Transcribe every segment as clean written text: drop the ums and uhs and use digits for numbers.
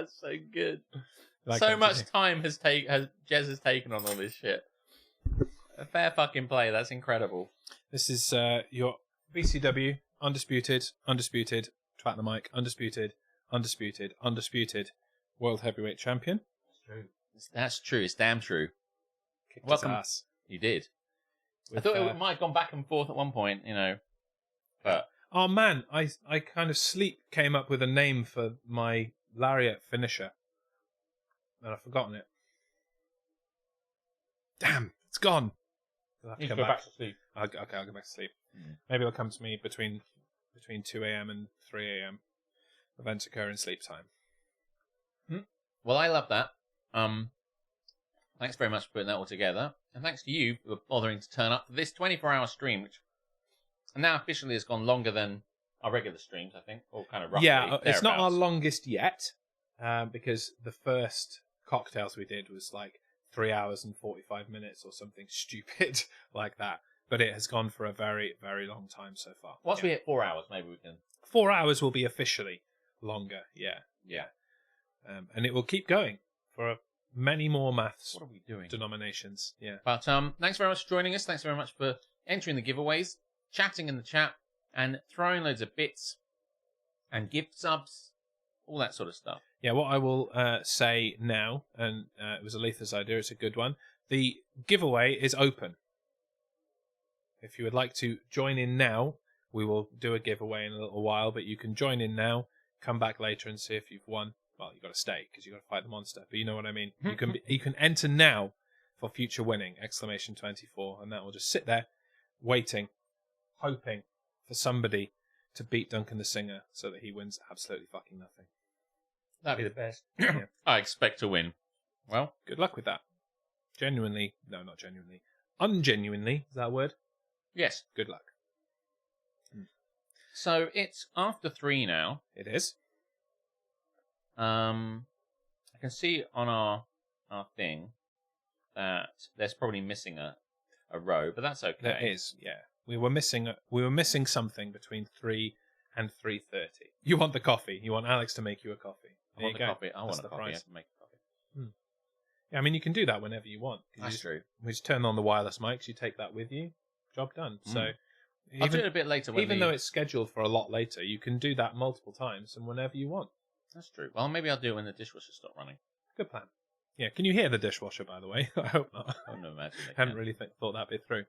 That's so good. Like So much time Jez has taken on all this shit. A fair fucking play. That's incredible. This is your BCW undisputed, twat the mic, undisputed world heavyweight champion. That's true. It's damn true. Kicked his ass. You did. With, I thought it might have gone back and forth at one point, but... Oh man, I kind of sleep came up with a name for my lariat finisher. And I've forgotten it. Damn, it's gone. I'll have to come back to sleep. I'll go back to sleep. Maybe it'll come to me between 2 a.m. and 3 a.m. Events occur in sleep time. Well, I love that. Thanks very much for putting that all together. And thanks to you for bothering to turn up for this 24-hour stream, which now officially has gone longer than our regular streams, I think. Or kind of roughly. Yeah, it's not our thereabouts. longest yet, because the first cocktails we did was like 3 hours and 45 minutes or something stupid like that. But it has gone for a very, very long time so far. Once we hit 4 hours, maybe we can... 4 hours will be officially longer, yeah. And it will keep going for many more maths What are we doing? denominations, yeah. But thanks very much for joining us. Thanks very much for entering the giveaways, chatting in the chat, and throwing loads of bits and gift subs, all that sort of stuff. Yeah, what I will say now, and it was Aletha's idea, it's a good one, the giveaway is open. If you would like to join in now, we will do a giveaway in a little while, but you can join in now, come back later and see if you've won. Well, you've got to stay, because you've got to fight the monster, but you know what I mean. You can enter now for future winning, !24, and that will just sit there, waiting, hoping for somebody to beat Duncan the Singer so that he wins absolutely fucking nothing. That'd be the best. Yeah. I expect to win. Well, Good luck with that. Genuinely, no, not genuinely. Ungenuinely, is that a word? yes. Good luck. So it's after 3 now. It is. I can see on our thing that there's probably missing a row, but that's okay. There is, yeah. We were missing something between 3 and 3:30. You want the coffee. You want Alex to make you a coffee. I want the coffee. I want a coffee. I price. have to make a coffee. Yeah, I mean, you can do that whenever you want. That's true. We just turn on the wireless mics. You take that with you. Job done. So I'll do it a bit later. Even though it's scheduled for a lot later, you can do that multiple times and whenever you want. That's true. Well, maybe I'll do it when the dishwasher stops running. Good plan. Yeah, can you hear the dishwasher, by the way? I hope not. I don't imagine they Haven't can. really thought that bit through.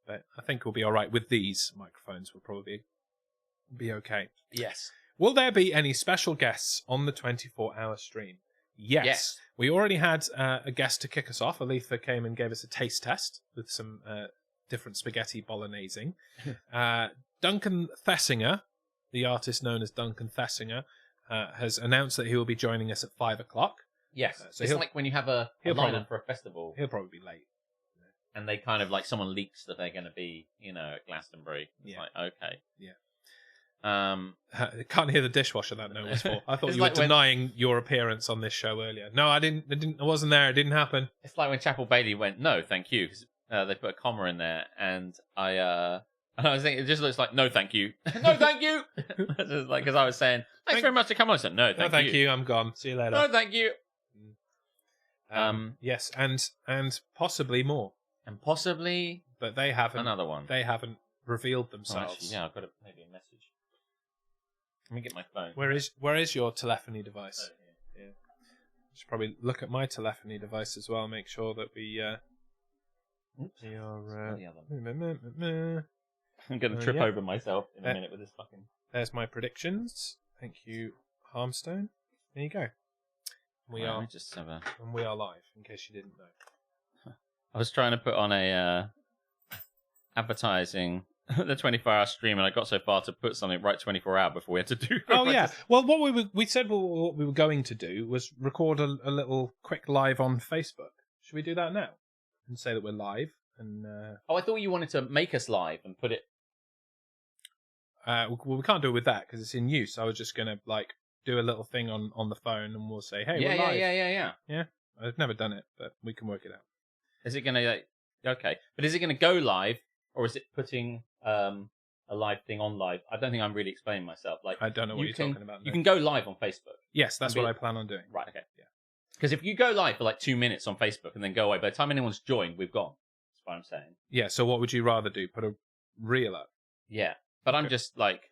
But I think we'll be all right with these microphones. We'll probably be okay. Yes. Will there be any special guests on the 24-hour stream? Yes. We already had a guest to kick us off. Aletha came and gave us a taste test with some different spaghetti bolognese. DuncanTheSinger, the artist known as DuncanTheSinger, has announced that he will be joining us at 5 o'clock. Yes. So it's like when you have a lineup for a festival. He'll probably be late. And they kind of like someone leaks that they're going to be, at Glastonbury. It's like, okay. Yeah. Um, Can't hear the dishwasher that no was for. I thought It's you were like when- denying your appearance on this show earlier. No, I didn't. I wasn't there. It didn't happen. It's like when Chapel Bailey went, no, thank you, because they put a comma in there, and I was thinking, it just looks like, no, thank you. No, thank you! Just like, because I was saying, thanks very much for coming on. I said, no, No, thank you. I'm gone. See you later. No, thank you. Yes, and possibly more, And possibly but they haven't. another one. They haven't revealed Oh, themselves. actually, yeah, I've got maybe a message. Let me get my phone. Where is your telephony device? Oh, here. Yeah. Should probably look at my telephony device as well. Make sure that we. Oops. We are. The other one. I'm going to Oh, trip yeah. over myself in a minute with this fucking... There's my predictions. Thank you, Harmstone. There you go. We Right, are. let me just have a... And we are live, in case you didn't know. I was trying to put on a advertising the 24-hour stream, and I got so far to put something right 24-hour before we had to do. Oh yeah. Well, what we said what we were going to do was record a little quick live on Facebook. Should we do that now and say that we're live? And Oh, I thought you wanted to make us live and put it. well, we can't do it with that because it's in use. I was just gonna do a little thing on the phone, and we'll say, "Hey, we're live." Yeah. I've never done it, but we can work it out. Is it going to... Okay. But is it going to go live, or is it putting a live thing on live? I don't think I'm really explaining myself. Like, I don't know what you're talking about. You can go live on Facebook. Yes, that's what I plan on doing. Right, okay. Yeah. Because if you go live for like 2 minutes on Facebook and then go away, by the time anyone's joined, we've gone. That's what I'm saying. Yeah, so what would you rather do? Put a reel up? Yeah. But I'm just like,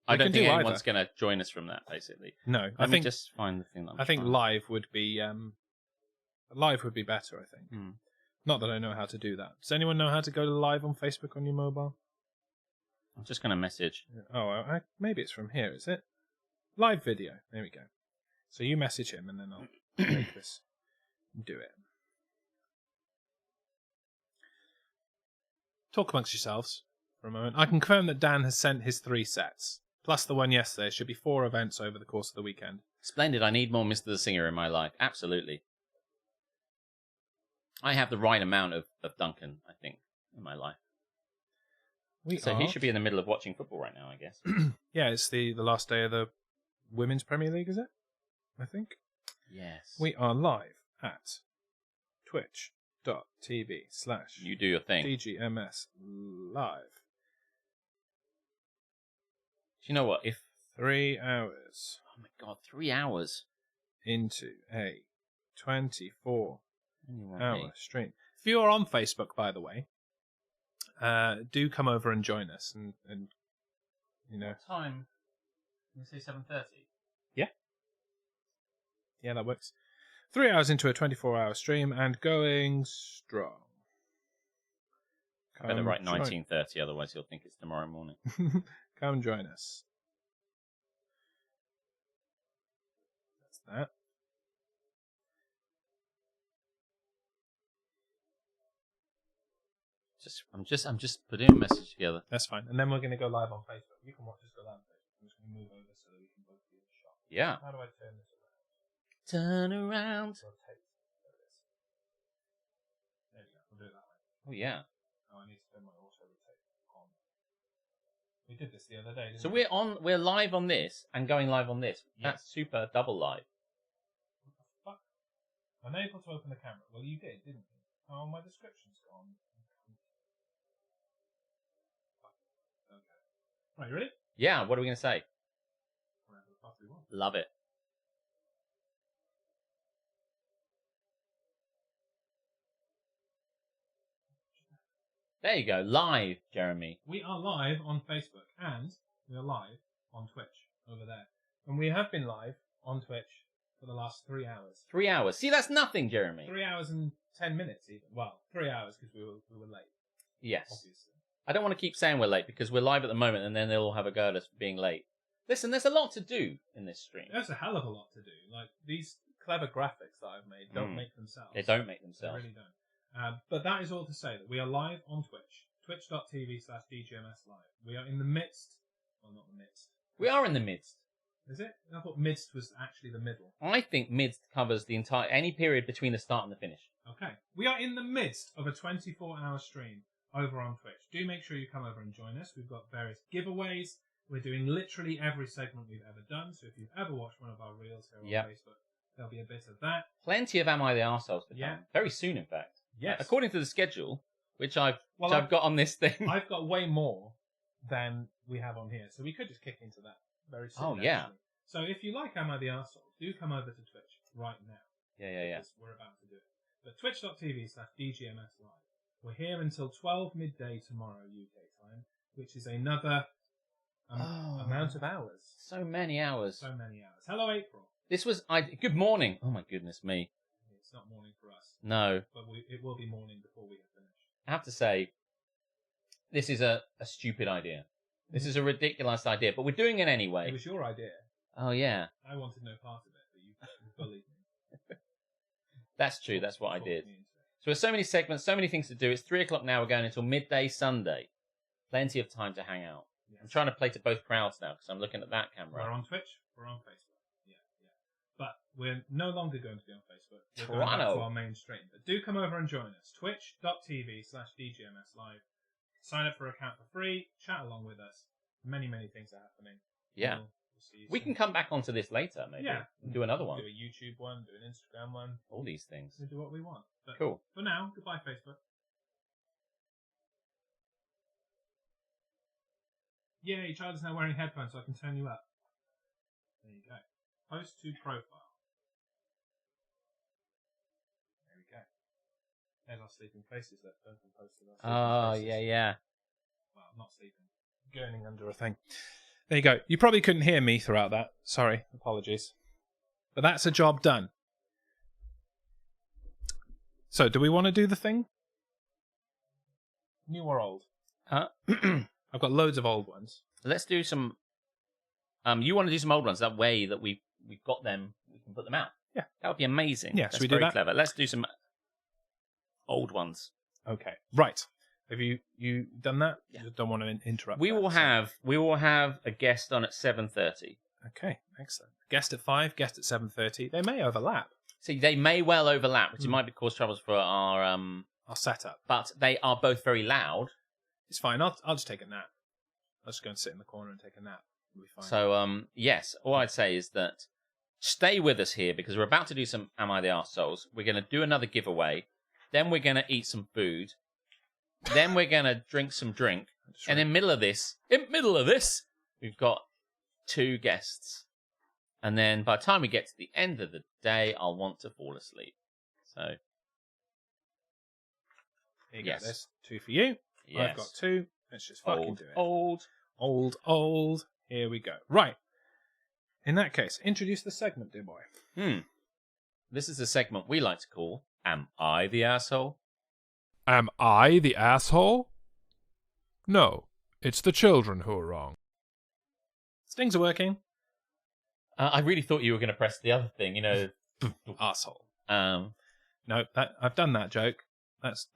I don't think anyone's going to join us from that, basically. No, I think just find the thing that I think live would be better, I think. Hmm. Not that I know how to do that. Does anyone know how to go live on Facebook on your mobile? I'm just going to message. Oh, maybe it's from here, is it? Live video. There we go. So you message him and then I'll make this do it. Talk amongst yourselves for a moment. I can confirm that Dan has sent his 3 sets, plus the one yesterday. It should be 4 events over the course of the weekend. Splendid. I need more Mr. the Singer in my life. Absolutely. I have the right amount of Duncan, I think, in my life. He should be in the middle of watching football right now, I guess. Yeah, it's the last day of the Women's Premier League, is it? I think. Yes. We are live at twitch.tv/ You do your thing. DGMS live. Do you know what? If 3 hours. Oh my god, 3 hours into a 24-hour stream. If you are on Facebook, by the way, do come over and join us, and you know. What time? Can you say 7:30? Yeah, that works. 3 hours into a 24-hour stream and going strong. I better write 19:30, otherwise he'll think it's tomorrow morning. Come join us. That's that. I'm just putting a message together. That's fine. And then we're going to go live on Facebook. You can watch us go live on Facebook. I'm just going to move over so that we can both be in the shot. Yeah. How do I turn this around? Turn around. Rotate. There we go. We'll do it that way. Oh, yeah. Oh, I need to turn my auto rotate on. We did this the other day, didn't So we? we're live on this and going live on this. Yeah. That's super double live. What the fuck? Unable to open the camera. Well, you did, didn't you? Oh, my description's gone. Okay. Right, you ready? Yeah, what are we going to say? Whatever the fuck we want. Love it. There you go. Live, Jeremy. We are live on Facebook and we are live on Twitch over there. And we have been live on Twitch for the last 3 hours. 3 hours. See, that's nothing, Jeremy. 3 hours and 10 minutes even. Well, 3 hours because we were late. Yes. Obviously. I don't want to keep saying we're late because we're live at the moment and then they'll all have a go at us for being late. Listen, there's a lot to do in this stream. There's a hell of a lot to do. Like, these clever graphics that I've made don't make themselves. They don't make themselves. They really don't. But that is all to say that we are live on Twitch. Twitch.tv/DGMS live. We are in the midst. Well, not the midst. We are in the midst. Is it? I thought midst was actually the middle. I think midst covers the entire any period between the start and the finish. Okay. We are in the midst of a 24-hour stream over on Twitch. Do make sure you come over and join us. We've got various giveaways. We're doing literally every segment we've ever done. So if you've ever watched one of our reels here on Facebook, there'll be a bit of that. Plenty of Am I the Arseholes to come. Yeah. Very soon, in fact. Yes. According to the schedule, which I've got on this thing. I've got way more than we have on here. So we could just kick into that very soon. Oh, yeah. Actually. So if you like Am I the Arsehole, do come over to Twitch right now. Yeah. We're about to do it. But twitch.tv/DGMS live. We're here until 12 midday tomorrow UK time, which is another amount of hours. So many hours. So many hours. Hello, April. This was... Good morning. Oh, my goodness me. It's not morning for us. No. But it will be morning before we have finished. I have to say, this is a stupid idea. This is a ridiculous idea, but we're doing it anyway. It was your idea. Oh, yeah. I wanted no part of it, but you bullied me. That's true. That's what I did. So there's so many segments, so many things to do. It's 3 o'clock now. We're going until midday Sunday. Plenty of time to hang out. Yes. I'm trying to play to both crowds now because I'm looking at that camera. We're on Twitch. We're on Facebook. Yeah. But we're no longer going to be on Facebook. We're going back to our main stream. But do come over and join us. Twitch.tv/DGMS live. Sign up for an account for free. Chat along with us. Many, many things are happening. Yeah. We can come back onto this later, maybe. Yeah. And do another one. Do a YouTube one, do an Instagram one. All these things. We'll do what we want. But cool. For now, goodbye, Facebook. Yay, child is now wearing headphones so I can turn you up. There you go. Post to profile. There we go. There's our sleeping faces that Duncan posted. Oh, yeah. Well, not sleeping. Gurning under a thing. There you go. You probably couldn't hear me throughout that. Sorry. Apologies. But that's a job done. So, do we want to do the thing? New or old? I've got loads of old ones. Let's do some... you want to do some old ones? That way that we've got them, we can put them out. Yeah. That would be amazing. Yeah, That's should we do that? clever. Let's do some old ones. Okay. Right. Have you done that? Yeah. Just don't want to interrupt. We will have a guest on at 7:30. Okay, excellent. Guest at 5, guest at 7:30. They may overlap. See, they may well overlap, which might cause troubles for our setup. But they are both very loud. It's fine. I'll just take a nap. I'll just go and sit in the corner and take a nap. It'll be fine. So yes, all I'd say is that stay with us here because we're about to do some Am I the Arseholes? We're going to do another giveaway. Then we're going to eat some food. Then we're going to drink some drink. And in the middle of this, we've got 2 guests. And then by the time we get to the end of the day, I'll want to fall asleep. So, here you go. There's 2 for you. Yes. I've got 2. Let's just fucking do it. Old. Here we go. Right. In that case, introduce the segment, dear boy. This is a segment we like to call Am I the Asshole? Am I the asshole? No, it's the children who are wrong. Stings are working. I really thought you were going to press the other thing, Asshole. Um, No, I've done that joke.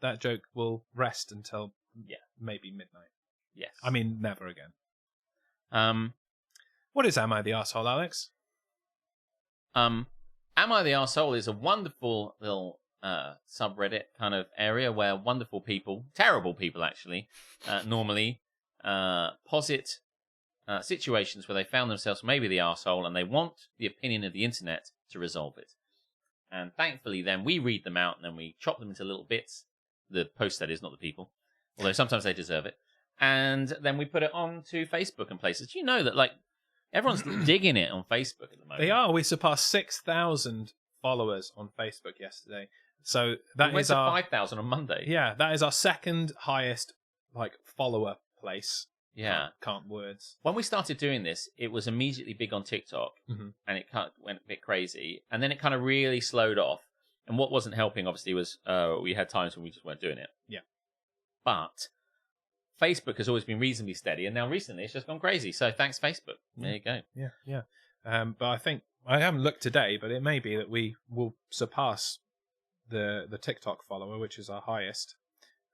That joke will rest until maybe midnight. yes. I mean, never again. What is Am I the Asshole, Alex? Am I the Arsehole is a wonderful little subreddit kind of area where wonderful people, terrible people actually, normally posit situations where they found themselves maybe the arsehole and they want the opinion of the internet to resolve it. And thankfully then we read them out and then we chop them into little bits. The post, that is, not the people. Although sometimes they deserve it. And then we put it onto Facebook and places. You know that, like, everyone's digging it on Facebook at the moment. They are. We surpassed 6,000 followers on Facebook yesterday. So that we is went our to 5,000 on Monday. Yeah, that is our second highest follower place. Yeah. Can't words. When we started doing this, it was immediately big on TikTok, and it kind of went a bit crazy, and then it kind of really slowed off. And what wasn't helping, obviously, was we had times when we just weren't doing it. Yeah. But Facebook has always been reasonably steady, and now recently it's just gone crazy. So thanks, Facebook. There you go. Yeah. But I think, I haven't looked today, but it may be that we will surpass the TikTok follower, which is our highest,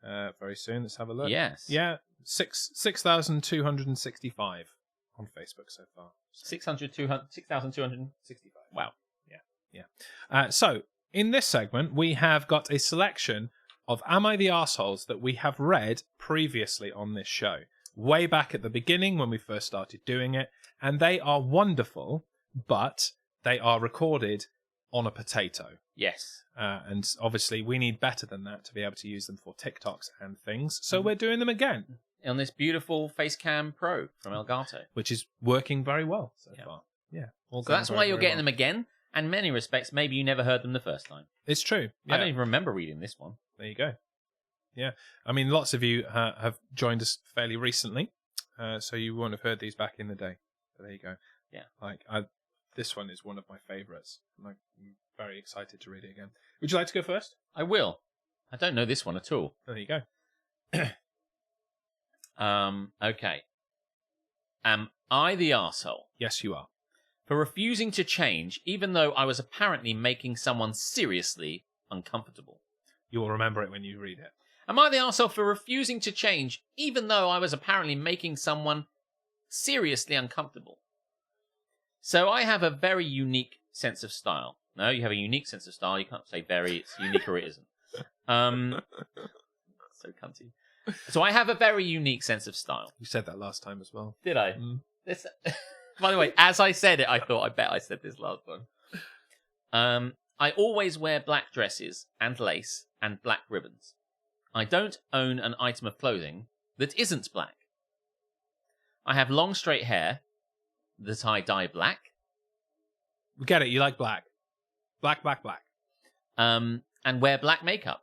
very soon. Let's have a look. Yes. Yeah, 6,265 on Facebook so far. 6,265. Wow. Yeah. So, in this segment, we have got a selection of Am I the Arseholes that we have read previously on this show, way back at the beginning when we first started doing it, and they are wonderful, but they are recorded on a potato. Yes. And obviously we need better than that to be able to use them for TikToks and things, so we're doing them again. On this beautiful Facecam Pro from Elgato. Which is working very well so far. Yeah. So that's why you're getting them again, and in many respects, maybe you never heard them the first time. It's true. Yeah. I don't even remember reading this one. There you go. Yeah. I mean, lots of you have joined us fairly recently, so you won't have heard these back in the day. But there you go. Yeah. This one is one of my favourites. I'm very excited to read it again. Would you like to go first? I will. I don't know this one at all. There you go. Okay. Am I the arsehole? Yes, you are. For refusing to change, even though I was apparently making someone seriously uncomfortable. You will remember it when you read it. Am I the arsehole for refusing to change, even though I was apparently making someone seriously uncomfortable? So I have a very unique sense of style. No, you have a unique sense of style. You can't say very. It's unique or it isn't. So cunty. So I have a very unique sense of style. You said that last time as well. Did I? This, by the way, as I said it, I bet I said this last one. I always wear black dresses and lace and black ribbons. I don't own an item of clothing that isn't black. I have long straight hair that I dye black. We get it. You like black. Black, black, black. And wear black makeup.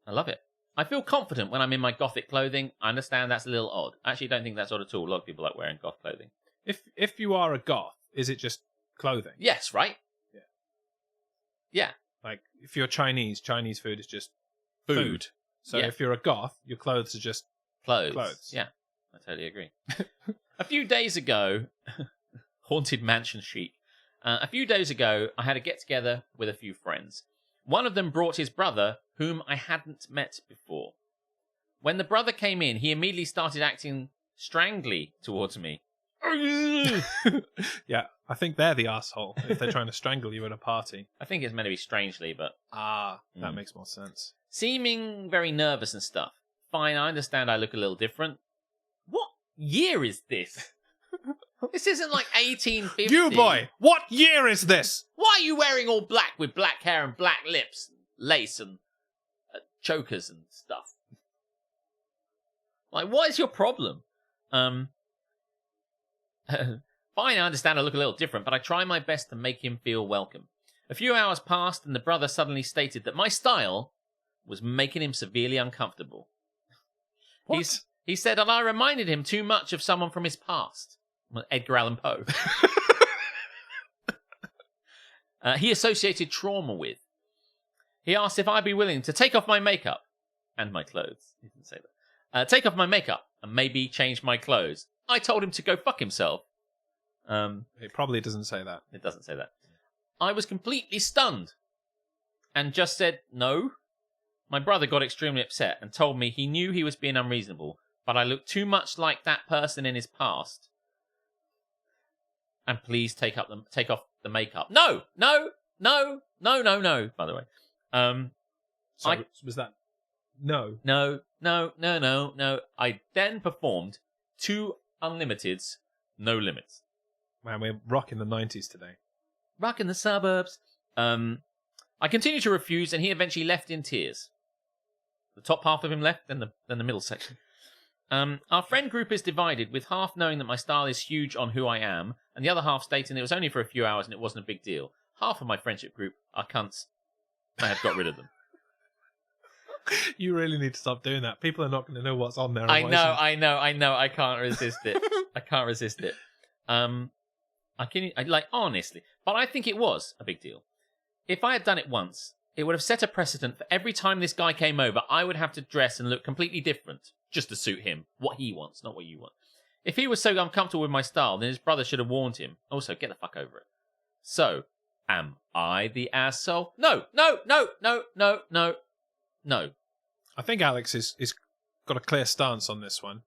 I love it. I feel confident when I'm in my gothic clothing. I understand that's a little odd. I actually don't think that's odd at all. A lot of people like wearing goth clothing. If you are a goth, is it just clothing? Yes, right? Yeah. Yeah. Like, if you're Chinese food is just food. So Yeah. if you're a goth, your clothes are just Clothes. Yeah, I totally agree. A few days ago, haunted mansion chic. A few days ago, I had a get-together with a few friends. One of them brought his brother, whom I hadn't met before. When the brother came in, he immediately started acting strangly towards me. Yeah, I think they're the asshole if they're trying to strangle you at a party. I think it's meant to be strangely, but... That makes more sense. Seeming very nervous and stuff. Fine, I understand I look a little different. What year is this? This isn't like 1850. You boy, what year is this? Why are you wearing all black with black hair and black lips, lace and chokers and stuff? Like, what is your problem? Fine, I understand I look a little different, but I try my best to make him feel welcome. A few hours passed, and the brother suddenly stated that my style was making him severely uncomfortable. What? He said that I reminded him too much of someone from his past. Edgar Allan Poe. He associated trauma with. He asked if I'd be willing to take off my makeup and my clothes. He didn't say that. Take off my makeup and maybe change my clothes. I told him to go fuck himself. It probably doesn't say that. It doesn't say that. I was completely stunned and just said no. My brother got extremely upset and told me he knew he was being unreasonable, but I looked too much like that person in his past. And please take off the makeup. No, by the way. Was that... No. No. I then performed 2 Unlimiteds, No Limits. Man, we're rocking the 90s today. Rocking the suburbs. I continued to refuse, and he eventually left in tears. The top half of him left, then the middle section. Our friend group is divided, with half knowing that my style is huge on who I am, and the other half stating it was only for a few hours and it wasn't a big deal. Half of my friendship group are cunts. I have got rid of them. You really need to stop doing that. People are not going to know what's on there. I know. I can't resist it. Honestly. But I think it was a big deal. If I had done it once, it would have set a precedent for every time this guy came over, I would have to dress and look completely different, just to suit him. What he wants, not what you want. If he was so uncomfortable with my style, then his brother should have warned him. Also, get the fuck over it. So, am I the asshole? No. I think Alex is got a clear stance on this one.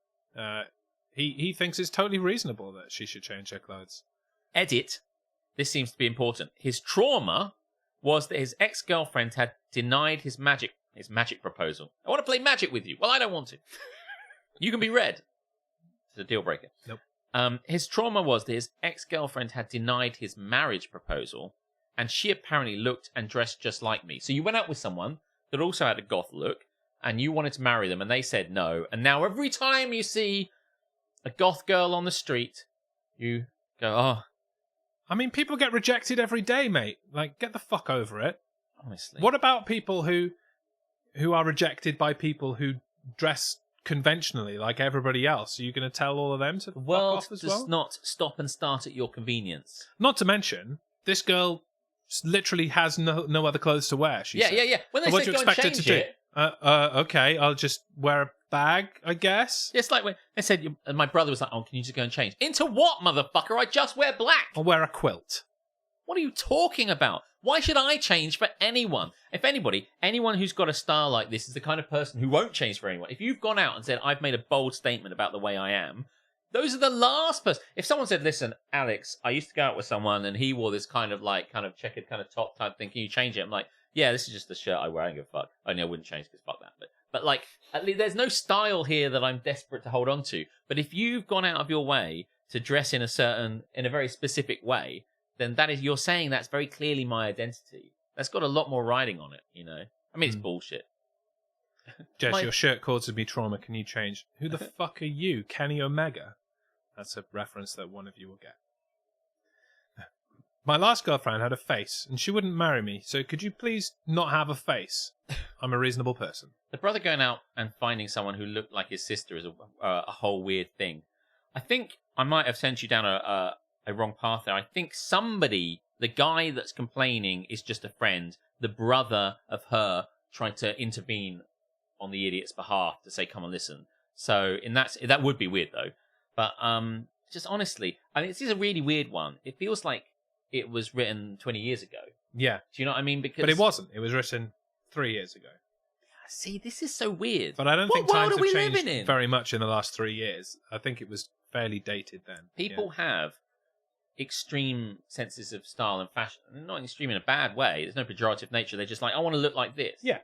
He thinks it's totally reasonable that she should change her clothes. Edit. This seems to be important. His trauma was that his ex-girlfriend had denied his magic proposal. I want to play magic with you. Well, I don't want to. You can be red. It's a deal breaker. Nope. His trauma was that his ex-girlfriend had denied his marriage proposal, and she apparently looked and dressed just like me. So you went out with someone that also had a goth look, and you wanted to marry them, and they said no. And now every time you see a goth girl on the street, you go, oh. I mean, people get rejected every day, mate. Like, get the fuck over it. Honestly. What about people who are rejected by people who dress conventionally like everybody else? Are you going to tell all of them to fuck off as well? Does not stop and start at your convenience. Not to mention, this girl literally has no other clothes to wear. She said. Yeah. When they What say do you go and expect her change to do? it, Okay, I'll just wear a bag, I guess. it's like when they said, and my brother was like, oh, can you just go and change? Into what, motherfucker? I just wear black. I'll wear a quilt. What are you talking about? Why should I change for anyone? If anybody, anyone who's got a style like this is the kind of person who won't change for anyone. If you've gone out and said, I've made a bold statement about the way I am, those are the last person. If someone said, listen, Alex, I used to go out with someone and he wore this kind of checkered kind of top type thing. Can you change it? I'm like, yeah, this is just the shirt I wear. I don't give a fuck. Only I wouldn't change because fuck that. But like, at least there's no style here that I'm desperate to hold on to. But if you've gone out of your way to dress in a very specific way, then you're saying that's very clearly my identity. That's got a lot more riding on it, you know? I mean, it's bullshit. Jess, your shirt causes me trauma. Can you change? Who the fuck are you? Kenny Omega? That's a reference that one of you will get. My last girlfriend had a face, and she wouldn't marry me, so could you please not have a face? I'm a reasonable person. The brother going out and finding someone who looked like his sister is a whole weird thing. I think I might have sent you down a wrong path there. I think somebody, the guy that's complaining, is just a friend. The brother of her tried to intervene on the idiot's behalf to say, come and listen. So that would be weird, though. But just honestly, I mean, this is a really weird one. It feels like it was written 20 years ago. Yeah. Do you know what I mean? But it wasn't. It was written 3 years ago. See, this is so weird. But I don't think what times world are we have changed living in? very much in the last 3 years. I think it was fairly dated then. People have extreme senses of style and fashion. Not extreme in a bad way. There's no pejorative nature. They're just like, I want to look like this. Yeah.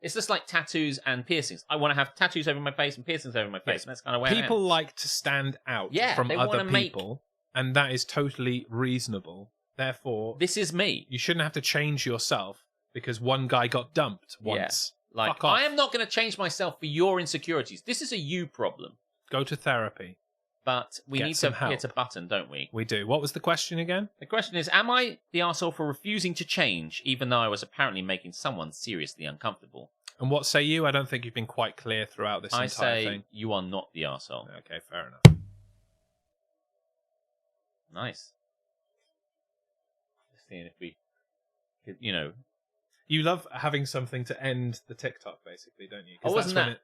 It's just like tattoos and piercings. I want to have tattoos over my face and piercings over my face. And that's kind of where people like to stand out from other people. And that is totally reasonable. Therefore, this is me. You shouldn't have to change yourself because one guy got dumped once. Yeah. Like, fuck off. I am not going to change myself for your insecurities. This is a you problem. Go to therapy. But we need to hit a button, don't we? We do. What was the question again? The question is, am I the arsehole for refusing to change, even though I was apparently making someone seriously uncomfortable? And what say you? I don't think you've been quite clear throughout this entire thing. I say you are not the arsehole. Okay, fair enough. Nice. Just seeing if we could, you know... You love having something to end the TikTok, basically, don't you? Oh, wasn't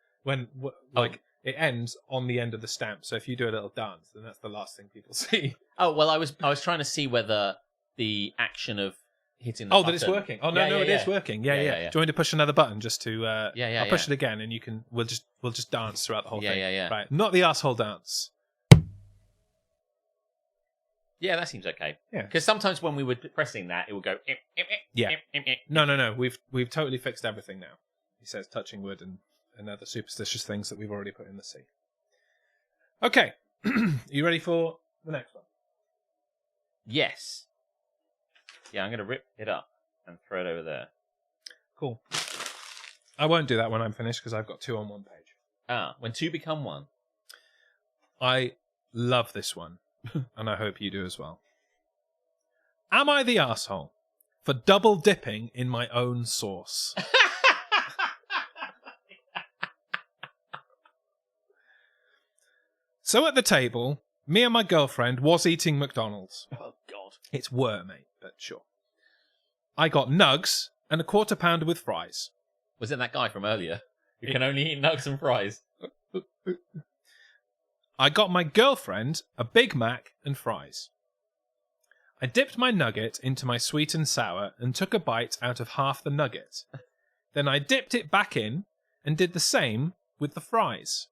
that... It ends on the end of the stamp. So if you do a little dance, then that's the last thing people see. Oh, well, I was trying to see whether the action of hitting the button... that it's working. Oh, no, it is working. Yeah. Do you want me to push another button just to... I'll push it again, and we'll just dance throughout the whole thing. Yeah. Right. Not the asshole dance. Yeah, that seems okay. Yeah. Because sometimes when we were pressing that, it would go... No. We've totally fixed everything now. He says touching wood and other superstitious things that we've already put in the sea. Okay. You ready for the next one? Yes. Yeah, I'm going to rip it up and throw it over there. Cool. I won't do that when I'm finished because I've got 2 on one page. When 2 become 1. I love this one. And I hope you do as well. Am I the arsehole for double dipping in my own sauce? So at the table, me and my girlfriend was eating McDonald's. Oh, God. It's mate, but sure. I got nugs and a quarter pounder with fries. Was it that guy from earlier who can only eat nugs and fries? I got my girlfriend a Big Mac and fries. I dipped my nugget into my sweet and sour and took a bite out of half the nugget. Then I dipped it back in and did the same with the fries.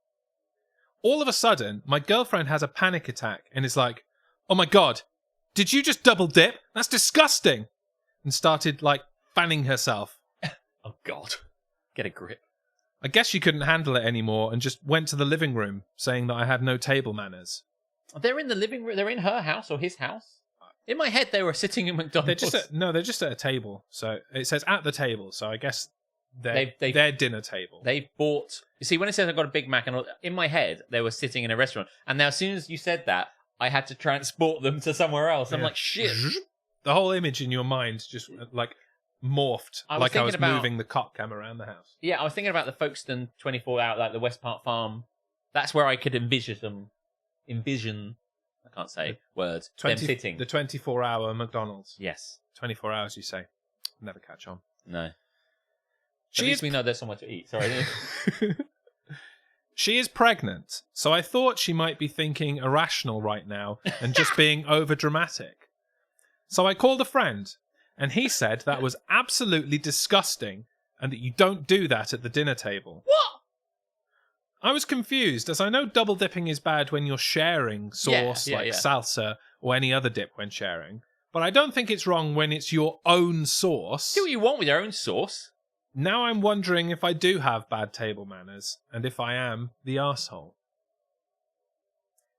All of a sudden, my girlfriend has a panic attack and is like, "Oh my God, did you just double dip? That's disgusting!" And started, fanning herself. Oh, God. Get a grip. I guess she couldn't handle it anymore and just went to the living room, saying that I had no table manners. They're in the living room? They're in her house or his house? In my head, they were sitting in McDonald's. They're just at a table. So it says at the table, so I guess their dinner table. They bought... You see, when it says I got a Big Mac, and in my head, they were sitting in a restaurant. And now as soon as you said that, I had to transport them to somewhere else. I'm like, shit. The whole image in your mind just, morphed I was moving the cop cam around the house. Yeah, I was thinking about the Folkestone 24 hour, the West Park Farm. That's where I could envision, I can't say words, them sitting. The 24-hour McDonald's. Yes. 24 hours, you say. Never catch on. No. At least we know there's somewhere to eat. Sorry. She is pregnant, so I thought she might be thinking irrational right now and just being over-dramatic. So I called a friend, and he said that was absolutely disgusting and that you don't do that at the dinner table. What? I was confused, as I know double dipping is bad when you're sharing sauce salsa or any other dip when sharing, but I don't think it's wrong when it's your own sauce. Do what you want with your own sauce. Now I'm wondering if I do have bad table manners, and if I am the arsehole.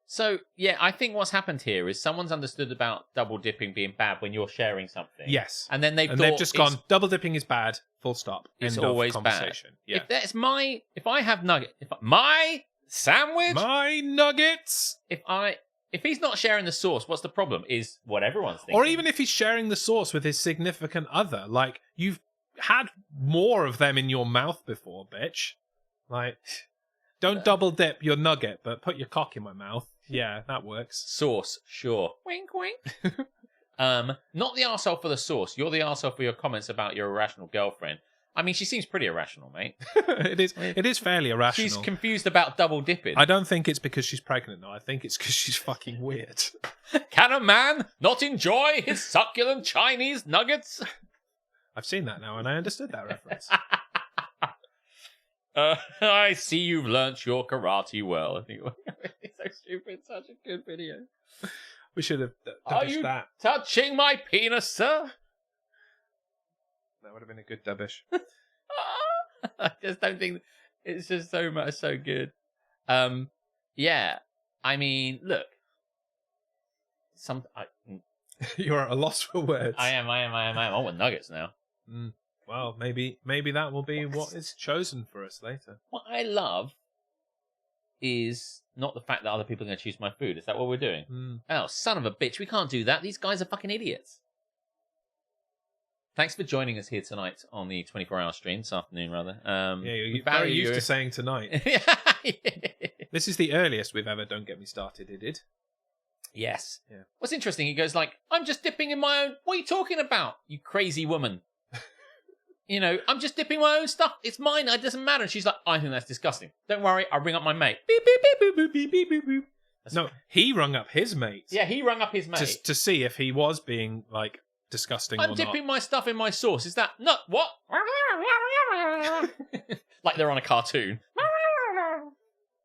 So, yeah, I think what's happened here is someone's understood about double dipping being bad when you're sharing something. Yes. And then they've just gone, double dipping is bad, full stop. It's End always of conversation. bad. Yeah. If I have nugget, my sandwich, my nuggets. if I If he's not sharing the sauce, what's the problem? Is what everyone's thinking. Or even if he's sharing the sauce with his significant other. Like, you've had more of them in your mouth before, bitch. Like, don't double dip your nugget, but put your cock in my mouth. Yeah, that works. Sauce, sure. Wink, wink. Not the arsehole for the sauce. You're the arsehole for your comments about your irrational girlfriend. I mean, she seems pretty irrational, mate. It is fairly irrational. She's confused about double dipping. I don't think it's because she's pregnant, though. I think it's because she's fucking weird. Can a man not enjoy his succulent Chinese nuggets? I've seen that now, and I understood that reference. I see you've learnt your karate well. I think it's so stupid. Such a good video. We should have Are dubbish you that. touching my penis, sir? That would have been a good dubbish. I just don't think it's just so good. Yeah. I mean, look. You're at a loss for words. I am. I want nuggets now. Well, maybe that will be what is chosen for us later. What I love is not the fact that other people are going to choose my food. Is that what we're doing? Oh, son of a bitch. We can't do that. These guys are fucking idiots. Thanks for joining us here tonight on the 24-hour stream, this afternoon, rather. Yeah, you're very used to saying tonight. This is the earliest we've ever Don't Get Me Started, it. Yes. Yeah. What's interesting, he goes like, I'm just dipping in my own... What are you talking about, you crazy woman? I'm just dipping my own stuff. It's mine. It doesn't matter. And she's like, I think that's disgusting. Don't worry. I'll ring up my mate. Beep, beep, beep, beep, beep, beep, beep, beep. No, he rung up his mate. Yeah, he rung up his mate. To see if he was being, like, disgusting or not. I'm dipping my stuff in my sauce. Is that... No, what? Like they're on a cartoon.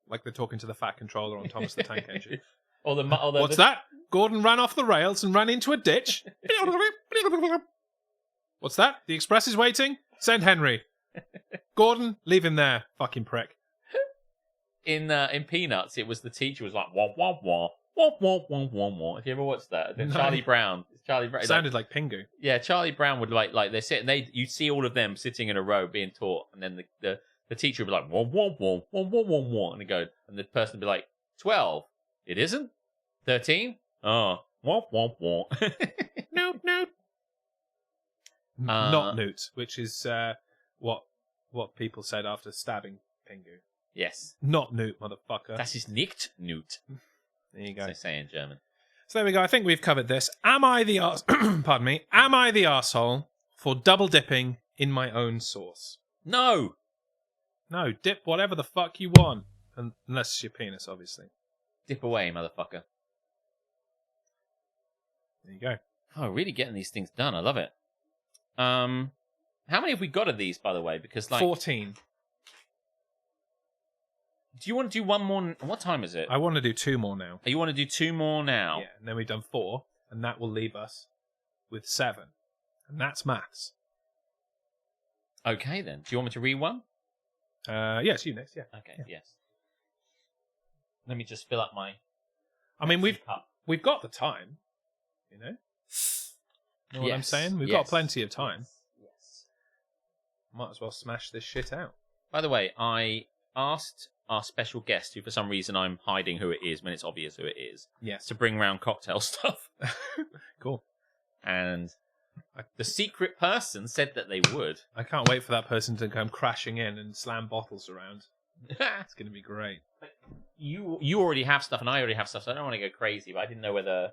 Like they're talking to the fat controller on Thomas the Tank Engine. What's that? Gordon ran off the rails and ran into a ditch. What's that? The express is waiting? Send Henry. Gordon, leave him there. Fucking prick. In Peanuts, it was the teacher was like, wah, wah, wah, wah, wah, wah, wah, wah. If you ever watched that, then No. Charlie Brown. Sounded like Pingu. Yeah, Charlie Brown would like they sit and you'd see all of them sitting in a row being taught, and then the teacher would be like, wah, wah, wah, wah, wah, wah, wah, and the person would be like, 12. It isn't? 13? Oh, wah, wah, wah. Nope. Not Newt, which is what people said after stabbing Pingu. Yes. Not Newt, motherfucker. Das ist nicht Newt. There you go. As they say in German. So there we go. I think we've covered this. Am I the pardon me? Am I the arsehole for double dipping in my own sauce? No. No, dip whatever the fuck you want, unless it's your penis, obviously. Dip away, motherfucker. There you go. Oh, really getting these things done. I love it. How many have we got of these, by the way? Because 14. Do you want to do one more? What time is it? I want to do 2 more now. You want to do 2 more now? Yeah, and then we've done 4, and that will leave us with 7. And that's maths. Okay, then. Do you want me to read one? Yes, you next, yeah. Okay, Yeah. yes. Let me just fill up my... I mean, cup. we've got the time, you know? You know what I'm saying? We've got plenty of time. Yes. Might as well smash this shit out. By the way, I asked our special guest, who for some reason I'm hiding who it is when it's obvious who it is, Yes. to bring round cocktail stuff. Cool. And the secret person said that they would. I can't wait for that person to come crashing in and slam bottles around. It's going to be great. You already have stuff and I already have stuff, so I don't want to go crazy, but I didn't know whether...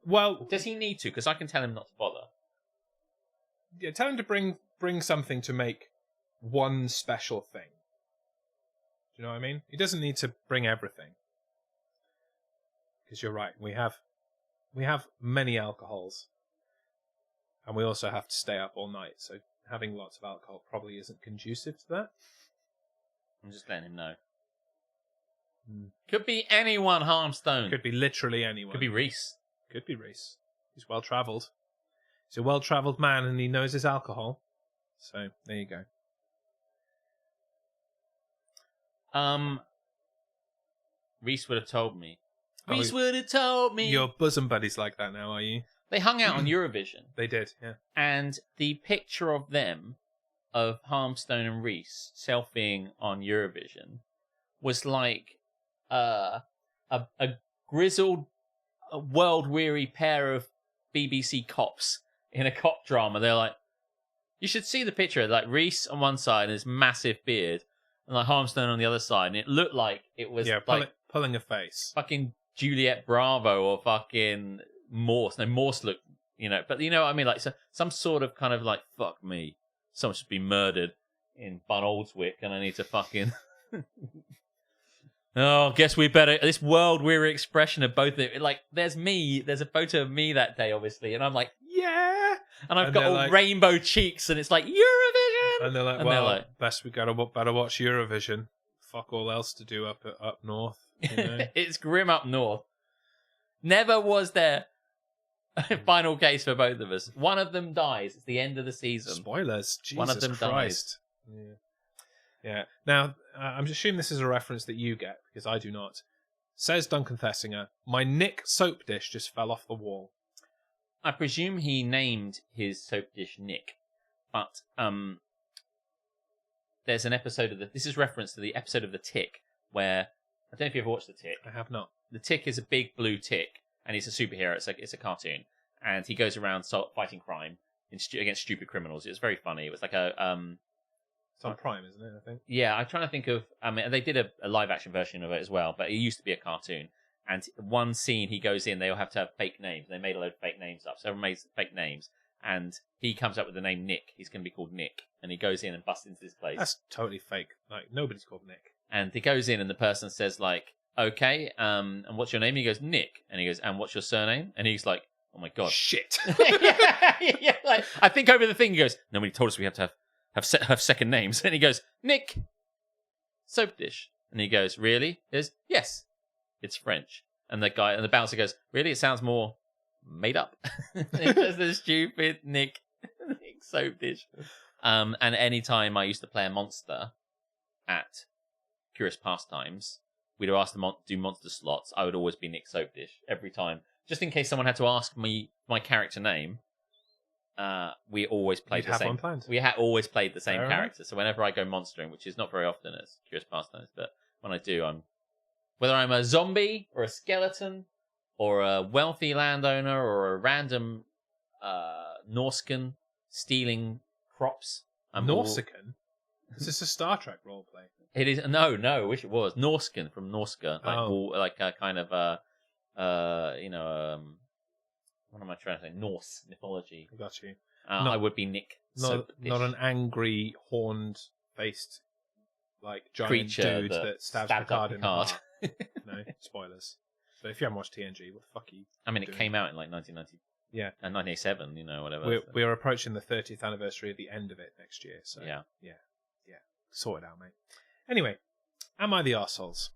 Well, Does he need to? Because I can tell him not to bother. yeah, tell him to bring something to make one special thing. Do you know what I mean? He doesn't need to bring everything. Because you're right, we have many alcohols. And we also have to stay up all night, so having lots of alcohol probably isn't conducive to that. I'm just letting him know. Could be anyone, Harmstone. Could be literally anyone. Could be Reese. Could be Reese. He's well-travelled. He's a well-travelled man and he knows his alcohol. So, there you go. Reese would have told me. Oh, Reese would have told me. Your bosom buddies like that now, are you? They hung out on Eurovision. They did, yeah. And the picture of them, of Harmstone and Reese, selfieing on Eurovision, was like a grizzled, world-weary pair of BBC cops in a cop drama. They're like, you should see the picture. Like Reese on one side and his massive beard, and like Harmstone on the other side, and it looked like it was pulling a face. Fucking Juliet Bravo or fucking Morse. No, Morse looked, but you know what I mean? Like some sort of kind of like, fuck me, someone should be murdered in Bun Oldswick, and I need to fucking. Oh, guess we better. This world-weary expression of both. Like, there's a photo of me that day, obviously, and I'm like, yeah, and I've got all like, rainbow cheeks, and it's like Eurovision, and they're like, well, best we better watch Eurovision. Fuck all else to do up north. You know? It's grim up north. Never was there a final case for both of us. One of them dies. It's the end of the season. Spoilers. Jesus One of them Christ. dies. Yeah. Now, I'm assuming this is a reference that you get, because I do not. Says DuncanTheSinger, my Nick soap dish just fell off the wall. I presume he named his soap dish Nick, but there's an episode of this is reference to the episode of The Tick, where, I don't know if you ever watched The Tick. I have not. The Tick is a big blue tick, and he's a superhero. It's a cartoon, and he goes around fighting crime against stupid criminals. It was very funny. It was like a It's on Prime, isn't it? I think. Yeah, I'm trying to think of. I mean, they did a live action version of it as well, but it used to be a cartoon. And one scene, he goes in. They all have to have fake names. They made a load of fake names up. So everyone made fake names, and he comes up with the name Nick. He's going to be called Nick, and he goes in and busts into this place. That's totally fake. Like nobody's called Nick. And he goes in, and the person says like, "Okay, and what's your name?" He goes, "Nick," and he goes, "And what's your surname?" And he's like, "Oh my god, shit!" yeah, like, I think over the thing, he goes, "Nobody told us we have to have second names." And he goes, "Nick, soap dish." And he goes, "Really?" He goes, "Yes, it's French." And the bouncer goes, "Really? It sounds more made up." It's just a stupid Nick soap dish. And any time I used to play a monster at Curious Pastimes, we'd ask them to do monster slots. I would always be Nick soap dish every time, just in case someone had to ask me my character name. We always played the same. We always played the same character. So whenever I go monstering, which is not very often at Curious Pastimes, but when I do, whether I'm a zombie or a skeleton or a wealthy landowner or a random Norscan stealing crops. Norscan? Is this a Star Trek roleplay? It is. No, I wish it was. Norscan from Norska. Like a kind of what am I trying to say? Norse mythology. I got you. I would be Nick. Not an angry, horned-faced, like giant creature dude that stabs Picard in the heart. No, spoilers. But if you haven't watched TNG, what the fuck are you doing? It came out in like 1990. Yeah. And 1987, whatever. We're approaching the 30th anniversary at the end of it next year. So yeah. Sort it out, mate. Anyway, am I the arseholes?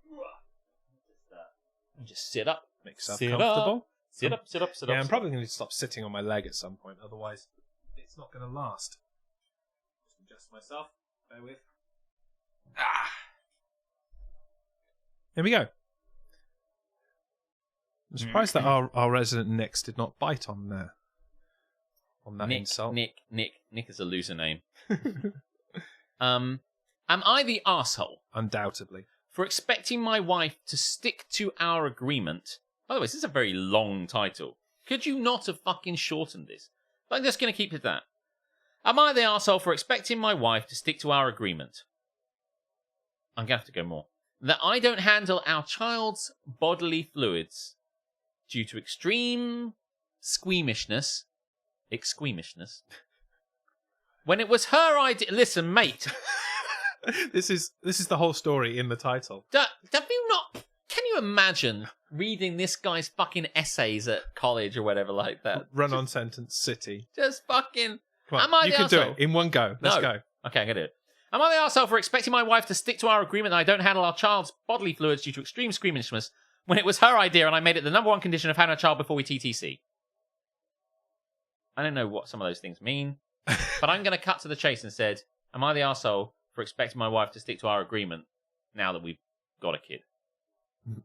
Just sit up. Make yourself comfortable. Sit up. Yeah, I'm probably going to stop sitting on my leg at some point. Otherwise, it's not going to last. Just adjust myself. Bear with. Here we go. I'm surprised that our resident Nicks did not bite on that insult. Nick is a loser name. Am I the arsehole? Undoubtedly. For expecting my wife to stick to our agreement. By the way, this is a very long title. Could you not have fucking shortened this? But I'm just going to keep it that. Am I the arsehole for expecting my wife to stick to our agreement? I'm going to have to go more. That I don't handle our child's bodily fluids due to extreme squeamishness. When it was her idea. Listen, mate. This is the whole story in the title. Have you not? Can you imagine reading this guy's fucking essays at college or whatever like that? Run-on sentence city. Just fucking. Come on, you can do it in one go. Let's go. Okay, I'm gonna do it. Am I the arsehole for expecting my wife to stick to our agreement that I don't handle our child's bodily fluids due to extreme squeamishness when it was her idea and I made it the number one condition of having a child before we TTC? I don't know what some of those things mean, but I'm going to cut to the chase and said, am I the arsehole for expecting my wife to stick to our agreement now that we've got a kid?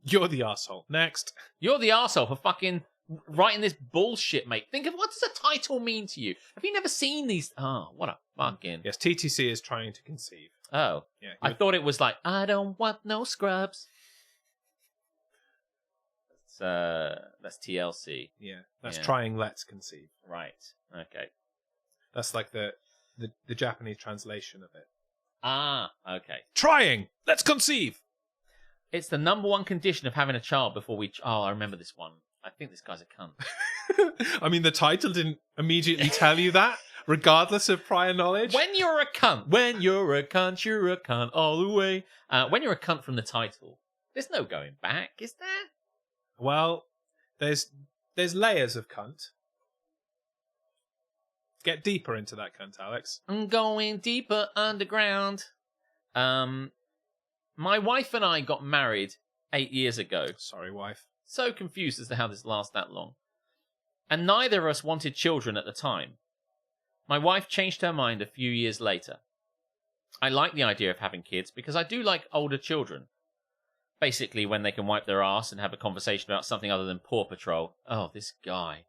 You're the arsehole. Next. You're the arsehole for fucking writing this bullshit, mate. Think of what does a title mean to you? Have you never seen these? Oh, what a fucking... Yes, TTC is trying to conceive. Oh. Yeah, I thought it was like, I don't want no scrubs. TLC. Yeah, that's Yeah. trying let's conceive. Right. Okay. That's like the Japanese translation of it. Ah, okay. Trying let's conceive. It's the number one condition of having a child before we... Oh, I remember this one. I think this guy's a cunt. I mean, the title didn't immediately tell you that, regardless of prior knowledge. When you're a cunt, you're a cunt all the way. When you're a cunt from the title, there's no going back, is there? Well, there's layers of cunt. Get deeper into that cunt, Alex. I'm going deeper underground. My wife and I got married 8 years ago. Sorry, wife. So confused as to how this lasts that long. And neither of us wanted children at the time. My wife changed her mind a few years later. I like the idea of having kids because I do like older children. Basically, when they can wipe their ass and have a conversation about something other than Paw Patrol. Oh, this guy.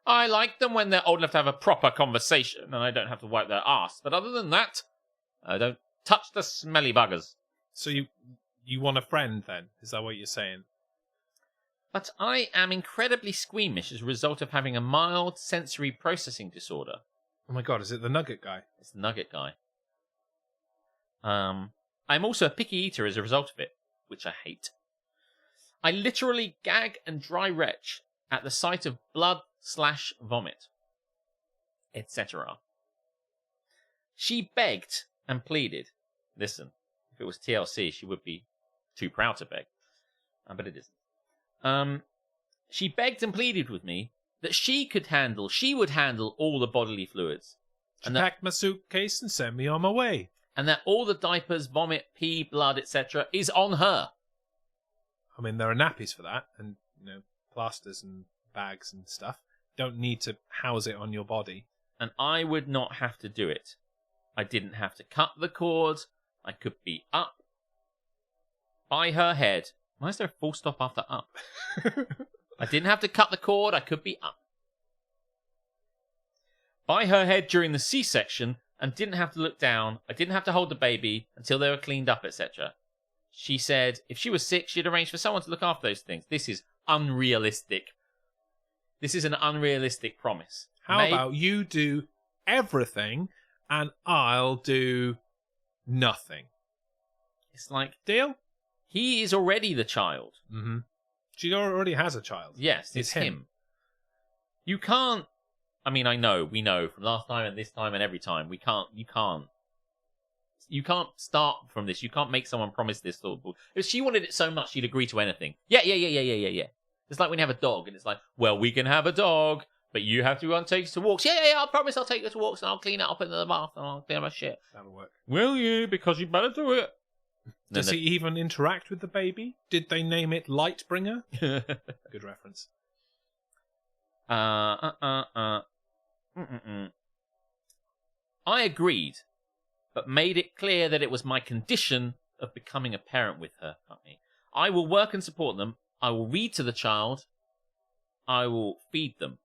I like them when they're old enough to have a proper conversation and I don't have to wipe their ass. But other than that, I don't touch the smelly buggers. So you want a friend then? Is that what you're saying? But I am incredibly squeamish as a result of having a mild sensory processing disorder. Oh my god, is it the nugget guy? It's the nugget guy. I'm also a picky eater as a result of it, which I hate. I literally gag and dry retch at the sight of blood/vomit, etc. She begged and pleaded. Listen, if it was TLC, she would be too proud to beg. But it isn't. She begged and pleaded with me that she would handle all the bodily fluids. She packed my suitcase and sent me on my way. And that all the diapers, vomit, pee, blood, etc. is on her. I mean, there are nappies for that, and plasters and bags and stuff. Don't need to house it on your body. And I would not have to do it. I didn't have to cut the cord. I could be up by her head. Why is there a full stop after up? I didn't have to cut the cord. I could be up by her head during the C-section and didn't have to look down. I didn't have to hold the baby until they were cleaned up, etc. She said if she was sick, she'd arrange for someone to look after those things. This is unrealistic. This is an unrealistic promise. How about you do everything and I'll do nothing? It's like, deal? He is already the child. Mm-hmm. She already has a child. Yes, it's him. You can't... I mean, we know from last time and this time and every time. You can't start from this. You can't make someone promise this sort of... If she wanted it so much, she'd agree to anything. Yeah. It's like when you have a dog and it's like, well, we can have a dog, but you have to go and take us to walks. Yeah, I promise I'll take you to walks and I'll clean it up in the bath and I'll clean up my shit. That'll work. Will you? Because you better do it. Does he even interact with the baby? Did they name it Lightbringer? Good reference. I agreed, but made it clear that it was my condition of becoming a parent with her. I will work and support them. I will read to the child. I will feed them.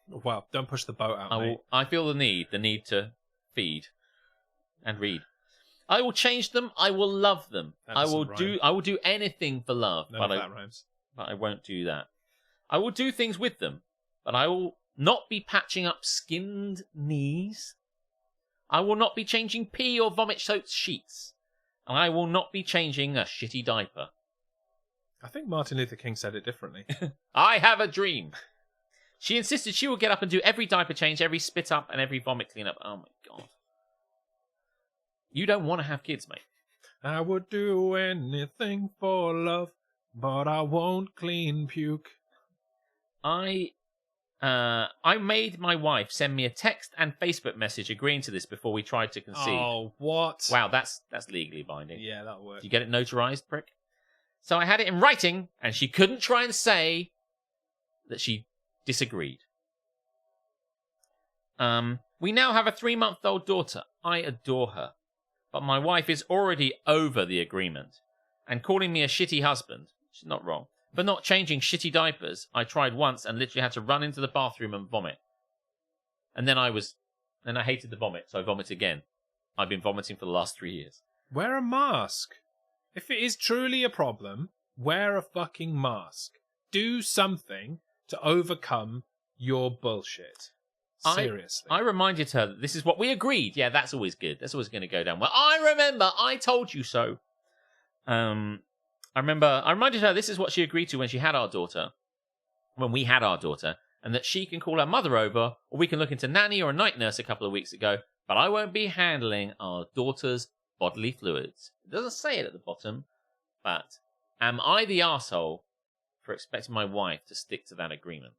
Well, don't push the boat out, mate. I feel the need to feed and read. I will change them. I will love them. I will do anything for love. None of that rhymes. But I won't do that. I will do things with them, but I will not be patching up skinned knees. I will not be changing pee or vomit-soaked sheets. And I will not be changing a shitty diaper. I think Martin Luther King said it differently. I have a dream. She insisted she would get up and do every diaper change, every spit up, and every vomit cleanup. Oh my god. You don't want to have kids, mate. I would do anything for love, but I won't clean puke. I made my wife send me a text and Facebook message agreeing to this before we tried to conceive. Oh, what? Wow, that's legally binding. Yeah, that'll work. Did you get it notarized, prick? So I had it in writing, and she couldn't try and say that she disagreed. We now have a 3-month-old daughter. I adore her. But my wife is already over the agreement. And calling me a shitty husband, she's not wrong, but not changing shitty diapers, I tried once and literally had to run into the bathroom and vomit. And then I hated the vomit, so I vomited again. I've been vomiting for the last 3 years. Wear a mask. If it is truly a problem, wear a fucking mask. do something to overcome your bullshit. Seriously. I reminded her that this is what we agreed. Yeah, that's always good. That's always going to go down well. I remember. I told you so. I reminded her this is what she agreed to when she had our daughter. When we had our daughter. And that she can call her mother over, or we can look into nanny or a night nurse a couple of weeks ago. But I won't be handling our daughter's bodily fluids. It doesn't say it at the bottom. But am I the arsehole for expecting my wife to stick to that agreement?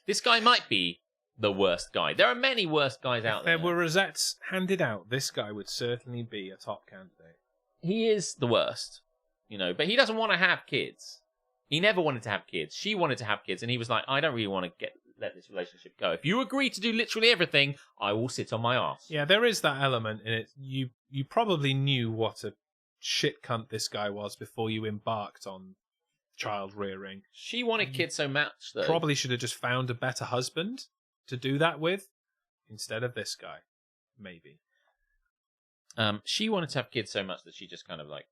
This guy might be the worst guy. There are many worse guys out there. If there were rosettes handed out, this guy would certainly be a top candidate. He is the worst, but he doesn't want to have kids. He never wanted to have kids. She wanted to have kids, and he was like, I don't really want to let this relationship go. If you agree to do literally everything, I will sit on my ass. Yeah, there is that element in it. You probably knew what a shit cunt this guy was before you embarked on child rearing. She wanted kids so much that probably should have just found a better husband to do that with instead of this guy. Maybe. She wanted to have kids so much that she just kind of like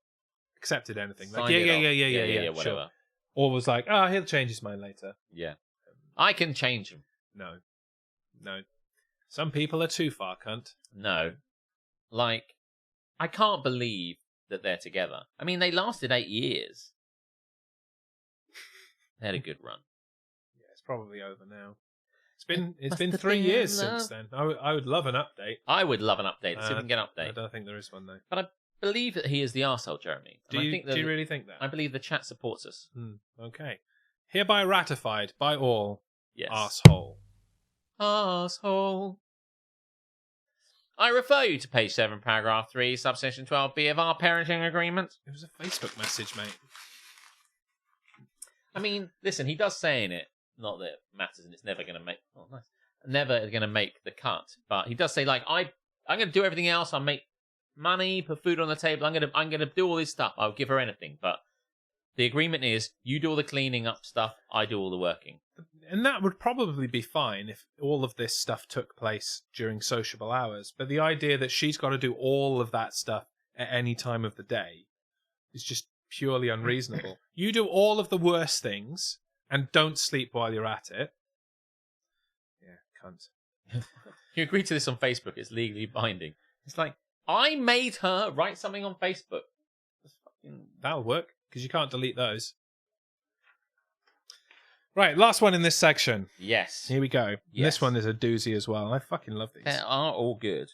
accepted anything. Like, yeah, whatever. Sure. Or was like, he'll change his mind later. Yeah. I can change him. No. Some people are too far, cunt. No. Like, I can't believe that they're together. I mean, they lasted 8 years. They had a good run. Yeah, it's probably over now. It's been 3 years since then. I would love an update. I would love an update. Let's see if we can get an update. I don't think there is one, though. But I believe that he is the arsehole, Jeremy. Do you really think that? I believe the chat supports us. Okay. Hereby ratified by all. Yes. Arsehole. Arsehole. I refer you to page 7, paragraph 3, subsection 12b of our parenting agreement. It was a Facebook message, mate. I mean, listen, he does say in it, not that it matters and it's never going to make... Oh, nice. Never going to make the cut. But he does say, like, I'm going to do everything else. I'll make money, put food on the table. I'm going to do all this stuff. I'll give her anything. But the agreement is, you do all the cleaning up stuff, I do all the working. And that would probably be fine if all of this stuff took place during sociable hours. But the idea that she's got to do all of that stuff at any time of the day is just purely unreasonable. You do all of the worst things and don't sleep while you're at it. Yeah, cunt. You agree to this on Facebook, it's legally binding. It's like, I made her write something on Facebook. That'll work, because you can't delete those. Right, last one in this section. Yes. Here we go. Yes. This one is a doozy as well. I fucking love these. They are all good.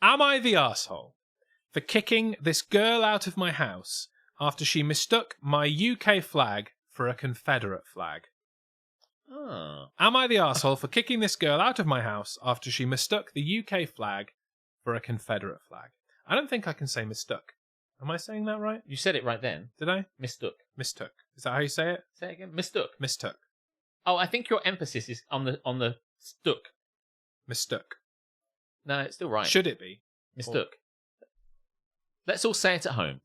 Am I the arsehole for kicking this girl out of my house after she mistook my UK flag for a Confederate flag? Oh. Am I the arsehole for kicking this girl out of my house after she mistook the UK flag for a Confederate flag? I don't think I can say mistook. Am I saying that right? You said it right then. Did I? Mistook. Mistook. Is that how you say it? Say it again. Mistook. Mistook. Oh, I think your emphasis is on the stuck. Mistook. No, it's still right. Should it be? Mistook. Let's all say it at home.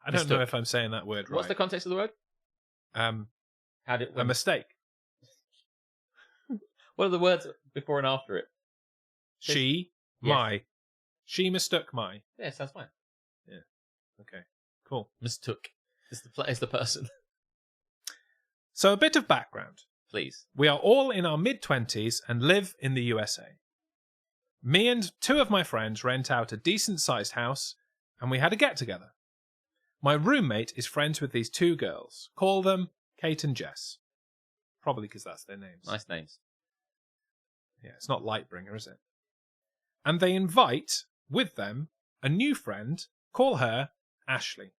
I don't know if I'm saying that word right. What's the context of the word? A mistake. What are the words before and after it? She, my. She mistook my. Yeah, sounds fine. Yeah. Okay. Cool. Mistook. It's the person. So a bit of background. Please. We are all in our mid-20s and live in the USA. Me and two of my friends rent out a decent-sized house, and we had a get-together. My roommate is friends with these two girls. Call them Kate and Jess. Probably because that's their names. Nice names. Yeah, it's not Lightbringer, is it? And they invite, with them, a new friend. Call her Ashley.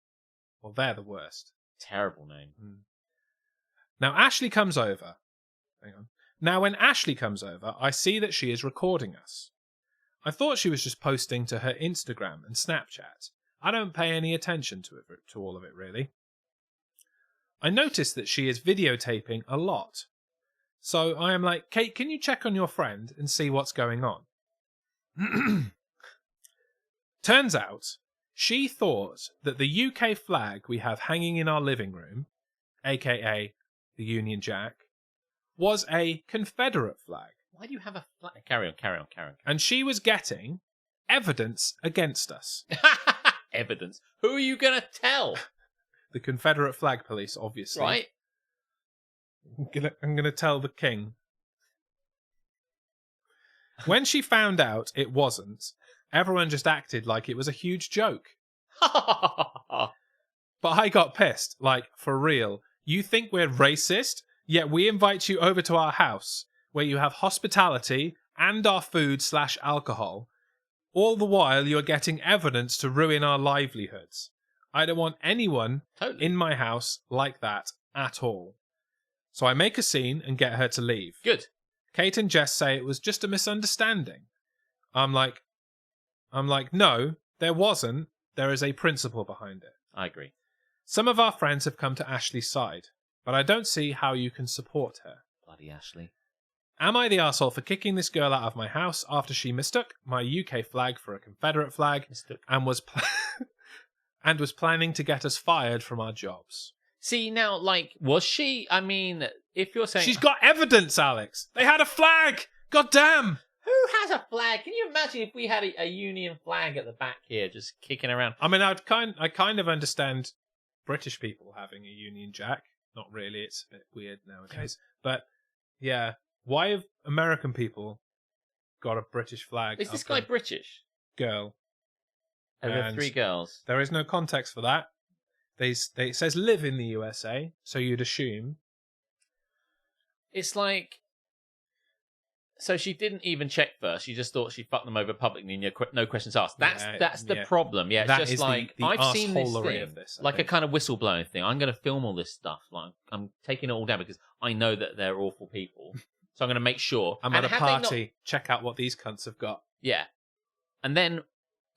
Well, they're the worst. Terrible name. Now, Ashley comes over. Hang on. Now, when Ashley comes over, I see that she is recording us. I thought she was just posting to her Instagram and Snapchat. I don't pay any attention to all of it, really. I notice that she is videotaping a lot. So I am like, Kate, can you check on your friend and see what's going on? Turns out, she thought that the UK flag we have hanging in our living room, aka the Union Jack, was a Confederate flag. Why do you have a flag? Carry on. And she was getting evidence against us. Evidence? Who are you going to tell? the Confederate flag police, obviously. Right. I'm gonna tell the king. When she found out it wasn't, everyone just acted like it was a huge joke. But I got pissed. Like, for real. You think we're racist? Yet we invite you over to our house, where you have hospitality and our food/alcohol. All the while you're getting evidence to ruin our livelihoods. I don't want anyone in my house like that at all. So I make a scene and get her to leave. Good. Kate and Jess say it was just a misunderstanding. I'm like, no, there wasn't. There is a principle behind it. I agree. Some of our friends have come to Ashley's side, but I don't see how you can support her. Bloody Ashley. Am I the arsehole for kicking this girl out of my house after she mistook my UK flag for a Confederate flag and was planning to get us fired from our jobs? See, now, like, was she? I mean, if you're saying... She's got evidence, Alex! They had a flag! God damn! Who has a flag? Can you imagine if we had a Union flag at the back here just kicking around? I mean, I kind of understand British people having a Union Jack. Not really, it's a bit weird nowadays. But, yeah, why have American people got a British flag? Is this guy British? Girl. And there are 3 girls. There is no context for that. It says live in the USA, so you'd assume. It's like... So she didn't even check first. She just thought she fucked them over publicly and no questions asked. That's the problem. Yeah, that it's just is like, the I've seen this arseholery thing, of this, like a kind of whistleblowing thing. I'm going to film all this stuff. Like, I'm taking it all down because I know that they're awful people. So I'm going to make sure. I'm at a party. Check out what these cunts have got. Yeah. And then...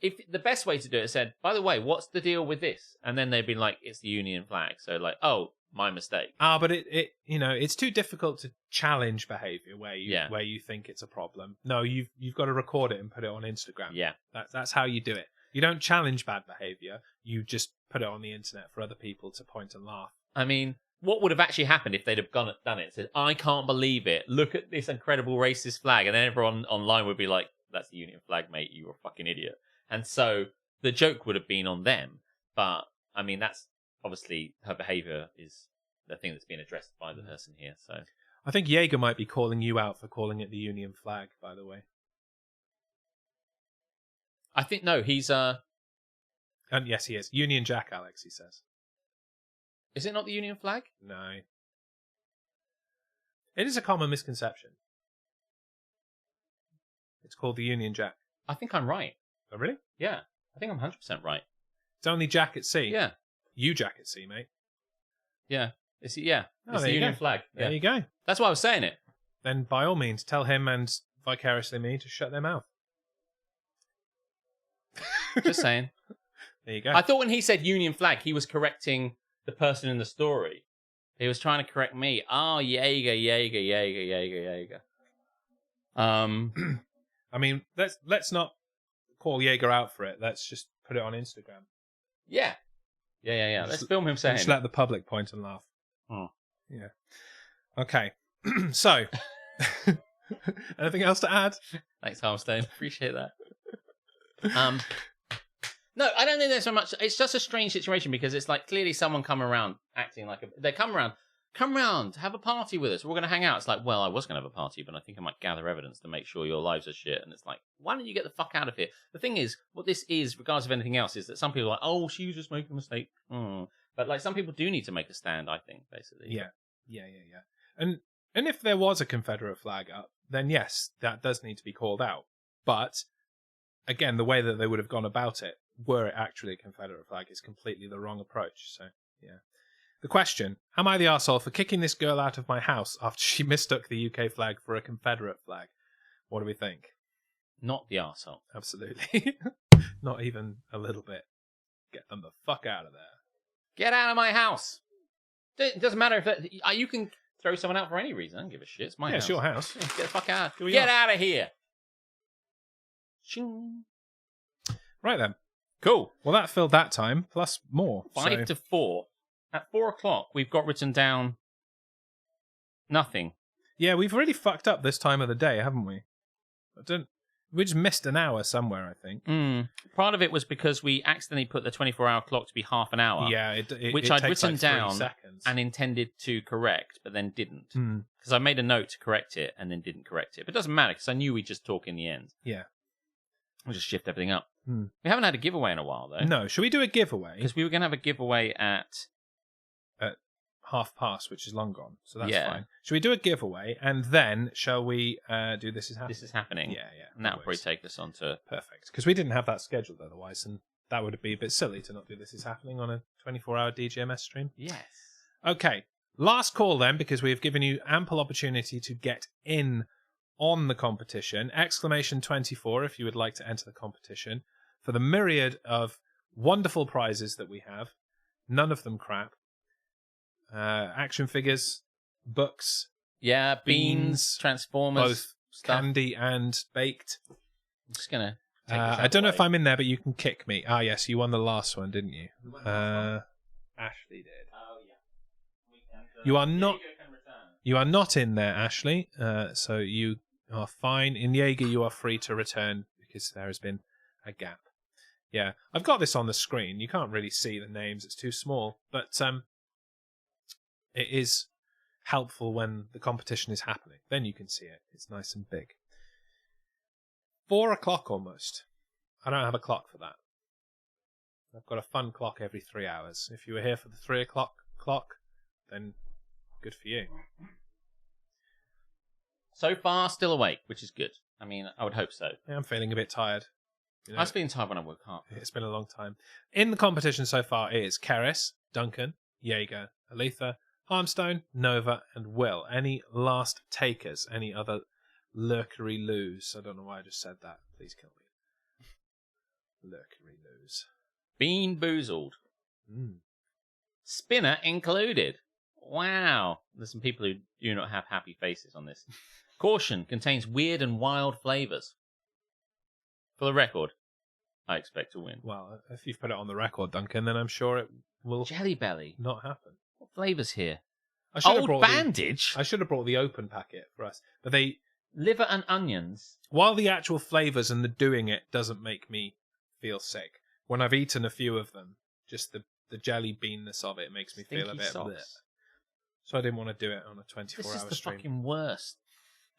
if the best way to do it said, by the way, what's the deal with this? And then they'd been like, it's the Union flag. So like, oh, my mistake. But it it's too difficult to challenge behavior where you think it's a problem. No, you've got to record it and put it on Instagram. Yeah. That's how you do it. You don't challenge bad behavior. You just put it on the internet for other people to point and laugh. I mean, what would have actually happened if they'd have done it? Said, I can't believe it. Look at this incredible racist flag. And then everyone online would be like, that's the Union flag, mate. You're a fucking idiot. And so the joke would have been on them. But, I mean, that's obviously her behaviour is the thing that's being addressed by the person here. So I think Jaeger might be calling you out for calling it the Union flag, by the way. I think, no, he's... And yes, he is. Union Jack, Alex, he says. Is it not the Union flag? No. It is a common misconception. It's called the Union Jack. I think I'm right. Oh, really? Yeah. I think I'm 100% right. It's only Jack at sea. Yeah. You Jack at sea, mate. Yeah. It's the Union flag. Yeah. There you go. That's why I was saying it. Then by all means, tell him and vicariously me to shut their mouth. Just saying. There you go. I thought when he said Union flag, he was correcting the person in the story. He was trying to correct me. Oh, Jaeger. I mean, let's not call Jaeger out for it. Let's just put it on Instagram. Yeah. Let's film him saying. Just let the public point and laugh. Oh. Yeah. Okay. So, anything else to add? Thanks, Harmstone. Appreciate that. No, I don't think there's so much. It's just a strange situation because it's like clearly someone come around acting like they come around, have a party with us. We're going to hang out. It's like, well, I was going to have a party, but I think I might gather evidence to make sure your lives are shit. And it's like, why don't you get the fuck out of here? The thing is, what this is, regardless of anything else, is that some people are like, oh, she was just making a mistake. But like some people do need to make a stand, I think, basically. Yeah. And if there was a Confederate flag up, then yes, that does need to be called out. But again, the way that they would have gone about it, were it actually a Confederate flag, is completely the wrong approach. So, yeah. The question, am I the arsehole for kicking this girl out of my house after she mistook the UK flag for a Confederate flag? What do we think? Not the arsehole. Absolutely. Not even a little bit. Get them the fuck out of there. Get out of my house. It doesn't matter if you can throw someone out for any reason. I don't give a shit. It's my house. It's your house. Yeah, get the fuck out. Get out of here. Ching. Right then. Cool. Well, that filled that time, plus more. 5 to 4. At 4 o'clock, we've got written down nothing. Yeah, we've really fucked up this time of the day, haven't we? We just missed an hour somewhere, I think. Part of it was because we accidentally put the 24-hour clock to be half an hour. Yeah, which it I'd takes written like 3 down seconds. and intended to correct, but then didn't. Because I made a note to correct it and then didn't correct it. But it doesn't matter because I knew we'd just talk in the end. Yeah. We'll just shift everything up. We haven't had a giveaway in a while, though. No, should we do a giveaway? Because we were going to have a giveaway at 1:30, which is long gone, so that's Yeah. fine. Should we do a giveaway, and then shall we do This Is Happening? This Is Happening. Yeah. And that'll probably take us on to... Perfect, because we didn't have that scheduled otherwise, and that would be a bit silly to not do This Is Happening on a 24-hour DGMS stream. Yes. Okay, last call then, because we have given you ample opportunity to get in on the competition. Exclamation 24 if you would like to enter the competition for the myriad of wonderful prizes that we have. None of them crap. Action figures, books, Yeah, beans, Transformers, both stuff. candy and baked. I'm just going to... I don't know if I'm in there, but you can kick me. Ah, yes, you won the last one, didn't you? Ashley did. Oh, yeah. You are not. Diego can return. You are not in there, Ashley. So you are fine. In Jaeger, you are free to return because there has been a gap. Yeah, I've got this on the screen. You can't really see the names; it's too small. But it is helpful when the competition is happening. Then you can see it. It's nice and big. 4 o'clock almost. I don't have a clock for that. I've got a fun clock every 3 hours. If you were here for the 3 o'clock clock, then good for you. So far, still awake, which is good. I mean, I would hope so. Yeah, I'm feeling a bit tired. You know, I was feeling tired when I woke up. it's been a long time. In the competition so far is Keris, Duncan, Jaeger, Aletha, Harmstone, Nova, and Will. Any last takers? Any other lurkery loos? I don't know why I just said that. Please kill me. Lurkery loos. Bean boozled. Spinner included. Wow. There's some people who do not have happy faces on this. Caution, contains weird and wild flavours. For the record, I expect to win. Well, if you've put it on the record, Duncan, then I'm sure it will Jelly Belly. not happen. What flavours here? I should have Old brought Bandage? I should have brought the open packet for us. But Liver and onions. while the actual flavours and the doing it doesn't make me feel sick, when I've eaten a few of them, just the jelly beanness of it makes me feel a Stinky bit socks. bleh. So I didn't want to do it on a This 24-hour is the stream. fucking worst.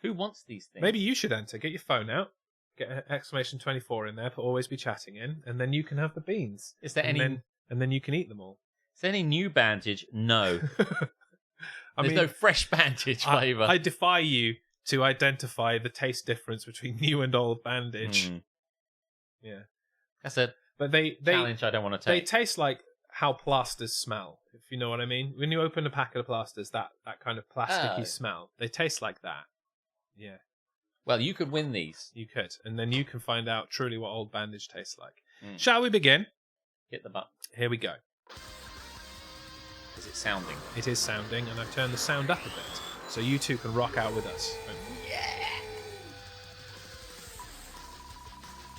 Who wants these things? Maybe you should enter. Get your phone out. Get an exclamation 24 in there. Put always be chatting in, and then you can have the beans. Is there and any? then you can eat them all. Is there any new bandage? No. I There's mean, no fresh bandage flavour. I defy you to identify the taste difference between new and old bandage. Yeah, That's a but they challenge I don't want to they take. taste like how plasters smell. If you know what I mean. When you open a packet of plasters, that kind of plasticky Oh. smell. They taste like that. Yeah. Well, you could win these. You could, and then you can find out truly what old bandage tastes like. Shall Shall we begin? Hit the button. Here we go. Is it sounding? It is sounding, and I've turned the sound up a bit, so you two can rock out with us.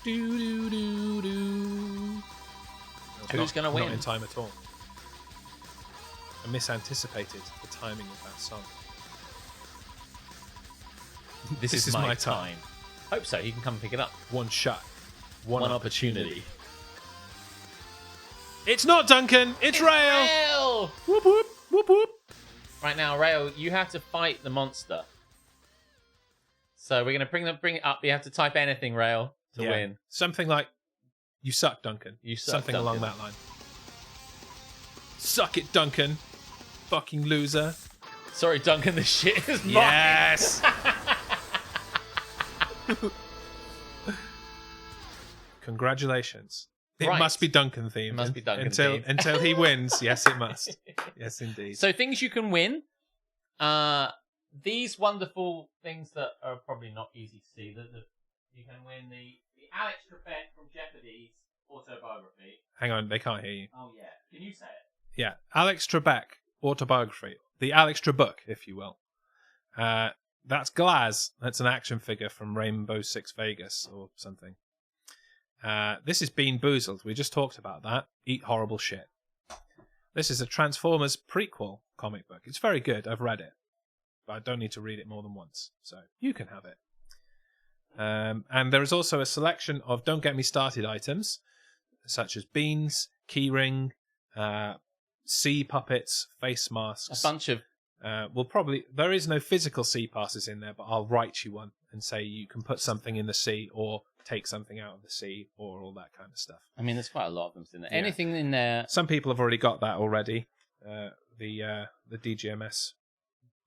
Do do do do. Who's gonna win? Not in time at all. I misanticipated the timing of that song. This is is my my time. time. Hope so. He can come pick it up. One shot, one opportunity. It's not Duncan. It's Rail. Rail! Whoop whoop whoop whoop. Right now, Rail, you have to fight the monster. So we're gonna bring it up. You have to type anything, Rail, to Yeah. win. Something like, "You suck, Duncan." You suck, Something along Duncan. that line. Suck it, Duncan. Fucking loser. Sorry, Duncan. The shit is mine. Yes. Congratulations. It Right. must be Duncan themed. It must be Duncan until themed. until he wins. Yes, it must. Yes, indeed. So things you can win. These wonderful things that are probably not easy to see. You can win the Alex Trebek from Jeopardy's autobiography. Hang on, they can't hear you. Oh yeah, can you say it? Yeah, Alex Trebek autobiography, the Alex Trebek, if you will. That's Glaz. That's an action figure from Rainbow Six Vegas or something. This is Bean Boozled. We just talked about that. Eat horrible shit. This is a Transformers prequel comic book. It's very good. I've read it, but I don't need to read it more than once, so you can have it. And there is also a selection of Don't Get Me Started items, such as beans, keyring, sea puppets, face masks. A bunch of... there is no physical sea passes in there, but I'll write you one and say you can put something in the sea or take something out of the sea or all that kind of stuff. I mean, there's quite a lot of them in there. Yeah. Anything in there... Some people have already got that already, the DGMS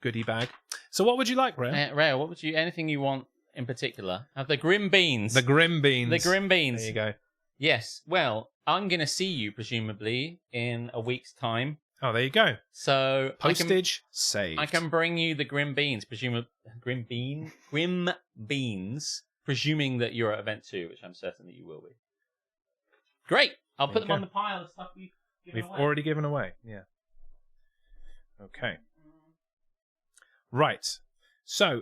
goodie bag. So what would you like, Ray? Ray, what would you... Anything you want in particular? Have the Grim Beans. The Grim Beans. The Grim Beans. There you go. Yes. Well, I'm going to see you, presumably, in a week's time. Oh, there you go. So Postage saved. I can bring you the Grim Beans, Grim Beans, presuming that you're at event 2, which I'm certain that you will be. Great. I'll put them on the pile of stuff we've already given away. Yeah. Okay. Right. So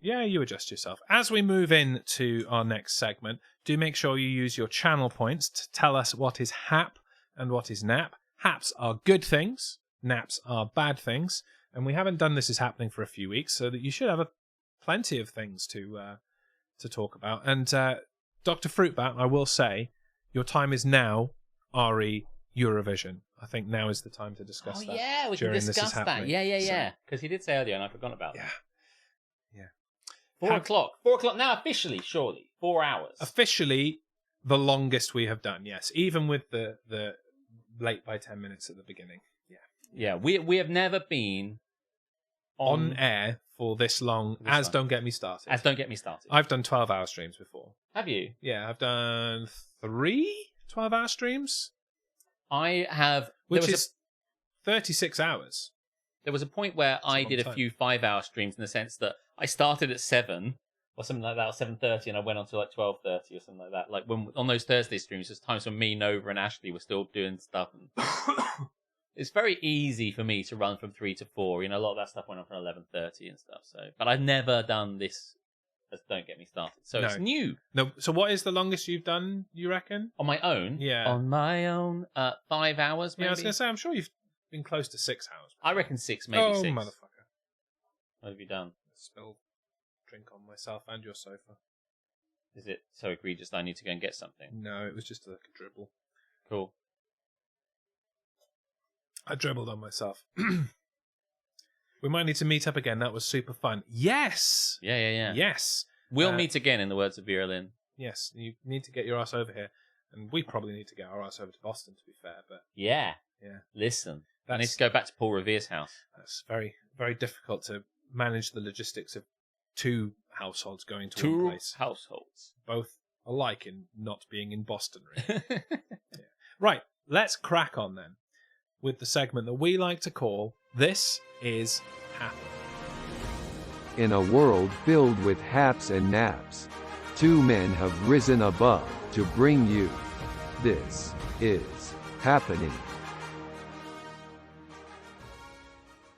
you adjust yourself. As we move into our next segment, do make sure you use your channel points to tell us what is hap and what is nap. Haps are good things, naps are bad things, and we haven't done This Is Happening for a few weeks, so that you should have plenty of things to talk about. And Dr. Fruitbat, I will say, your time is now, RE Eurovision. I think now is the time to discuss that. Oh yeah, we can discuss that. Yeah. Because he did say earlier, and I forgot about that. Yeah. 4 o'clock. 4 o'clock now, officially, surely. 4 hours. Officially, the longest we have done, yes. Even with the late by 10 minutes at the beginning. Yeah, we have never been on air for this long as Don't Get Me Started. As Don't Get Me Started. I've done 12-hour streams before. Have you? Yeah, I've done 3 12-hour streams. I have... Which is 36 hours. There was a point where I did a few 5-hour streams in the sense that I started at 7 or something like that, or 7:30, and I went on to like 12:30 or something like that. Like when on those Thursday streams, there's times when me, Nova, and Ashley were still doing stuff. And it's very easy for me to run from 3 to 4. You know, a lot of that stuff went on from 11:30 and stuff. So, but I've never done this as Don't Get Me Started. So it's new. No. So what is the longest you've done, you reckon? On my own? Yeah. On my own, 5 hours, maybe? Yeah, I was going to say, I'm sure you've been close to 6 hours. I reckon 6, maybe 6. Oh, motherfucker. What have you done? Spilled drink on myself and your sofa. Is it so egregious that I need to go and get something? No, it was just like a dribble. Cool. I dribbled on myself. We might need to meet up again. That was super fun. Yes! Yeah. Yes. We'll meet again, in the words of Vera Lynn. Yes, you need to get your ass over here. And we probably need to get our ass over to Boston, to be fair. But Yeah. Listen. I need to go back to Paul Revere's house. That's very, very difficult to manage the logistics of 2 households going to one place. 2 households. Both alike in not being in Boston, really. Right, let's crack on then with the segment that we like to call This Is Happening. In a world filled with haps and naps, 2 men have risen above to bring you This Is Happening.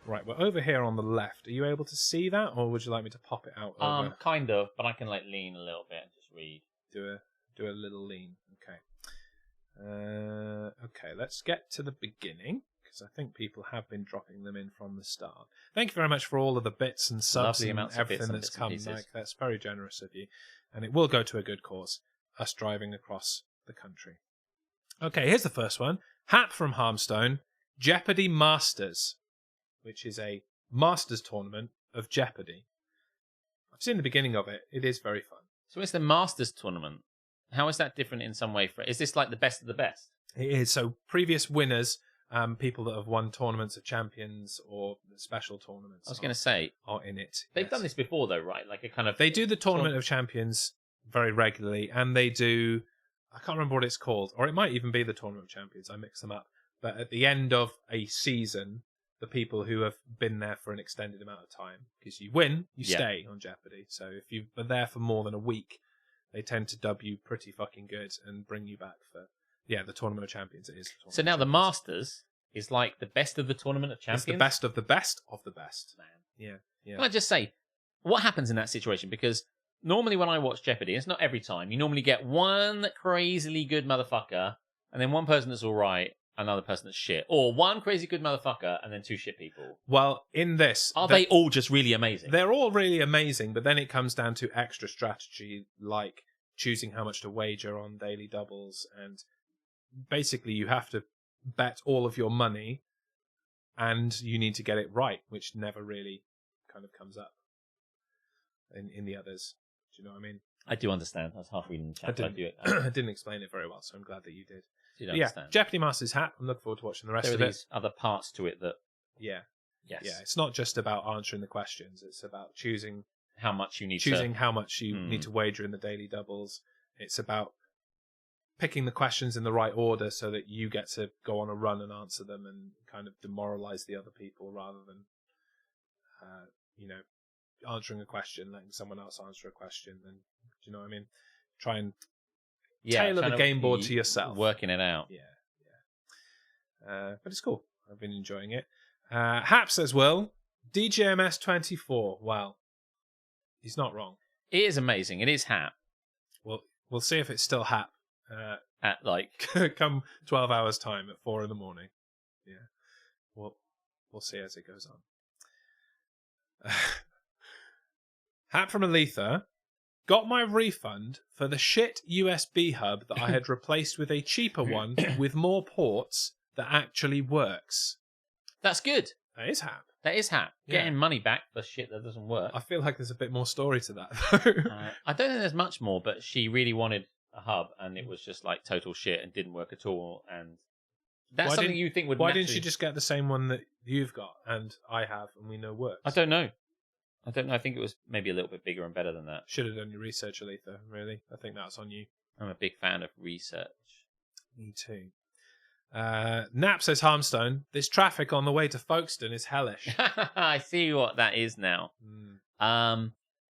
Right, we're over here on the left. Are you able to see that, or would you like me to pop it out? Over? Kind of, but I can like lean a little bit and just read. Do a little lean. Okay. Okay, let's get to the beginning, because I think people have been dropping them in from the start. Thank you very much for all of the bits and subs and everything that's come. Like, that's very generous of you. And it will go to a good cause, us driving across the country. Okay, here's the first one. Hap from Harmstone, Jeopardy Masters, which is a Masters tournament of Jeopardy. I've seen the beginning of it. It is very fun. So it's the Masters tournament. How is that different in some way? Is this like the best of the best? It is. So previous winners, people that have won tournaments of champions or special tournaments. I was going to say are in it. They've done this before, though, right? Like a kind of. They do the tournament of champions very regularly, and they do. I can't remember what it's called, or it might even be the tournament of champions. I mix them up. But at the end of a season, the people who have been there for an extended amount of time, because you win, you stay on Jeopardy. So if you've been there for more than a week, they tend to dub you pretty fucking good and bring you back for the tournament of champions. It is. So now the Masters is like the best of the tournament of champions. It's the best of the best of the best. Man, yeah. Can I just say what happens in that situation? Because normally when I watch Jeopardy, it's not every time. You normally get one crazily good motherfucker and then one person that's all right, another person that's shit, or one crazy good motherfucker and then two shit people? Well, in this, Are they all just really amazing? they're all really amazing, but then it comes down to extra strategy, like choosing how much to wager on daily doubles, and basically you have to bet all of your money, and you need to get it right, which never really kind of comes up in the others. Do you know what I mean? I do understand. I was half reading the chat. I didn't explain it very well, so I'm glad that you did. Did But understand. Jeopardy Master's hat. I'm looking forward to watching the rest There are of it. these other parts to it that, Yeah, yes, yeah. It's not just about answering the questions. It's about choosing how much you need how much you need to wager in the daily doubles. It's about picking the questions in the right order so that you get to go on a run and answer them and kind of demoralize the other people rather than, answering a question, letting someone else answer a question. And do you know what I mean? Try and tailor the game board to yourself. Working it out. Yeah. But it's cool. I've been enjoying it. Hap says, Will, DGMS 24. Well, he's not wrong. It is amazing. It is Hap. We'll see if it's still Hap. At like come 12 hours time at 4 a.m. Yeah. We'll see as it goes on. Hap from Aletha. Got my refund for the shit USB hub that I had replaced with a cheaper one with more ports that actually works. That's good. That is Hap. That is Hap. Yeah. Getting money back for shit that doesn't work. I feel like there's a bit more story to that, though. I don't think there's much more, but she really wanted a hub, and it was just like total shit and didn't work at all. And that's something you think would. Why didn't she just get the same one that you've got and I have, and we know works? I don't know. I think it was maybe a little bit bigger and better than that. Should have done your research, Aletha. Really, I think that's on you. I'm a big fan of research. Me too. Nap says, Harmstone, this traffic on the way to Folkestone is hellish. I see what that is now.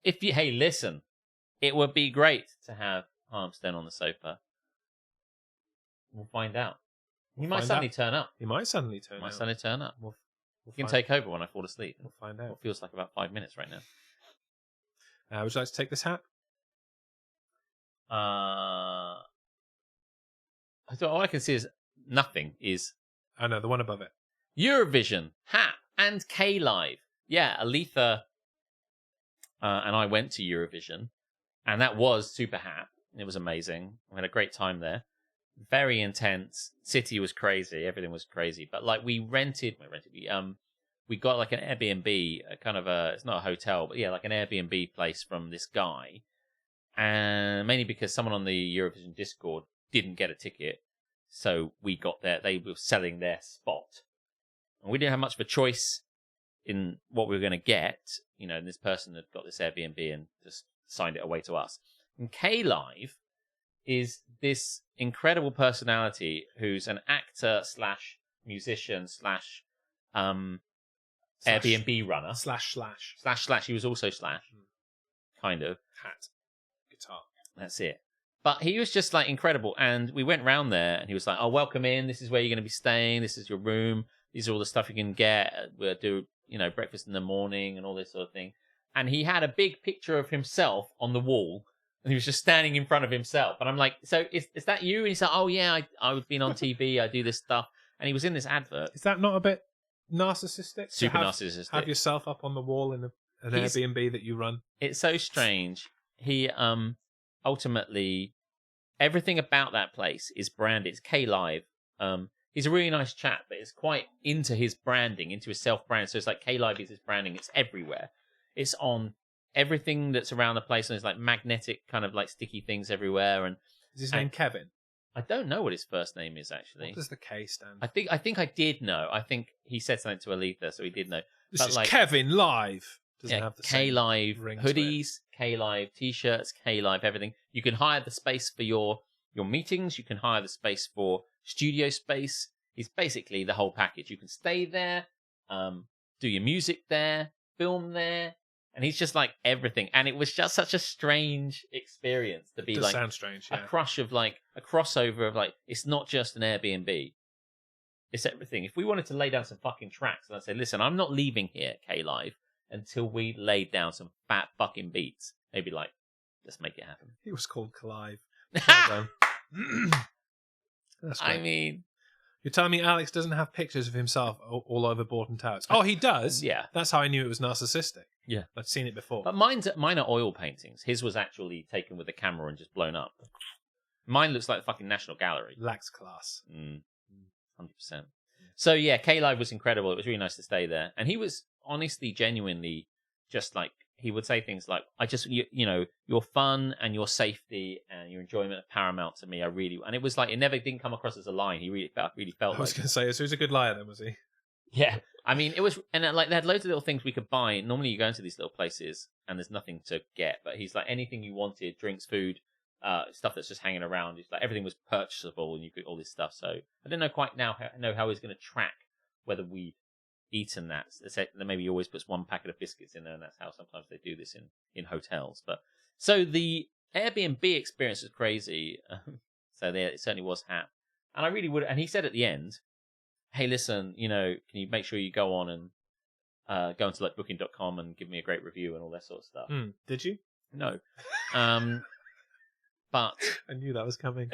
Listen, it would be great to have Harmstone on the sofa. We'll find out. He might suddenly turn up. He might suddenly turn up. He can take over when I fall asleep. We'll find out. What feels like about 5 minutes right now. Would you like to take this hat? All I can see is nothing. Oh no, the one above it. Eurovision, Hap, and K Live. Yeah, Aletha and I went to Eurovision, and that was super Hap. It was amazing. We had a great time there. Very intense. City was crazy. Everything was crazy. But like we got like an Airbnb, it's not a hotel, but yeah, like an Airbnb place from this guy. And mainly because someone on the Eurovision Discord didn't get a ticket. So we got there. They were selling their spot. And we didn't have much of a choice in what we were going to get. And this person had got this Airbnb and just signed it away to us. And K Live is this incredible personality who's an actor / musician / Airbnb runner. / He was also / kind of. Hat. Guitar. That's it. But he was just like incredible. And we went round there and he was like, oh, welcome in. This is where you're going to be staying. This is your room. These are all the stuff you can get. We'll do, breakfast in the morning and all this sort of thing. And he had a big picture of himself on the wall. And he was just standing in front of himself. And I'm like, so is that you? And he's like, oh, yeah, I've been on TV. I do this stuff. And he was in this advert. Is that not a bit narcissistic? Super narcissistic. Have yourself up on the wall in an Airbnb that you run. It's so strange. He ultimately, everything about that place is branded. It's K Live. He's a really nice chap, but it's quite into his branding, into his self-brand. So it's like K Live is his branding. It's everywhere. It's on everything that's around the place, and there's like magnetic kind of like sticky things everywhere. And is his name Kevin? I don't know what his first name is actually. What does the K stand? I think I did know. I think he said something to Aletha, so he did know. This is like, Kevin Live. Doesn't have the K Live hoodies, it. K Live t-shirts, K Live everything. You can hire the space for your meetings. You can hire the space for studio space. It's basically the whole package. You can stay there, do your music there, film there. And he's just like everything. And it was just such a strange experience to be like sound strange, yeah. a crossover of like, it's not just an Airbnb. It's everything. If we wanted to lay down some fucking tracks and I'd say, listen, I'm not leaving here, K Live, until we laid down some fat fucking beats, they'd be like, let's make it happen. He was called Clive. That's I mean, You're telling me Alex doesn't have pictures of himself all over Borton Towers? Oh, he does? Yeah. That's how I knew it was narcissistic. Yeah. I'd seen it before. But mine are oil paintings. His was actually taken with a camera and just blown up. Mine looks like the fucking National Gallery. Lacks class. 100%. So yeah, K-Live was incredible. It was really nice to stay there. And he was honestly, genuinely just like, he would say things like, your fun and your safety and your enjoyment are paramount to me. And it was like, it never didn't come across as a lie. He really felt I was going to say, so he was a good liar then, was he? Yeah. I mean, it was, and like they had loads of little things we could buy. Normally you go into these little places and there's nothing to get, but he's like, anything you wanted, drinks, food, stuff that's just hanging around. It's like everything was purchasable and you could all this stuff. So I don't know quite now how he's going to track whether we've eaten that. Maybe he always puts one packet of biscuits in there, and that's how sometimes they do this in hotels. But so the Airbnb experience was crazy. So there, it certainly was Hap, and I really would. And he said at the end, "Hey, listen, can you make sure you go on and go into like Booking.com and give me a great review and all that sort of stuff." Did you? No, but I knew that was coming.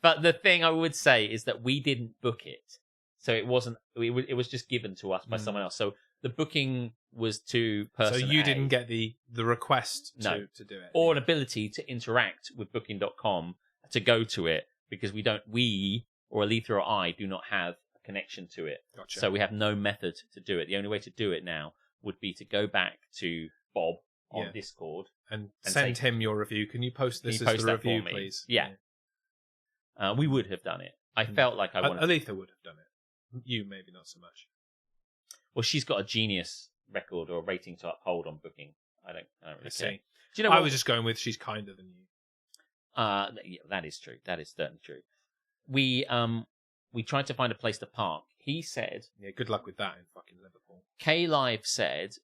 But the thing I would say is that we didn't book it. So it wasn't. It was just given to us by someone else. So the booking was to person. So you A. didn't get the request to do it, or an ability to interact with Booking.com to go to it, because we or Aletha or I do not have a connection to it. Gotcha. So we have no method to do it. The only way to do it now would be to go back to Bob on Discord and send him your review. Can you post this as the review, please? Yeah. We would have done it. I felt like I wanted. Aletha would have done it. You maybe not so much. Well, she's got a genius record or rating to uphold on Booking. I don't really care. Do you know what? I was just going with she's kinder than you. Yeah, that is true. That is certainly true. We tried to find a place to park. He said, "Yeah, good luck with that in fucking Liverpool." K-Live said,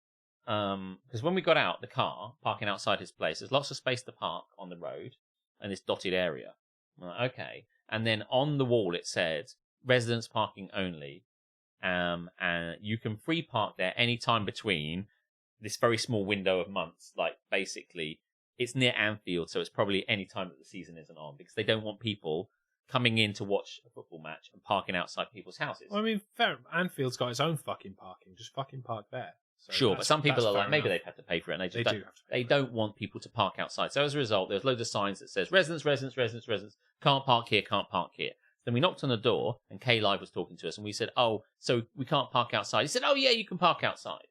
because when we got out the car, parking outside his place, there's lots of space to park on the road and this dotted area. I'm like, okay, and then on the wall it said, residence parking only, and you can free park there any time between this very small window of months. Like basically, it's near Anfield, so it's probably any time that the season isn't on, because they don't want people coming in to watch a football match and parking outside people's houses. Well, I mean, fair. Anfield's got its own fucking parking. Just fucking park there. So sure, but some people are like, maybe enough. they've had to pay for it, and they don't want people to park outside. So as a result, there's loads of signs that says residents, can't park here, can't park here. Then we knocked on the door, and K-Live was talking to us, and we said, "Oh, so we can't park outside?" He said, "Oh yeah, you can park outside."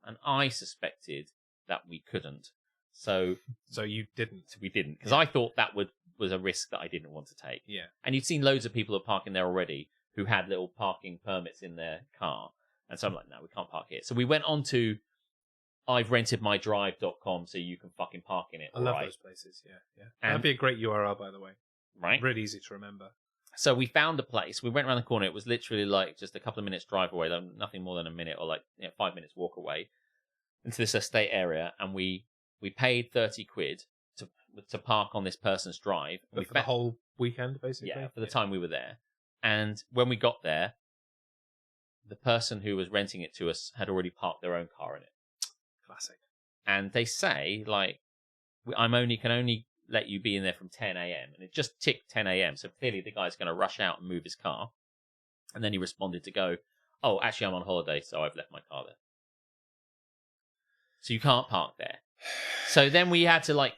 And I suspected that we couldn't. So you didn't. We didn't, because I thought that was a risk that I didn't want to take. Yeah. And you'd seen loads of people who are parking there already who had little parking permits in their car. And so I'm like, no, we can't park here. So we went on to I'veRentedMyDrive.com so you can fucking park in it. I love those places, yeah. That'd be a great URL, by the way. Right. Really easy to remember. So we found a place. We went around the corner. It was literally like just a couple of minutes drive away, nothing more than a minute or 5 minutes walk away into this estate area. And we paid 30 quid to park on this person's drive. But for the whole weekend, basically? Yeah, for the time we were there. And when we got there, the person who was renting it to us had already parked their own car in it. Classic. And they say, like, can only let you be in there from 10 a.m. And it just ticked 10 a.m. So clearly the guy's going to rush out and move his car. And then he responded to go, "Oh, actually, I'm on holiday, so I've left my car there." So you can't park there. So then we had to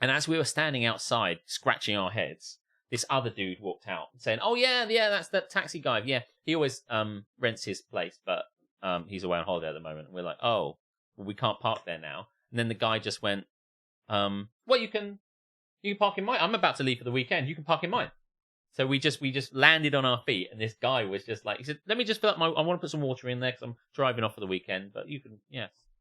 and as we were standing outside scratching our heads, this other dude walked out saying, "Oh yeah, that's that taxi guy. Yeah, he always rents his place, but he's away on holiday at the moment." And we're like, "Oh, well, we can't park there now." And then the guy just went, "Well, you can park in mine. I'm about to leave for the weekend. You can park in mine." So we just landed on our feet, and this guy was just like, he said, "Let me just fill up I want to put some water in there because I'm driving off for the weekend, but you can,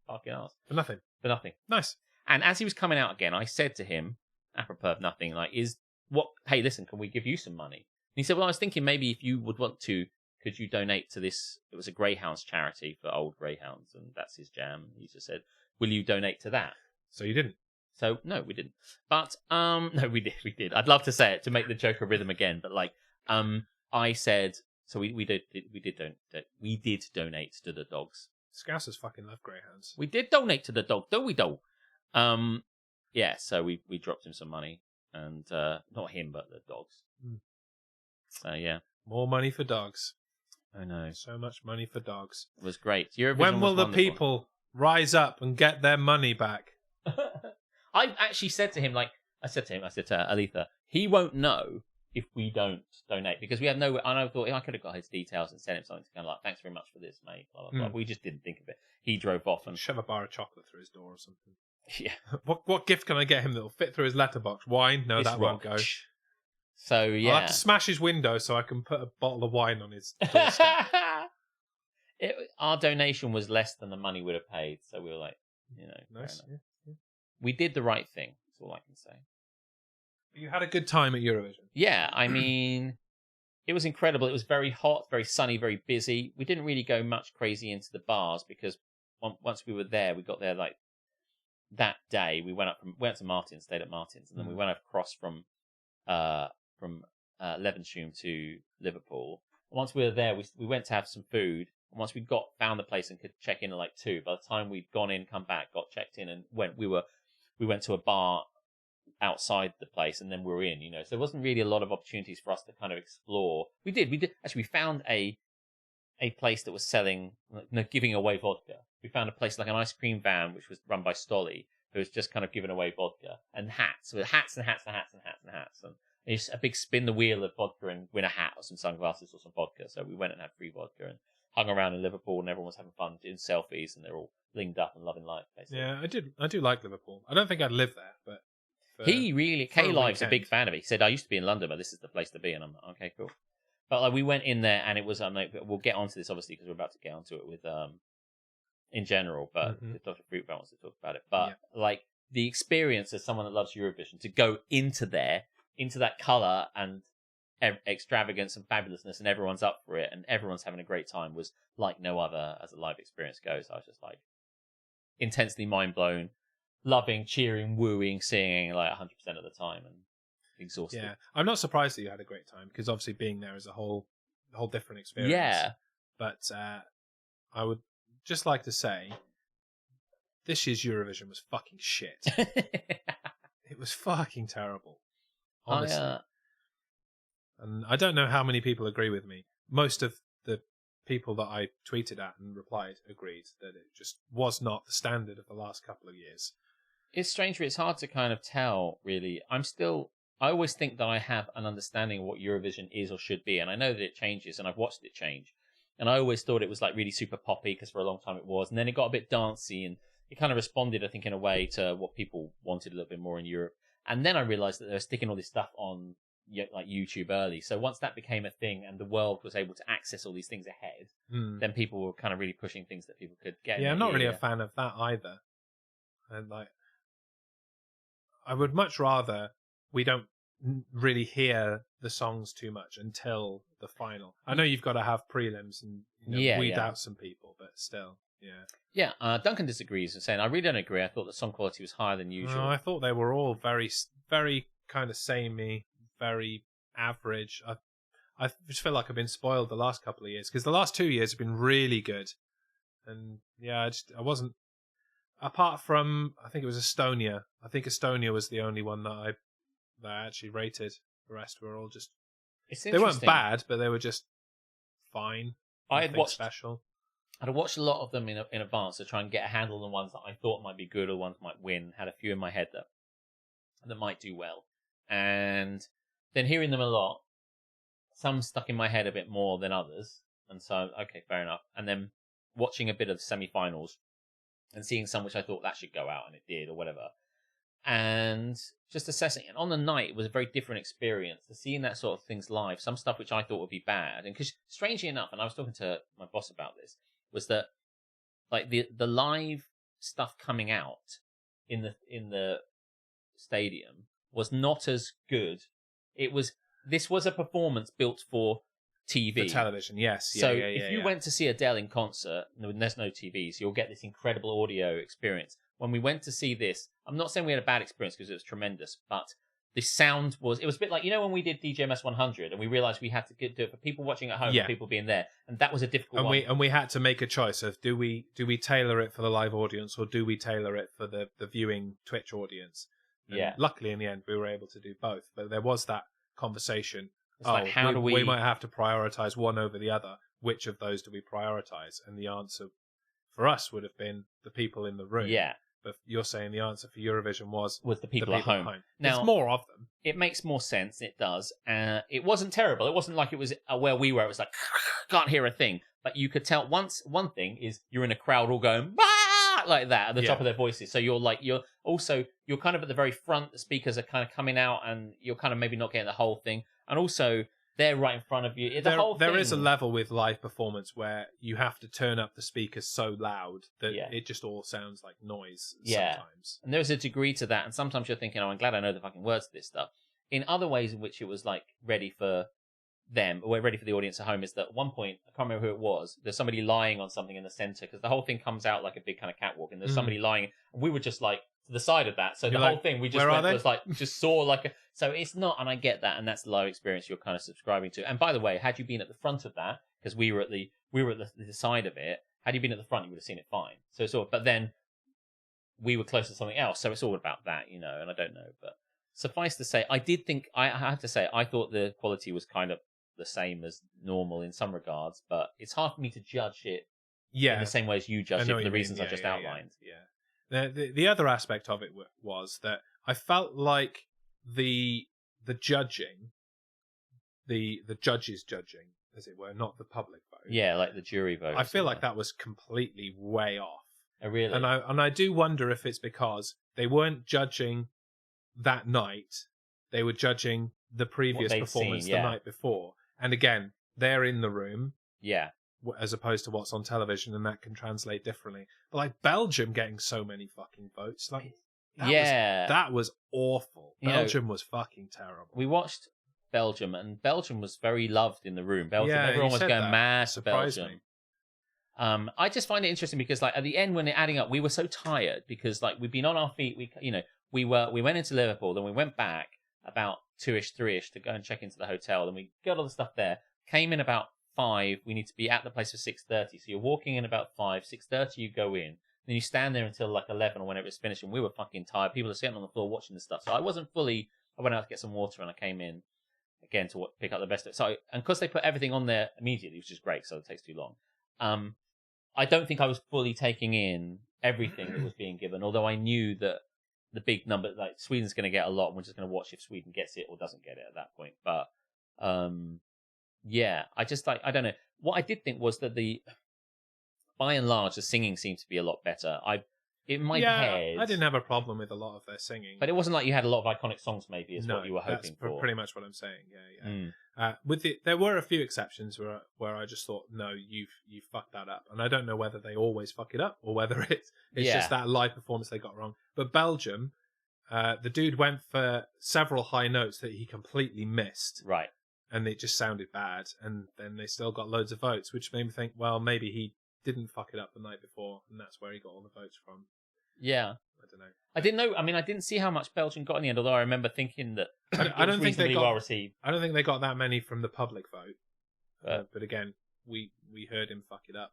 park in ours." For nothing. For nothing. Nice. And as he was coming out again, I said to him, apropos of nothing, like, hey, listen, can we give you some money? And he said, "Well, I was thinking maybe if you would want to, could you donate to this?" It was a greyhounds charity for old greyhounds, and that's his jam. He just said, "Will you donate to that?" So you didn't. So no, we didn't. But no, we did. I'd love to say it to make the joke a rhythm again, but I said, so we did donate to the dogs. Scousers fucking love greyhounds. We did donate to the dog, don't we, though? Yeah. So we dropped him some money, and not him, but the dogs. So yeah, More money for dogs. I know. So much money for dogs. It was great. Eurovision When will was the wonderful. people rise up and get their money back? I actually said to him, like, I said to Aletha, he won't know if we don't donate because we have no. And I thought I could have got his details and sent him something to kind of like, thanks very much for this, mate. Blah, blah, blah. But we just didn't think of it. He drove off and Shove a bar of chocolate through his door or something. yeah, What gift can I get him that'll fit through his letterbox? Wine? No, It's that won't rock. go. So I'll yeah, have to smash his window so I can put a bottle of wine on his doorstep. Our donation was less than the money we'd have paid, so we were like, fair Nice. enough. Yeah. We did the right thing. That's all I can say. You had a good time at Eurovision. Yeah, I mean, it was incredible. It was very hot, very sunny, very busy. We didn't really go much crazy into the bars because once we were there, we got there like that day. We went to Martin's, stayed at Martin's, and then we went across from Levenshulme to Liverpool. And once we were there, we went to have some food. And once we found the place and could check in at like 2, by the time we'd gone in, come back, got checked in, and we went to a bar outside the place, and then we were in. So there wasn't really a lot of opportunities for us to kind of explore. We did actually. We found a place that was selling, giving away vodka. We found a place like an ice cream van, which was run by Stolly, who was just kind of giving away vodka and hats, with hats and hats and hats and hats and hats, and it's a big spin the wheel of vodka and win a hat or some sunglasses or some vodka. So we went and had free vodka and hung around in Liverpool, and everyone was having fun doing selfies, and they're all blinged up and loving life, basically. Yeah, I do like Liverpool. I don't think I'd live there, but K-Live's a big weekend. fan of it. He said, I used to be in London, but this is the place to be. And I'm like, okay, cool. But like, we went in there, and it was, we'll get onto this, obviously, because we're about to get onto it with, in general, but Dr. Fruitbat wants to talk about it. But like, the experience as someone that loves Eurovision, to go into that colour and extravagance and fabulousness, and everyone's up for it, and everyone's having a great time, was like no other as a live experience goes. I was just like, intensely mind blown. Loving, cheering, wooing, singing like 100% of the time, and exhausted. Yeah, I'm not surprised that you had a great time because obviously being there is a whole different experience. Yeah, but I would just like to say this year's Eurovision was fucking shit. It was fucking terrible, honestly. And I don't know how many people agree with me. Most of the people that I tweeted at and replied agreed that it just was not the standard of the last couple of years. It's strange, it's hard to kind of tell, really. I always think that I have an understanding of what Eurovision is or should be, and I know that it changes, and I've watched it change. And I always thought it was like really super poppy, because for a long time it was, and then it got a bit dancey, and it kind of responded, I think, in a way to what people wanted a little bit more in Europe. And then I realised that they were sticking all this stuff on like YouTube early. So once that became a thing and the world was able to access all these things ahead, then people were kind of really pushing things that people could get. Yeah, I'm not really a fan of that either. And like, I would much rather we don't really hear the songs too much until the final. I know you've got to have prelims and weed out some people, but still, yeah. Yeah, Duncan disagrees and saying, I really don't agree. I thought the song quality was higher than usual. No, I thought they were all very, very kind of samey, very average. I just feel like I've been spoiled the last couple of years because the last 2 years have been really good. And yeah, I wasn't, apart from, I think it was Estonia. I think Estonia was the only one that I actually rated. The rest were all just, they weren't bad, but they were just fine. I'd watched a lot of them in advance to try and get a handle on the ones that I thought might be good or ones might win. Had a few in my head that might do well. And then hearing them a lot, some stuck in my head a bit more than others. And so, okay, fair enough. And then watching a bit of the semi-finals and seeing some which I thought that should go out, and it did, or whatever. And just assessing. And on the night, it was a very different experience. Seeing that sort of things live, some stuff which I thought would be bad. And because, strangely enough, and I was talking to my boss about this, was that like the live stuff coming out in the stadium was not as good. This was a performance built for TV. For television, yes. So if you went to see Adele in concert, and there's no TVs, you'll get this incredible audio experience. When we went to see this, I'm not saying we had a bad experience because it was tremendous, but the sound it was a bit like, when we did DGMS 100 and we realized we had to do it for people watching at home, for people being there. And that was a difficult one. And we had to make a choice of do we tailor it for the live audience or do we tailor it for the viewing Twitch audience? And luckily in the end we were able to do both. But there was that conversation It's like, how do we... We might have to prioritize one over the other. Which of those do we prioritize? And the answer for us would have been the people in the room. Yeah. But you're saying the answer for Eurovision was the people at home. Now, there's more of them. It makes more sense. It does. It wasn't terrible. It wasn't like it was where we were. It was like, can't hear a thing. But you could tell one thing is you're in a crowd all going, bah! Like that at the top of their voices. So you're kind of at the very front. The speakers are kind of coming out and you're kind of maybe not getting the whole thing. And also, they're right in front of you. There is a level with live performance where you have to turn up the speakers so loud that it just all sounds like noise sometimes. And there's a degree to that. And sometimes you're thinking, oh, I'm glad I know the fucking words to this stuff. In other ways in which it was like ready for them, or ready for the audience at home, is that at one point, I can't remember who it was, there's somebody lying on something in the center because the whole thing comes out like a big kind of catwalk and there's somebody lying. And we were just like to the side of that. So the whole thing, we just was like, just saw like a... So it's not, and I get that, and that's the live experience you're kind of subscribing to. And by the way, had you been at the front of that, because we were at the side of it, had you been at the front, you would have seen it fine. So it's all, but then we were close to something else, so it's all about that, and I don't know. But suffice to say, I have to say, I thought the quality was kind of the same as normal in some regards, but it's hard for me to judge it in the same way as you judge it for the reasons I just outlined. Yeah. The other aspect of it was that I felt like the judging, the judges judging, as it were, not the public vote. Yeah, like the jury vote. I feel like that was completely way off. Oh, really? And I do wonder if it's because they weren't judging that night; they were judging the previous performance the night before. And again, they're in the room. Yeah. As opposed to what's on television, and that can translate differently. But like Belgium getting so many fucking votes, like that was awful. Belgium was fucking terrible. We watched Belgium, and Belgium was very loved in the room. Belgium, everyone was going mad to Belgium. I just find it interesting because, like, at the end when it adding up, we were so tired because, like, we'd been on our feet. We went into Liverpool, then we went back about 2ish, 3ish to go and check into the hotel. Then we got all the stuff there. Came in about 5. We need to be at the place for 6:30. So you're walking in about 5, 6:30. You go in. Then you stand there until like 11 or whenever it's finished. And we were fucking tired. People are sitting on the floor watching the stuff. So I wasn't fully. I went out to get some water and I came in again to pick up the best of it. So, and because they put everything on there immediately, which is great, so it takes too long. I don't think I was fully taking in everything that was being given. Although I knew that the big number, like Sweden's going to get a lot. And we're just going to watch if Sweden gets it or doesn't get it at that point. But yeah, I just like, I don't know. What I did think was that by and large, the singing seemed to be a lot better. In my head, I didn't have a problem with a lot of their singing, but it wasn't like you had a lot of iconic songs. Maybe is what you were hoping for. Pretty much what I'm saying. Yeah. There were a few exceptions where I just thought, no, you fucked that up, and I don't know whether they always fuck it up or whether it's just that live performance they got wrong. But Belgium, the dude went for several high notes that he completely missed. Right. And it just sounded bad, and then they still got loads of votes, which made me think, well, maybe he didn't fuck it up the night before, and that's where he got all the votes from. Yeah. I don't know. I didn't know. I mean, I didn't see how much Belgium got in the end, although I remember thinking that I don't think they got well received. I don't think they got that many from the public vote. But again, we heard him fuck it up.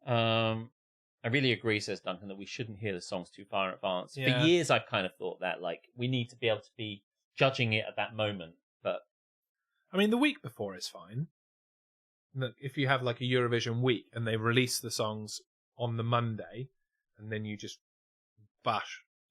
I really agree, says Duncan, that we shouldn't hear the songs too far in advance. Yeah. For years, I've kind of thought that, like, we need to be able to be judging it at that moment. But I mean, the week before is fine. If you have like a Eurovision week and they release the songs on the Monday, and then you just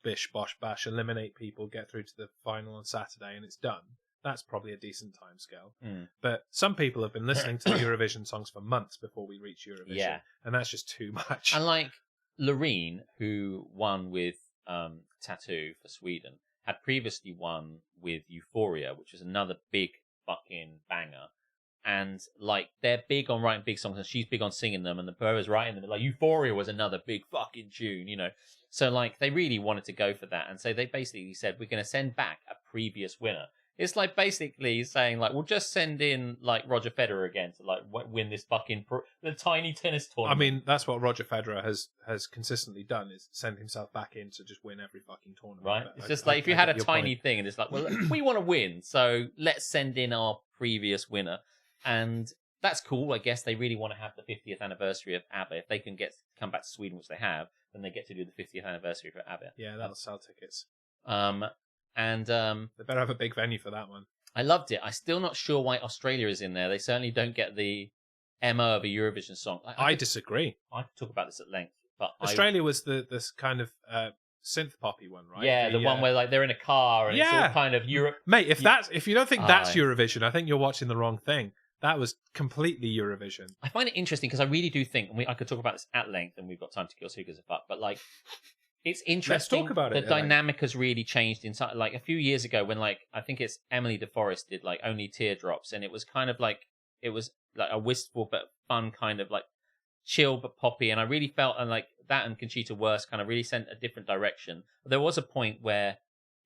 bish, bosh, bash, eliminate people, get through to the final on Saturday, and it's done. That's probably a decent timescale. But some people have been listening to the Eurovision songs for months before we reach Eurovision, and that's just too much. And like Loreen, who won with Tattoo for Sweden, had previously won with Euphoria, which was another big fucking banger. And like they're big on writing big songs, and she's big on singing them, and the whoever's writing them, like Euphoria was another big fucking tune, So like they really wanted to go for that, and so they basically said we're going to send back a previous winner. It's like basically saying like we'll just send in like Roger Federer again to like win this fucking the tiny tennis tournament. I mean, that's what Roger Federer has consistently done, is send himself back in to just win every fucking tournament. Right? It's just like if you had a tiny thing and it's like, well, we want to win, so let's send in our previous winner. And that's cool. I guess they really want to have the 50th anniversary of ABBA. If they can come back to Sweden, which they have, then they get to do the 50th anniversary for ABBA. Yeah, that'll sell tickets. And they better have a big venue for that one. I loved it. I'm still not sure why Australia is in there. They certainly don't get the MO of a Eurovision song. I disagree. I could talk about this at length, but Australia was this kind of synth poppy one, right? Yeah, the one where like they're in a car and it's all kind of Europe. Mate, if you don't think that's Eurovision, I think you're watching the wrong thing. That was completely Eurovision. I find it interesting because I really do think, and I could talk about this at length, and we've got time to kill, so who gives a fuck. But like, it's interesting. Let's talk about it. The dynamic has really changed inside. Like a few years ago, when like I think it's Emily DeForest did like Only Teardrops, and it was kind of like it was like a wistful but fun kind of like chill but poppy, and I really felt and like that and Conchita Wurst kind of really sent a different direction. But there was a point where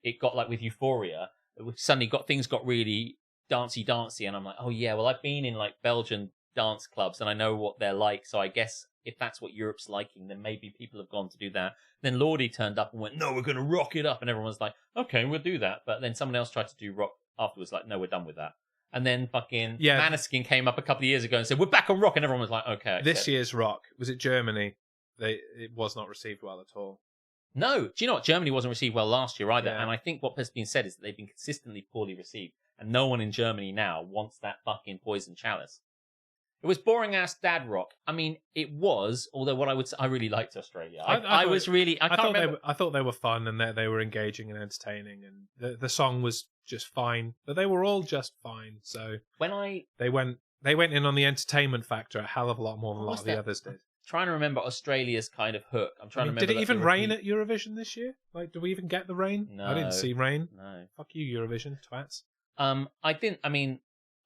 it got like with Euphoria, suddenly things got really dancey, and I'm like, oh yeah, well I've been in like Belgian dance clubs and I know what they're like, so I guess if that's what Europe's liking, then maybe people have gone to do that. Then Lordi turned up and went, no, we're going to rock it up, and everyone's like, okay, we'll do that. But then someone else tried to do rock afterwards, like, no, we're done with that. And then fucking Maneskin came up a couple of years ago and said, we're back on rock, and everyone was like, okay. This year's rock, was it Germany? It was not received well at all. No, do you know what? Germany wasn't received well last year either, Yeah. and I think what has been said is that they've been consistently poorly received, and no one in Germany now wants that fucking Poison Chalice. It was boring ass dad rock. I mean, it was. Although what I would say, I really liked Australia. I was really. I thought they were fun and they were engaging and entertaining, and the song was just fine. But they were all just fine. So they went in on the entertainment factor a hell of a lot more than a lot of the others did. Trying to remember Australia's kind of hook. I'm trying to remember. Did it even rain at Eurovision this year? Like, do we even get the rain? No, I didn't see rain. No. Fuck you, Eurovision twats. I didn't. I mean,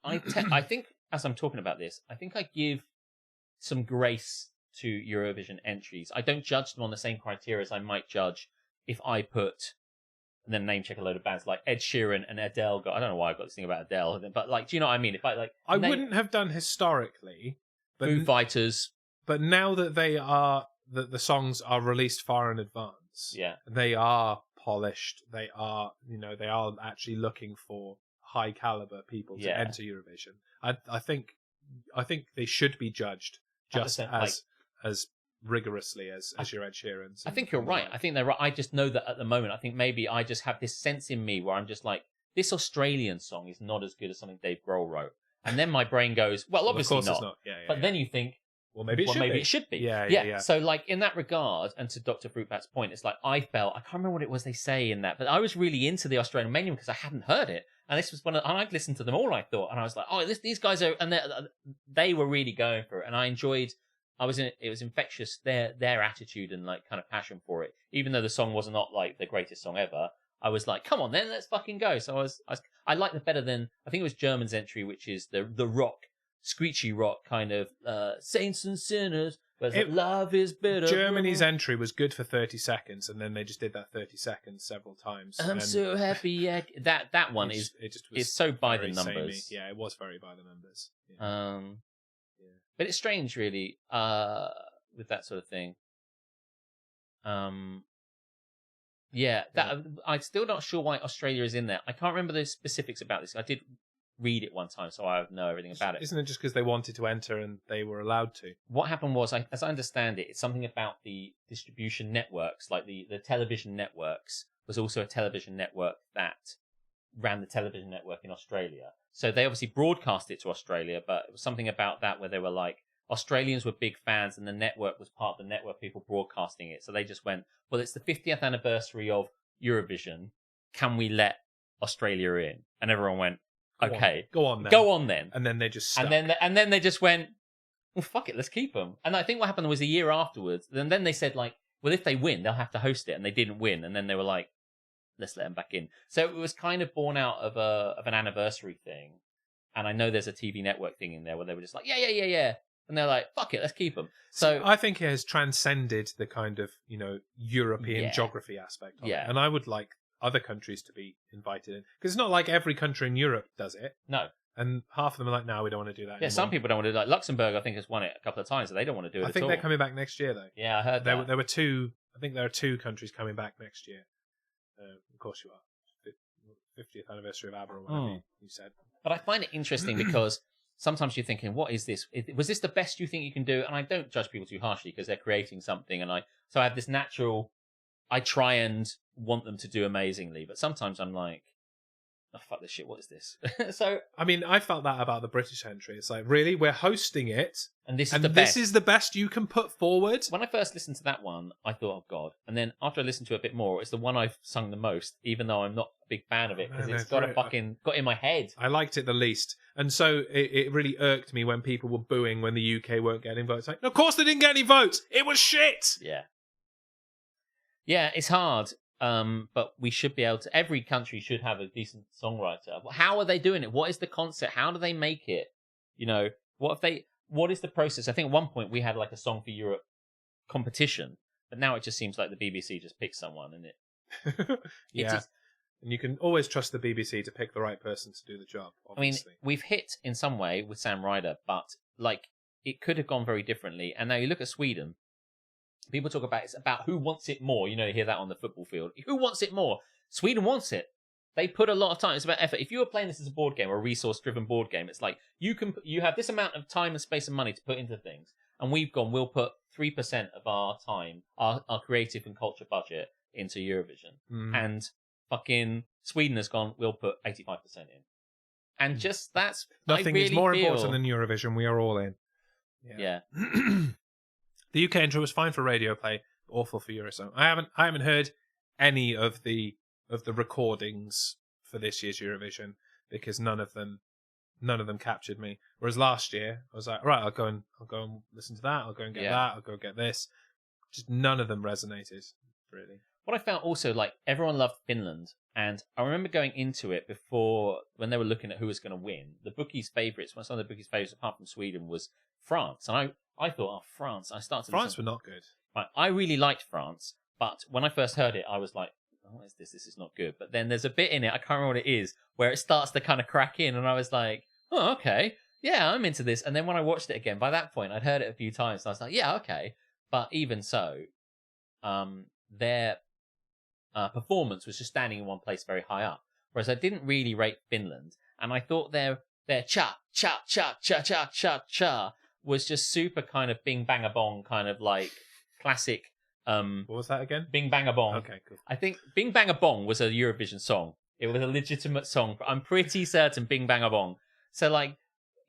I think. As I'm talking about this, I think I give some grace to Eurovision entries. I don't judge them on the same criteria as I might judge if I put and then name check a load of bands like Ed Sheeran and Adele. I don't know why I've got this thing about Adele, but like, do you know what I mean? If I like, I wouldn't have done historically, but Foo Fighters. But now that the songs are released far in advance, they are polished. They are actually looking for high caliber people to enter Eurovision. I think they should be judged just as rigorously as your Ed Sheerans. I think you're right. I think they're right. I just know that at the moment, I think maybe I just have this sense in me where I'm just like, this Australian song is not as good as something Dave Grohl wrote. And then my brain goes, well, obviously of course not. It's not. But then you think, well, maybe it should be. Yeah. So, like, in that regard, and to Dr. Fruitbat's point, it's like, I can't remember what it was they say in that, but I was really into the Australian, mainly because I hadn't heard it. And this was I'd listened to them all, I thought, and I was like, oh, these guys are, and they were really going for it. And I enjoyed, it was infectious, their attitude and, like, kind of passion for it. Even though the song was not, like, the greatest song ever, I was like, come on then, let's fucking go. So I liked it better than, I think it was German's entry, which is the rock, screechy rock kind of saints and sinners, but love is bitter. Germany's entry was good for 30 seconds, and then they just did that 30 seconds several times. I'm so happy. That one is so by the numbers. Samey. Yeah, it was very by the numbers. Yeah. But it's strange, really, with that sort of thing. I'm still not sure why Australia is in there. I can't remember the specifics about this. I did read it one time, so I know everything about it. Isn't it just because they wanted to enter and they were allowed to? What happened was, as I understand it, it's something about the distribution networks, like the television networks was also a television network that ran the television network in Australia. So they obviously broadcast it to Australia, but it was something about that where they were like, Australians were big fans and the network was part of the network people broadcasting it. So they just went, well, it's the 50th anniversary of Eurovision. Can we let Australia in? And everyone went, okay, go on then. And then they just stuck. and then they just went, well, fuck it, let's keep them. And I think what happened was a year afterwards. And then they said like, well, if they win, they'll have to host it, and they didn't win. And then they were like, let's let them back in. So it was kind of born out of an anniversary thing. And I know there's a TV network thing in there where they were just like, yeah. And they're like, fuck it, let's keep them. So I think it has transcended the kind of, European geography aspect of it. And I would like other countries to be invited in, because it's not like every country in Europe does it. No. And half of them are like, no, we don't want to do that anymore. Some people don't want to do that. Luxembourg, I think, has won it a couple of times, so they don't want to do it at all. I think they're coming back next year, though. Yeah, I heard that. There were two, I think there are two countries coming back next year. Of course you are. 50th anniversary of ABBA or whatever you said. But I find it interesting because sometimes you're thinking, what is this? Was this the best you think you can do? And I don't judge people too harshly because they're creating something. And I have this natural, I try and want them to do amazingly. But sometimes I'm like, oh, fuck this shit, what is this? So, I mean, I felt that about the British entry. It's like, really? We're hosting it, and this is and the this best. is the best you can put forward? When I first listened to that one, I thought, oh God. And then after I listened to it a bit more, it's the one I've sung the most, even though I'm not a big fan of it, because Man, it's I got agree. got in my head. I liked it the least. And so it really irked me when people were booing when the UK weren't getting votes. Like, of course they didn't get any votes. It was shit. Yeah. Yeah, it's hard. But we should be able to. Every country should have a decent songwriter. How are they doing it? What is the concept? How do they make it? You know, what is the process? I think at one point we had like a Song for Europe competition, but now it just seems like the BBC just picks someone and Yeah. And you can always trust the BBC to pick the right person to do the job, obviously. I mean, we've hit in some way with Sam Ryder, but like it could have gone very differently. And now you look at Sweden. People talk about it's about who wants it more. You know, you hear that on the football field. Who wants it more? Sweden wants it. They put a lot of time. It's about effort. If you were playing this as a board game or a resource-driven board game, it's like you have this amount of time and space and money to put into things, and we'll put 3% of our time, our creative and culture budget into Eurovision, and fucking Sweden has gone, we'll put 85% in, and just that's nothing is more important than Eurovision. We are all in. Yeah. The UK intro was fine for radio play, awful for Eurosong. I haven't heard any of the recordings for this year's Eurovision because none of them captured me. Whereas last year I was like, right, I'll go and listen to that. I'll go and get that. I'll go get this. Just none of them resonated really. What I found also, like, everyone loved Finland, and I remember going into it before when they were looking at who was going to win. The bookies' favourites, one of the bookies' favourites apart from Sweden was France, and I thought, oh, France. I started. France were not good. Right, I really liked France, but when I first heard it, I was like, oh, what is this? This is not good. But then there's a bit in it, I can't remember what it is, where it starts to kind of crack in, and I was like, oh, okay, yeah, I'm into this. And then when I watched it again, by that point, I'd heard it a few times, and I was like, yeah, okay. But even so, their performance was just standing in one place very high up. Whereas I didn't really rate Finland, and I thought their cha cha cha cha cha cha cha was just super kind of bing bang a bong, kind of like classic. What was that again? Bing bang a bong. Okay, cool. I think Bing Bang a Bong was a Eurovision song. It was a legitimate song. I'm pretty certain Bing Bang a Bong. So like,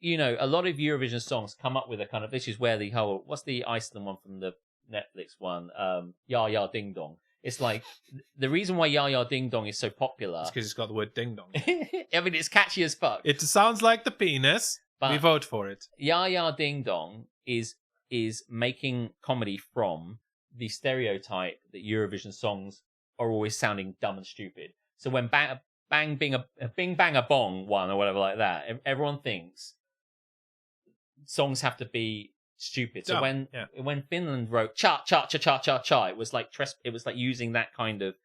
you know, a lot of Eurovision songs come up with a kind of, this is where the whole, what's the Iceland one from the Netflix one? Ya Ya Ding Dong. It's like, the reason why Ya Ya Ding Dong is so popular. It's because it's got the word ding dong. I mean, it's catchy as fuck. It sounds like the penis. But we vote for it. Ya Ya Ding Dong is making comedy from the stereotype that Eurovision songs are always sounding dumb and stupid. So when Bing Bang a Bong one or whatever like that, everyone thinks songs have to be stupid. So when Finland wrote cha cha cha cha cha cha, it was like using that kind of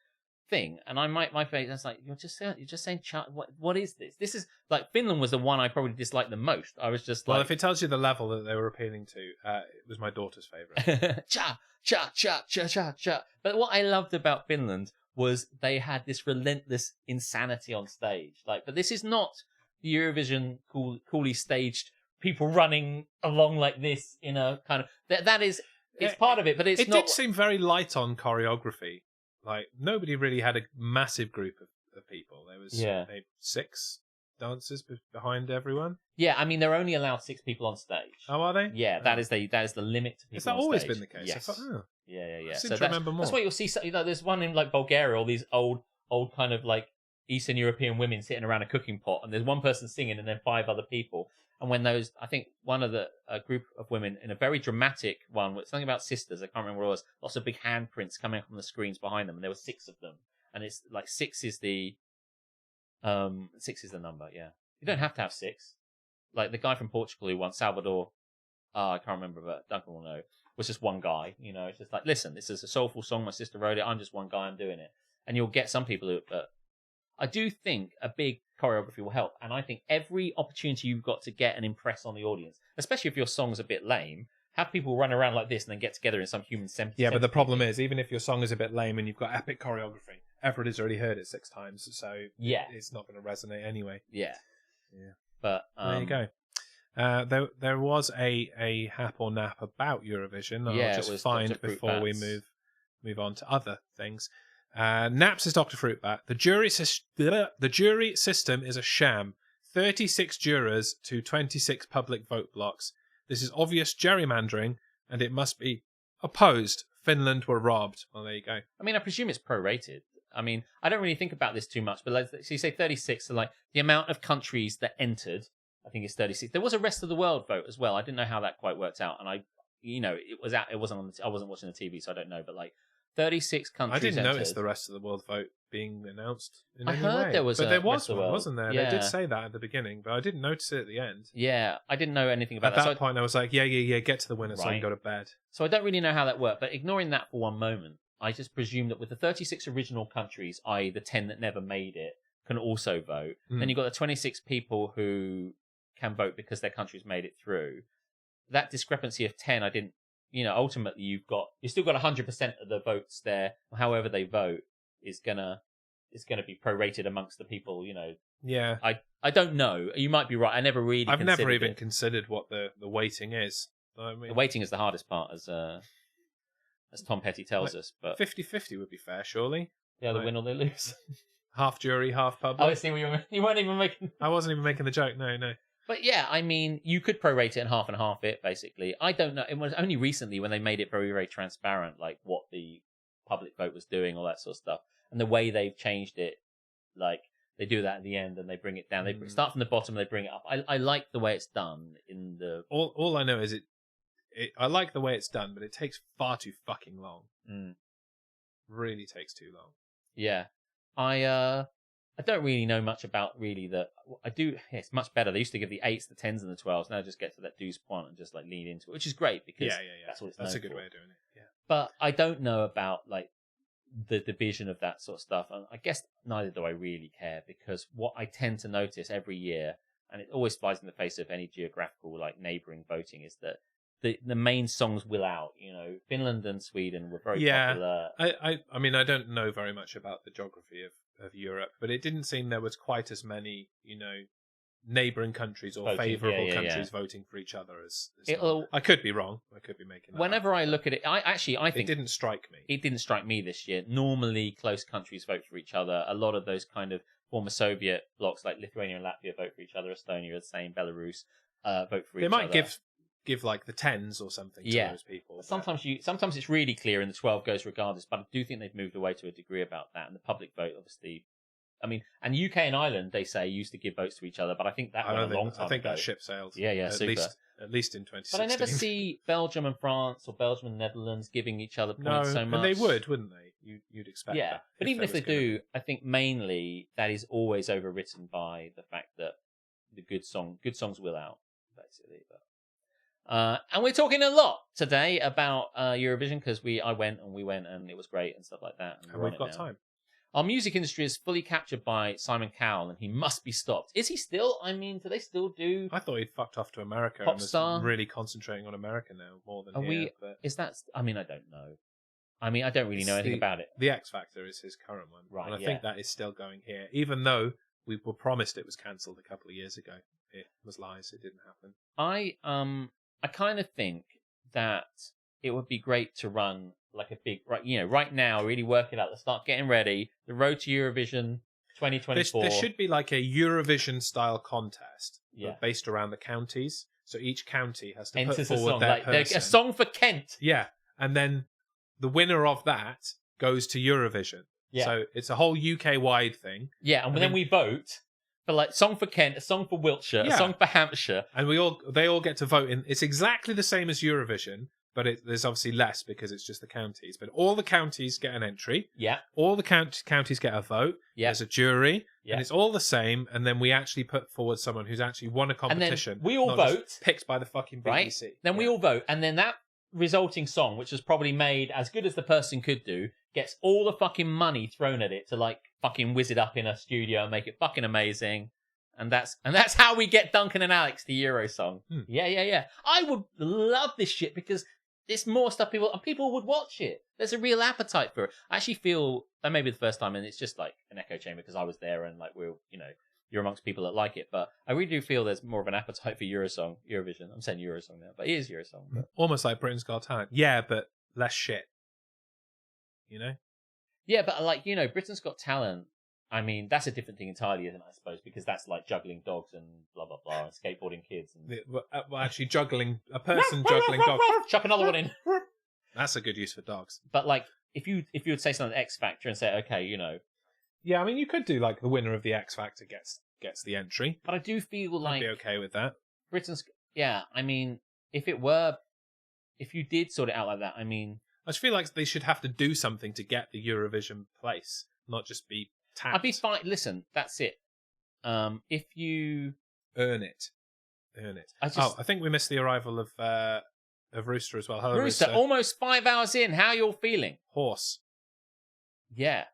thing. And my face, I was like, you're just saying cha. What is this? This is like, Finland was the one I probably disliked the most. I was just like, well, if it tells you the level that they were appealing to, it was my daughter's favorite. Cha cha cha cha cha cha. But what I loved about Finland was they had this relentless insanity on stage. Like, but this is not the Eurovision coolly staged people running along like this in a kind of that is it's part of it, but it's not. It did seem very light on choreography. Like, nobody really had a massive group of people. There was maybe 6 dancers behind everyone. Yeah, I mean, they're only allowed 6 people on stage. Oh, are they? Yeah, that is the limit to people. Has that on always stage. been the case? Yes. Yeah. I seem to remember more. That's why you'll see. You know, there's one in like Bulgaria, all these old kind of like Eastern European women sitting around a cooking pot, and there's one person singing and then 5 other people. And when those, I think one of a group of women in a very dramatic one, with something about sisters, I can't remember what it was, lots of big handprints coming up on the screens behind them, and there were 6 of them. And it's like 6 is the number, yeah. You don't have to have 6. Like the guy from Portugal who won, Salvador, I can't remember, but Duncan will know, was just one guy, you know. It's just like, listen, this is a soulful song, my sister wrote it, I'm just one guy, I'm doing it. And you'll get some people who, I do think a big choreography will help, and I think every opportunity you've got to get and impress on the audience, especially if your song's a bit lame, have people run around like this and then get together in some human centipede. Yeah, but the problem is, even if your song is a bit lame and you've got epic choreography, everybody's already heard it 6 times, so it's not going to resonate anyway. Yeah. But there you go. There was a hap or nap about Eurovision. I'll just find before we move on to other things. Naps is Dr. Fruitbat. The jury system is a sham. 36 jurors to 26 public vote blocks. This is obvious gerrymandering, and it must be opposed. Finland were robbed. Well, there you go. I mean, I presume it's prorated. I mean, I don't really think about this too much, but so you say 36, so like the amount of countries that entered, I think it's 36. There was a rest of the world vote as well. I didn't know how that quite worked out, and it wasn't on. I wasn't watching the TV, so I don't know. But like 36 countries. I didn't entered. notice the rest of the world vote being announced. I heard there was, but there was rest of the one, world. wasn't there? Yeah. They did say that at the beginning, but I didn't notice it at the end. Yeah, I didn't know anything about At that. that point, I was like, yeah, get to the winner so I can Right. go to bed. So I don't really know how that worked, but ignoring that for one moment, I just presume that with the 36 original countries, i.e. the 10 that never made it, can also vote. Then you've got the 26 people who can vote because their country's made it through. That discrepancy of 10, I didn't, ultimately you've still got 100% of the votes there, however they vote, is gonna be prorated amongst the people, Yeah. I don't know. You might be right. I never really I've never considered even it. considered what the weighting is. I mean, The waiting is the hardest part, as Tom Petty tells us. But 50-50 would be fair, surely. they either win or they lose. Half jury, half public. Oh, I see what you weren't even making. I wasn't even making the joke. No. But yeah, I mean, you could prorate it and half it, basically. I don't know. It was only recently when they made it very, very transparent, like what the public vote was doing, all that sort of stuff. And the way they've changed it, like they do that at the end and they bring it down. They start from the bottom and they bring it up. I like the way it's done in the... All I know is I like the way it's done, but it takes far too fucking long. Really takes too long. Yeah. I don't really know much about really I do. Yeah, it's much better. They used to give the 8s, the 10s, and the 12s. Now just get to that douze point and just like lean into it, which is great because that's what it's known That's a good for. way of doing it. Yeah. But I don't know about like the division of that sort of stuff, and I guess neither do I really care because what I tend to notice every year, and it always flies in the face of any geographical like neighbouring voting, is that the main songs will out. Finland and Sweden were very popular. I mean, I don't know very much about the geography of Europe, but it didn't seem there was quite as many, neighbouring countries or favourable countries voting for each other as I could be wrong. I could be making that Whenever up. I look at it, I think it didn't strike me. It didn't strike me this year. Normally, close countries vote for each other. A lot of those kind of former Soviet blocs like Lithuania and Latvia vote for each other. Estonia the same. Belarus vote for each other. They might give like the 10s or something to those people. Sometimes it's really clear and the 12 goes regardless, but I do think they've moved away to a degree about that. And the public vote, obviously, I mean, and UK and Ireland, they say, used to give votes to each other, but I think that went a long time ago. I think that ship sailed. Yeah, at super. At least in 2016. But I never see Belgium and France or Belgium and Netherlands giving each other points so much. And they would, wouldn't they? You'd expect that. But even if they do, I think mainly that is always overwritten by the fact that the good songs will out, basically. And we're talking a lot today about Eurovision because I went and it was great and stuff like that. And we've got time. Our music industry is fully captured by Simon Cowell and he must be stopped. Is he still? I mean, do they still do? I thought he'd fucked off to America Pop and star? was really concentrating on America now more than But is that? I mean, I don't know. I mean, I don't really know anything about it. The X Factor is his current one. Right, and I think that is still going here, even though we were promised it was cancelled a couple of years ago. It was lies. It didn't happen. I kind of think that it would be great to run like a big, right now, really work it out. Let's start getting ready. The road to Eurovision 2024. There should be like a Eurovision style contest based around the counties. So each county has to put forward their person. A song for Kent. Yeah. And then the winner of that goes to Eurovision. Yeah. So it's a whole UK-wide thing. Yeah, and then we vote for like song for Kent, a song for Wiltshire, a song for Hampshire. And they all get to vote in. It's exactly the same as Eurovision, but there's obviously less because it's just the counties. But all the counties get an entry. Yeah. All the counties get a vote. Yeah. There's a jury. Yeah. And it's all the same. And then we actually put forward someone who's actually won a competition. And then we all vote. Picked by the fucking BBC. Right? Then we all vote. And then that resulting song, which was probably made as good as the person could do, gets all the fucking money thrown at it to like fucking whiz it up in a studio and make it fucking amazing. And that's how we get Duncan and Alex the Euro song. Yeah. I would love this shit because it's more stuff people would watch it. There's a real appetite for it. I actually feel that may be the first time, and it's just like an echo chamber because I was there and like you're amongst people that like it. But I really do feel there's more of an appetite for Eurovision. I'm saying Eurosong now, but it is Eurosong. But... Almost like Britain's Got Talent. Yeah, but less shit. Yeah, but like, you know, Britain's Got Talent. I mean, that's a different thing entirely, isn't it, I suppose, because that's like juggling dogs and blah, blah, blah, and skateboarding kids. And... Well, actually, juggling a person juggling dogs. Chuck another one in. That's a good use for dogs. But like, if you would say something like X Factor and say, okay, you know. Yeah, I mean, you could do like the winner of the X Factor gets the entry. But I do feel like... I'd be okay with that. Britain's... Yeah, I mean, if you did sort it out like that, I mean... I just feel like they should have to do something to get the Eurovision place, not just be tapped. I'd be fine. Listen, that's it. If you... Earn it. I think we missed the arrival of Rooster as well. Hello, Rooster, Rooster. almost 5 hours in. How you all feeling? Horse. Yeah,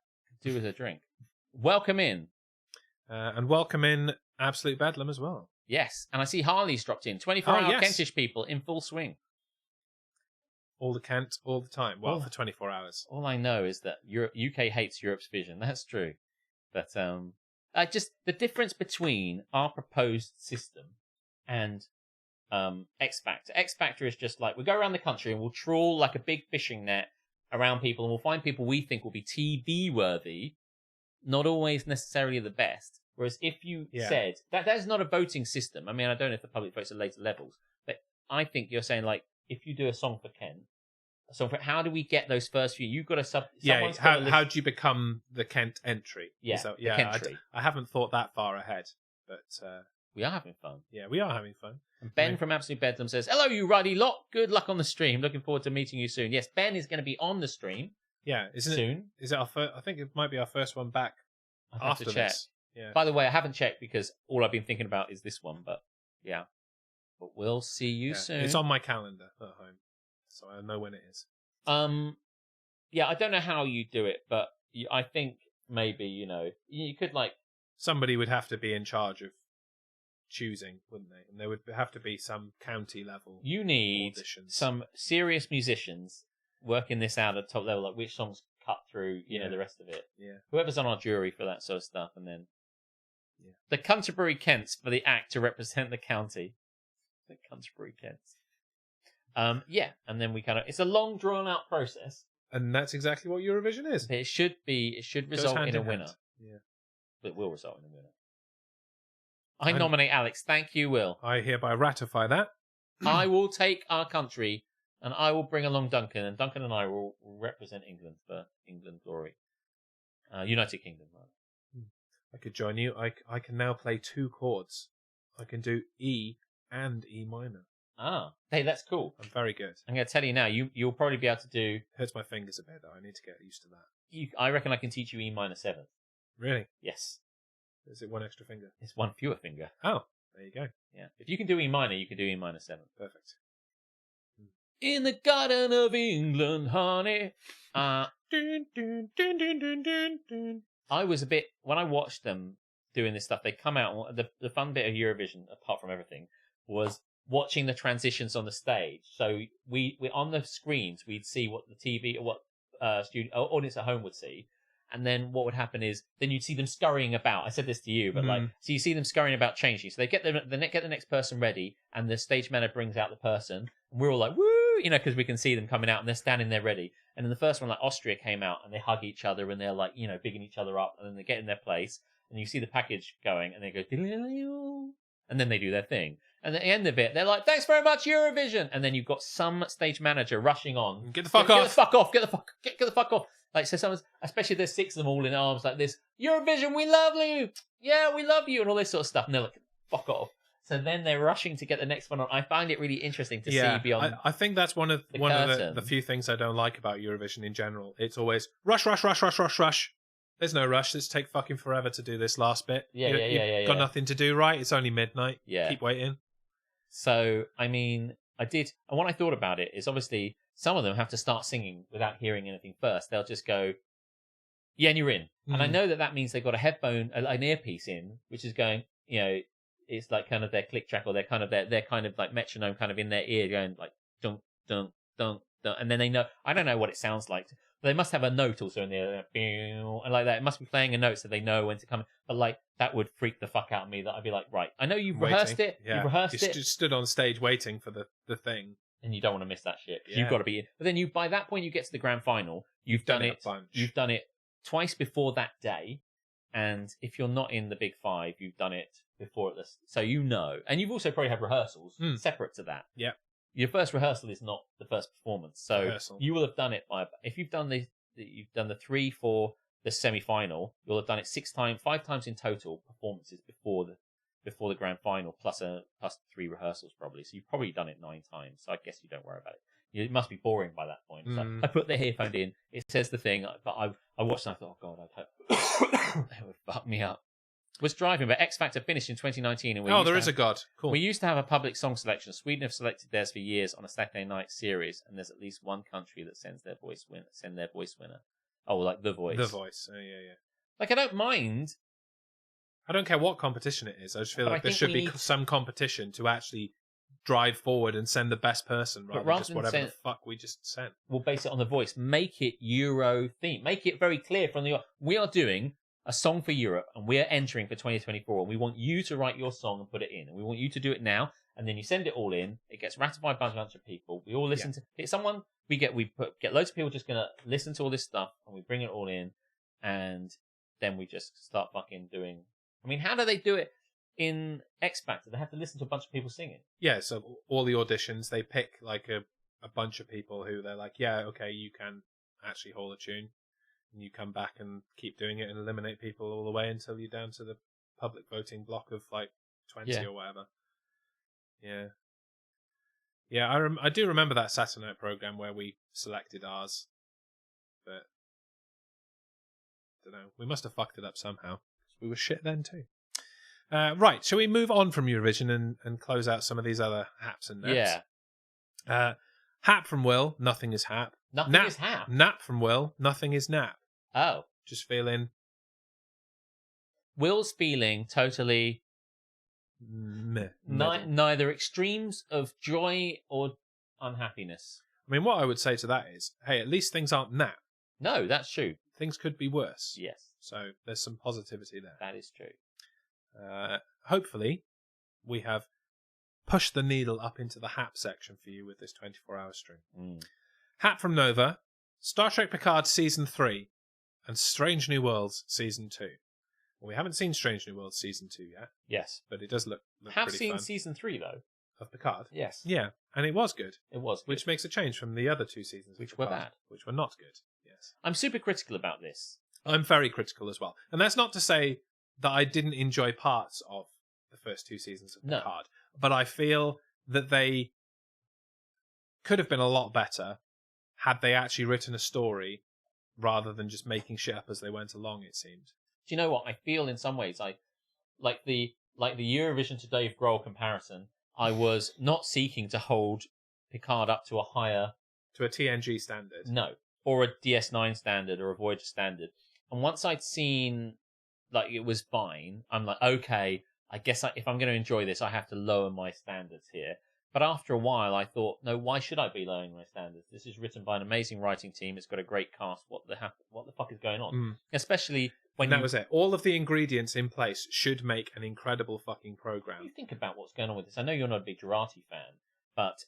do with a drink. Welcome in. And welcome in Absolute Bedlam as well. Yes, and I see Harley's dropped in. 24-hour yes. Kentish people in full swing. All the Kent, all the time. Well, for 24 hours. All I know is that UK hates Europe's vision. That's true. But just the difference between our proposed system and X Factor. X Factor is just like, we go around the country and we'll trawl like a big fishing net around people and we'll find people we think will be TV worthy, not always necessarily the best. Whereas if you said, that's not a voting system. I mean, I don't know if the public votes at later levels, but I think you're saying like, if you do a song for Kent, how do we get those first few? You've got to how do you become the Kent entry? Yeah, so, the Kentry. I haven't thought that far ahead, but we are having fun. Yeah, we are having fun. And Ben from Absolute Bedlam says, "Hello, you ruddy lot. Good luck on the stream. Looking forward to meeting you soon." Yes, Ben is going to be on the stream. Yeah, soon. Is it our first? I think it might be our first one back after this. Yeah. By the way, I haven't checked because all I've been thinking about is this one. But yeah, but we'll see you soon. It's on my calendar at home, so I know when it is. Yeah, I don't know how you do it, but I think maybe you could like somebody would have to be in charge of choosing, wouldn't they? And there would have to be some county level. You need auditions. Some serious musicians working this out at top level, like which songs cut through, the rest of it. Yeah. Whoever's on our jury for that sort of stuff, and then the Canterbury Kents for the act to represent the county. The Canterbury Kents. And then we it's a long drawn out process. And that's exactly what Eurovision is. It should result in a winner. Yeah. It will result in a winner. I nominate Alex. Thank you, Will. I hereby ratify that. I will take our country and I will bring along Duncan, and Duncan and I will represent England for England glory. United Kingdom, rather. I could join you. I can now play 2 chords. I can do E and E minor. Ah, hey, that's cool. I'm very good. I'm going to tell you now, you'll probably be able to do... Hurts my fingers a bit, though. I need to get used to that. I reckon I can teach you E minor 7th. Really? Yes. Is it 1 extra finger? It's 1 fewer finger. Oh, there you go. Yeah. If you can do E minor, you can do E minor 7th. Perfect. In the garden of England, honey. I was a bit... When I watched them doing this stuff, they come out... The fun bit of Eurovision, apart from everything, was... watching the transitions on the stage. So we on the screens, we'd see what the TV or what audience at home would see. And then what would happen is then you'd see them scurrying about. I said this to you, but so you see them scurrying about changing. So they get the next person ready and the stage manager brings out the person and we're all like, woo, because we can see them coming out and they're standing there ready. And then the first one, like Austria came out and they hug each other and they're like, bigging each other up and then they get in their place and you see the package going and they go, and then they do their thing. And at the end of it, they're like, thanks very much, Eurovision. And then you've got some stage manager rushing on. Get the fuck off. Get the fuck off. Get the fuck off. Like, so someone's, especially if there's 6 of them all in arms like this, Eurovision, we love you. Yeah, we love you. And all this sort of stuff. And they're like, fuck off. So then they're rushing to get the next one on. I find it really interesting to see beyond. I think that's one of the few things I don't like about Eurovision in general. It's always rush. There's no rush. Let's take fucking forever to do this last bit. Yeah. Got nothing to do, right? It's only midnight. Yeah. Keep waiting. So, I mean, and what I thought about it is obviously some of them have to start singing without hearing anything first. They'll just go, yeah, and you're in. And I know that means they've got a headphone, an earpiece in, which is going, it's like kind of their click track or their kind of like metronome kind of in their ear going like, dunk, dunk, dunk, dunk. And then they know, I don't know what it sounds like. They must have a note also in there, and like that. It must be playing a note so they know when to come. But like that would freak the fuck out of me. That I'd be like, right, I know you've rehearsed it. Yeah. You've rehearsed it. Just stood on stage waiting for the thing, and you don't want to miss that shit. Yeah. You've got to be in. But then by that point you get to the grand final. You've done it. You've done it twice before that day. And if you're not in the big five, you've done it before at this. So you know. And you've also probably had rehearsals separate to that. Yeah. Your first rehearsal is not the first performance. So Rehearsal. you will have done it by... If you've done the 3 for the semi-final, you'll have done it 5 times in total performances before the grand final, plus 3 rehearsals probably. So you've probably done it 9 times. So I guess you don't worry about it. It must be boring by that point. So I put the earphone in. It says the thing, but I watched and I thought, oh god, I'd hope that would fuck me up. Was driving, but X Factor finished in 2019. And there is a god. Cool. We used to have a public song selection. Sweden have selected theirs for years on a Saturday night series, and there's at least one country that send their voice winner. Oh, like The Voice. The Voice. Oh, yeah. Like, I don't mind. I don't care what competition it is. I just feel like there should be some competition to actually drive forward and send the best person rather than just whatever the fuck we just sent. We'll base it on The Voice. Make it Euro theme. Make it very clear from the... We are doing a song for Europe and we are entering for 2024 and we want you to write your song and put it in. And we want you to do it now. And then you send it all in. It gets ratified by a bunch of people. We all listen to it. Someone... We get loads of people just going to listen to all this stuff and we bring it all in and then we just start fucking doing... I mean, how do they do it in X Factor? They have to listen to a bunch of people singing. Yeah, so all the auditions, they pick like a bunch of people who they're like, yeah, okay, you can actually hold a tune. And you come back and keep doing it and eliminate people all the way until you're down to the public voting block of like 20 or whatever. Yeah. Yeah, I do remember that Saturday night program where we selected ours. But, I don't know, we must have fucked it up somehow. We were shit then too. Right, shall we move on from Eurovision and close out some of these other haps and naps? Yeah. Hap from Will, nothing is hap. Nothing is hap? Nap from Will, nothing is nap. Oh. Just feeling... Will's feeling totally... neither extremes of joy or unhappiness. I mean, what I would say to that is, hey, at least things aren't nap. No, that's true. Things could be worse. Yes. So there's some positivity there. That is true. Hopefully, we have pushed the needle up into the hap section for you with this 24-hour stream. Hap from Nova, Star Trek Picard Season 3, and Strange New Worlds Season 2. Well, we haven't seen Strange New Worlds Season 2 yet. Yes. But it does look have pretty seen fun. Season 3, though. Of Picard? Yes. Yeah, and it was good. It was good. Which makes a change from the other 2 seasons. Which were bad. Which were not good, yes. I'm super critical about this. I'm very critical as well. And that's not to say that I didn't enjoy parts of the first 2 seasons of Picard. But I feel that they could have been a lot better had they actually written a story rather than just making shit up as they went along, it seemed. Do you know what? I feel in some ways like the Eurovision to Dave Grohl comparison, I was not seeking to hold Picard up to a higher... To a TNG standard. No. Or a DS9 standard or a Voyager standard. And once I'd seen like it was fine, I'm like, okay, I guess if I'm going to enjoy this, I have to lower my standards here. But after a while, I thought, no, why should I be lowering my standards? This is written by an amazing writing team. It's got a great cast. What the fuck is going on? Especially when that was it. All of the ingredients in place should make an incredible fucking program. You think about what's going on with this. I know you're not a big Jurati fan, but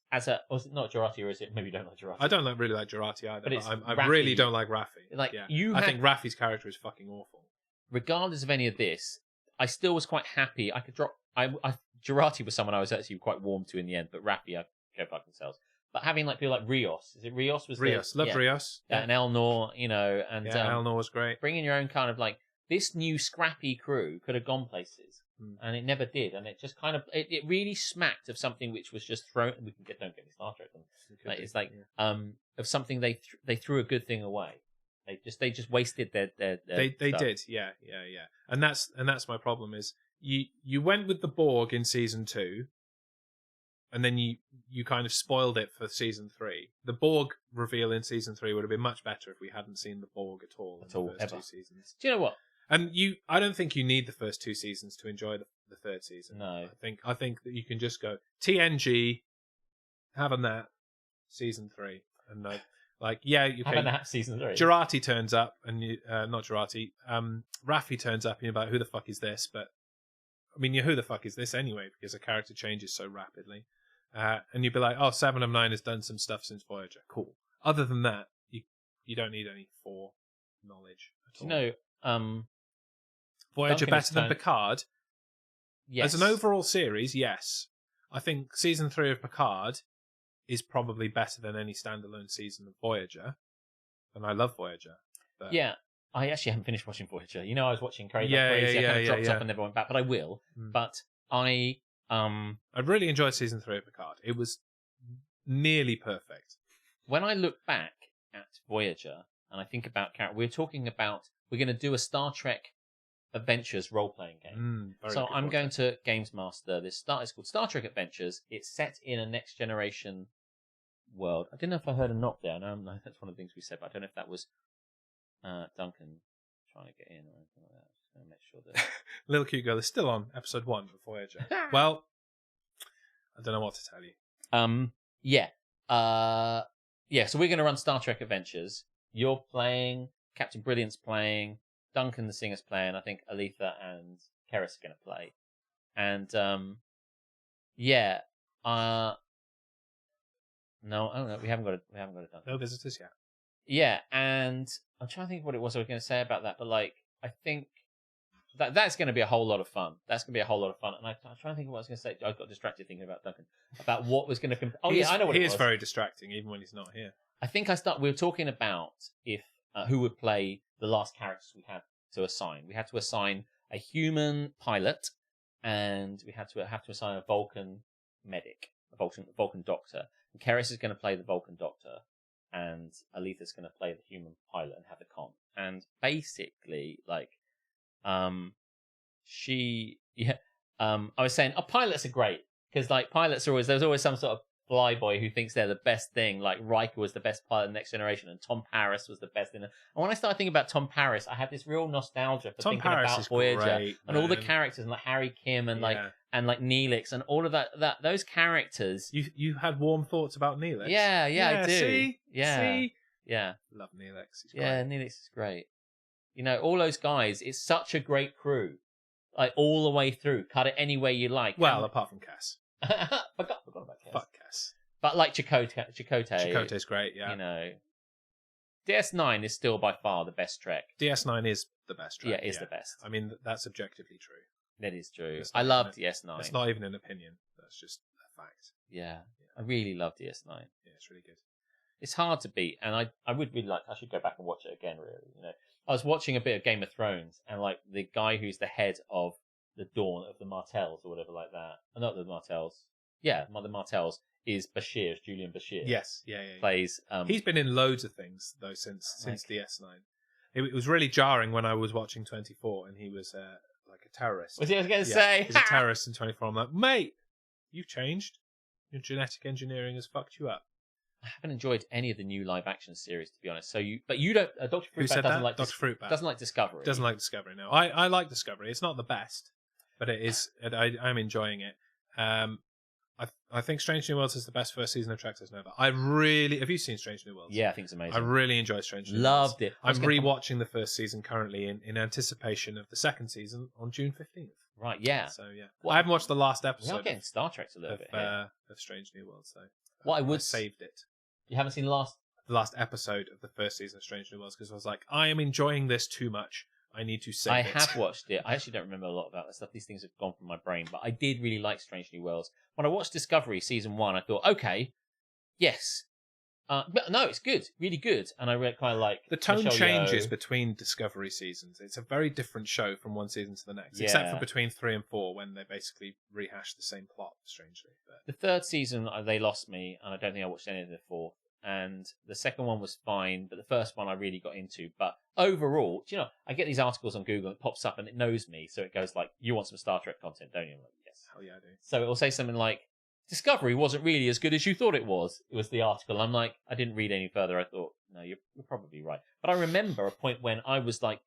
was it not Jurati, or is it maybe you don't like Jurati? I don't really like Jurati either. But I Raffi. really don't like Raffi. Like yeah. I think Raffi's character is fucking awful. Regardless of any of this, I still was quite happy. I could drop. Jurati was someone I was actually quite warm to in the end, but Raffi, I go fucking themselves. But having like people like Rios, is it Rios? Loved Rios. Yeah. And Elnor, and Elnor was great. Bringing your own kind of like this new scrappy crew could have gone places, and it never did, and it just kind of it really smacked of something which was just thrown. Don't get me Star Trek. It's like of something they threw a good thing away. They just wasted their they did, yeah. And that's my problem is you went with the Borg in season 2, and then you kind of spoiled it for season 3. The Borg reveal in season 3 would have been much better if we hadn't seen the Borg at all in the first 2 seasons. Do you know what? And I don't think you need the first 2 seasons to enjoy the third season. No, I think that you can just go TNG, have a nap, season 3, and like, yeah, okay. Have a nap, season 3. Jurati turns up, and not Jurati. Raffi turns up, and you're like, who the fuck is this? But I mean, who the fuck is this anyway? Because a character changes so rapidly, and you'd be like, oh, 7 of 9 has done some stuff since Voyager. Cool. Other than that, you don't need any 4 knowledge Do you know, Voyager Duncan better is than turned- Picard? yes. As an overall series, yes. I think season 3 of Picard is probably better than any standalone season of Voyager. And I love Voyager. But Yeah, I actually haven't finished watching Voyager. You know, I was watching Crazy. Yeah, Crazy. I yeah, kind of yeah, dropped yeah. off and never went back, but I will. Mm. But I really enjoyed season 3 of Picard. It was nearly perfect. when I look back at Voyager and I think about we're going to do a Star Trek Adventures role-playing game. So I'm going to Games Master this it's called Star Trek Adventures. It's set in a next generation world. I didn't know if I heard a knock there. No, that's one of the things we said, but I don't know if that was Duncan trying to get in or anything like that. Just going to make sure that Little Cute Girl is still on episode 1 of Voyager. Well, I don't know what to tell you. So we're going to run Star Trek Adventures. You're playing, Captain Brilliant's playing, Duncan the Singer's playing, I think Aletha and Keris are going to play. And, no, we haven't got it done. No visitors yet. Yeah, and I'm trying to think of what it was I was going to say about that, but like, I think that's going to be a whole lot of fun. That's going to be a whole lot of fun. And I'm trying to think of what I was going to say. I got distracted thinking about Duncan, about what was going to... I know what it was. He is very distracting, even when he's not here. I think we were talking about if who would play the last characters we had to assign. We had to assign a human pilot, and we had to assign a Vulcan medic, a Vulcan doctor. And Keris is going to play the Vulcan doctor, and Aletha's going to play the human pilot and have the con. And basically, like, I was saying, pilots are great because like pilots are there's always some sort of flyboy who thinks they're the best thing. Like Riker was the best pilot in Next Generation, and Tom Paris was the best in it. And when I started thinking about Tom Paris, I had this real nostalgia for thinking about Voyager and all the characters, and like Harry Kim and like Neelix and all of that those characters. You had warm thoughts about Neelix. Yeah, I do. See? Yeah. Love Neelix. He's great. Yeah, Neelix is great. You know, all those guys. It's such a great crew, like all the way through. Cut it any way you like. Well, apart from Cass. Forgot about Cass. Fuck Cass. But like Chakotay. Chakotay's great, yeah. You know, DS9 is still by far the best Trek. DS9 is the best Trek. Yeah, the best. I mean, that's objectively true. That is true. I love DS9. It's not even an opinion. That's just a fact. Yeah. I really love DS9. Yeah, it's really good. It's hard to beat, and I would really I should go back and watch it again, really. You know, I was watching a bit of Game of Thrones, and like the guy who's the head of the Dawn of the Martells or whatever like that. Not the Martells. Yeah, the Martells is Bashir, Julian Bashir. Yes, yeah. Plays. He's been in loads of things though since DS9. It was really jarring when I was watching 24, and he was like a terrorist. Was he? I was going to say he's a terrorist in 24. I'm like, mate, you've changed. Your genetic engineering has fucked you up. I haven't enjoyed any of the new live action series, to be honest. But you don't. Dr. Fruitbat doesn't like Dr. Fruitbat doesn't like Discovery. Doesn't like Discovery. No, I like Discovery. It's not the best, but it is. I'm enjoying it. I think Strange New Worlds is the best first season of Trek Nova. Have you seen Strange New Worlds? Yeah, I think it's amazing. I really enjoyed Strange New Worlds. Loved it. I'm rewatching the first season currently in anticipation of the second season on June 15th. Right, yeah. So yeah, I haven't watched the last episode. We are getting Star Trek a little bit here. Of Strange New Worlds, though. What I saved it. You haven't seen the last episode of the first season of Strange New Worlds because I was like, I am enjoying this too much. I need to save it. I have watched it. I actually don't remember a lot about that stuff. These things have gone from my brain, but I did really like Strange New Worlds. When I watched Discovery season 1, I thought, okay, yes. But no, it's good, really good. And I really kind of like the tone changes between Discovery seasons. It's a very different show from one season to the next, except for between 3 and 4 when they basically rehash the same plot. Strangely, but the third season they lost me, and I don't think I watched any of the fourth. And the second one was fine, but the first one I really got into. But overall, do you know, I get these articles on Google, it pops up and it knows me, so it goes like, "You want some Star Trek content, don't you?" I'm like, yes. Hell yeah, I do. So it will say something like, Discovery wasn't really as good as you thought it was. It was the article. I'm like, I didn't read any further. I thought, no, you're probably right. But I remember a point when I was like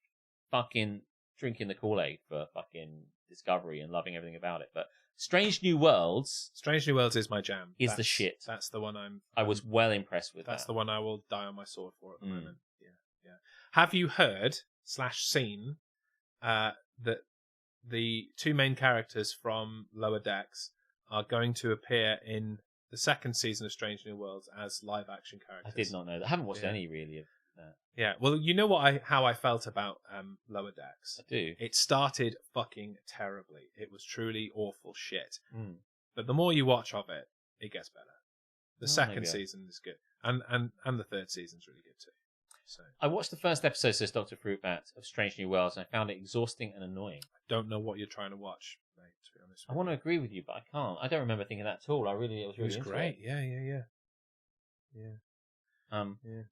fucking drinking the Kool-Aid for fucking Discovery and loving everything about it. But Strange New Worlds is my jam. Is the shit. That's the one I was well impressed with. That's the one I will die on my sword for at the moment. Yeah. Have you heard / seen that the two main characters from Lower Decks are going to appear in the second season of Strange New Worlds as live action characters? I did not know that. I haven't watched any really. Yeah. Well, you know how I felt about Lower Decks. I do. It started fucking terribly. It was truly awful shit. Mm. But the more you watch of it, it gets better. The second maybe season is good, and the third season's really good too. So I watched the first episode, says Dr. Fruitbat, of Strange New Worlds, and I found it exhausting and annoying. I don't know what you're trying to watch, mate. To be honest, I want to agree with you, but I can't. I don't remember thinking that at all. It was really It was great. Yeah.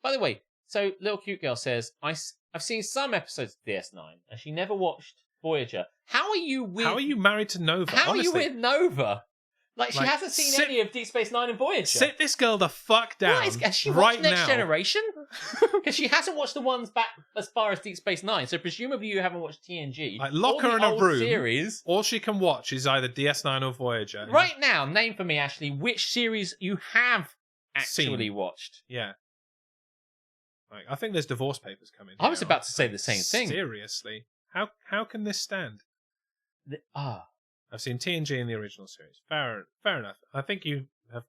By the way, so Little Cute Girl says, I've seen some episodes of DS9, and she never watched Voyager. How are you married to Nova? How honestly? are you with Nova? Like, she hasn't seen any of Deep Space Nine and Voyager. Sit this girl the fuck down. Has she right watched Next now. Generation? Because she hasn't watched the ones back as far as Deep Space Nine, so presumably you haven't watched TNG. Like, lock her in a room. Series. All she can watch is either DS9 or Voyager. Right now, name for me, Ashley, which series you have actually watched. Yeah. Like, I think there's Divorce Papers coming. I was about to say the same thing. Seriously. How can this stand? I've seen TNG in the original series. Fair enough. I think you have.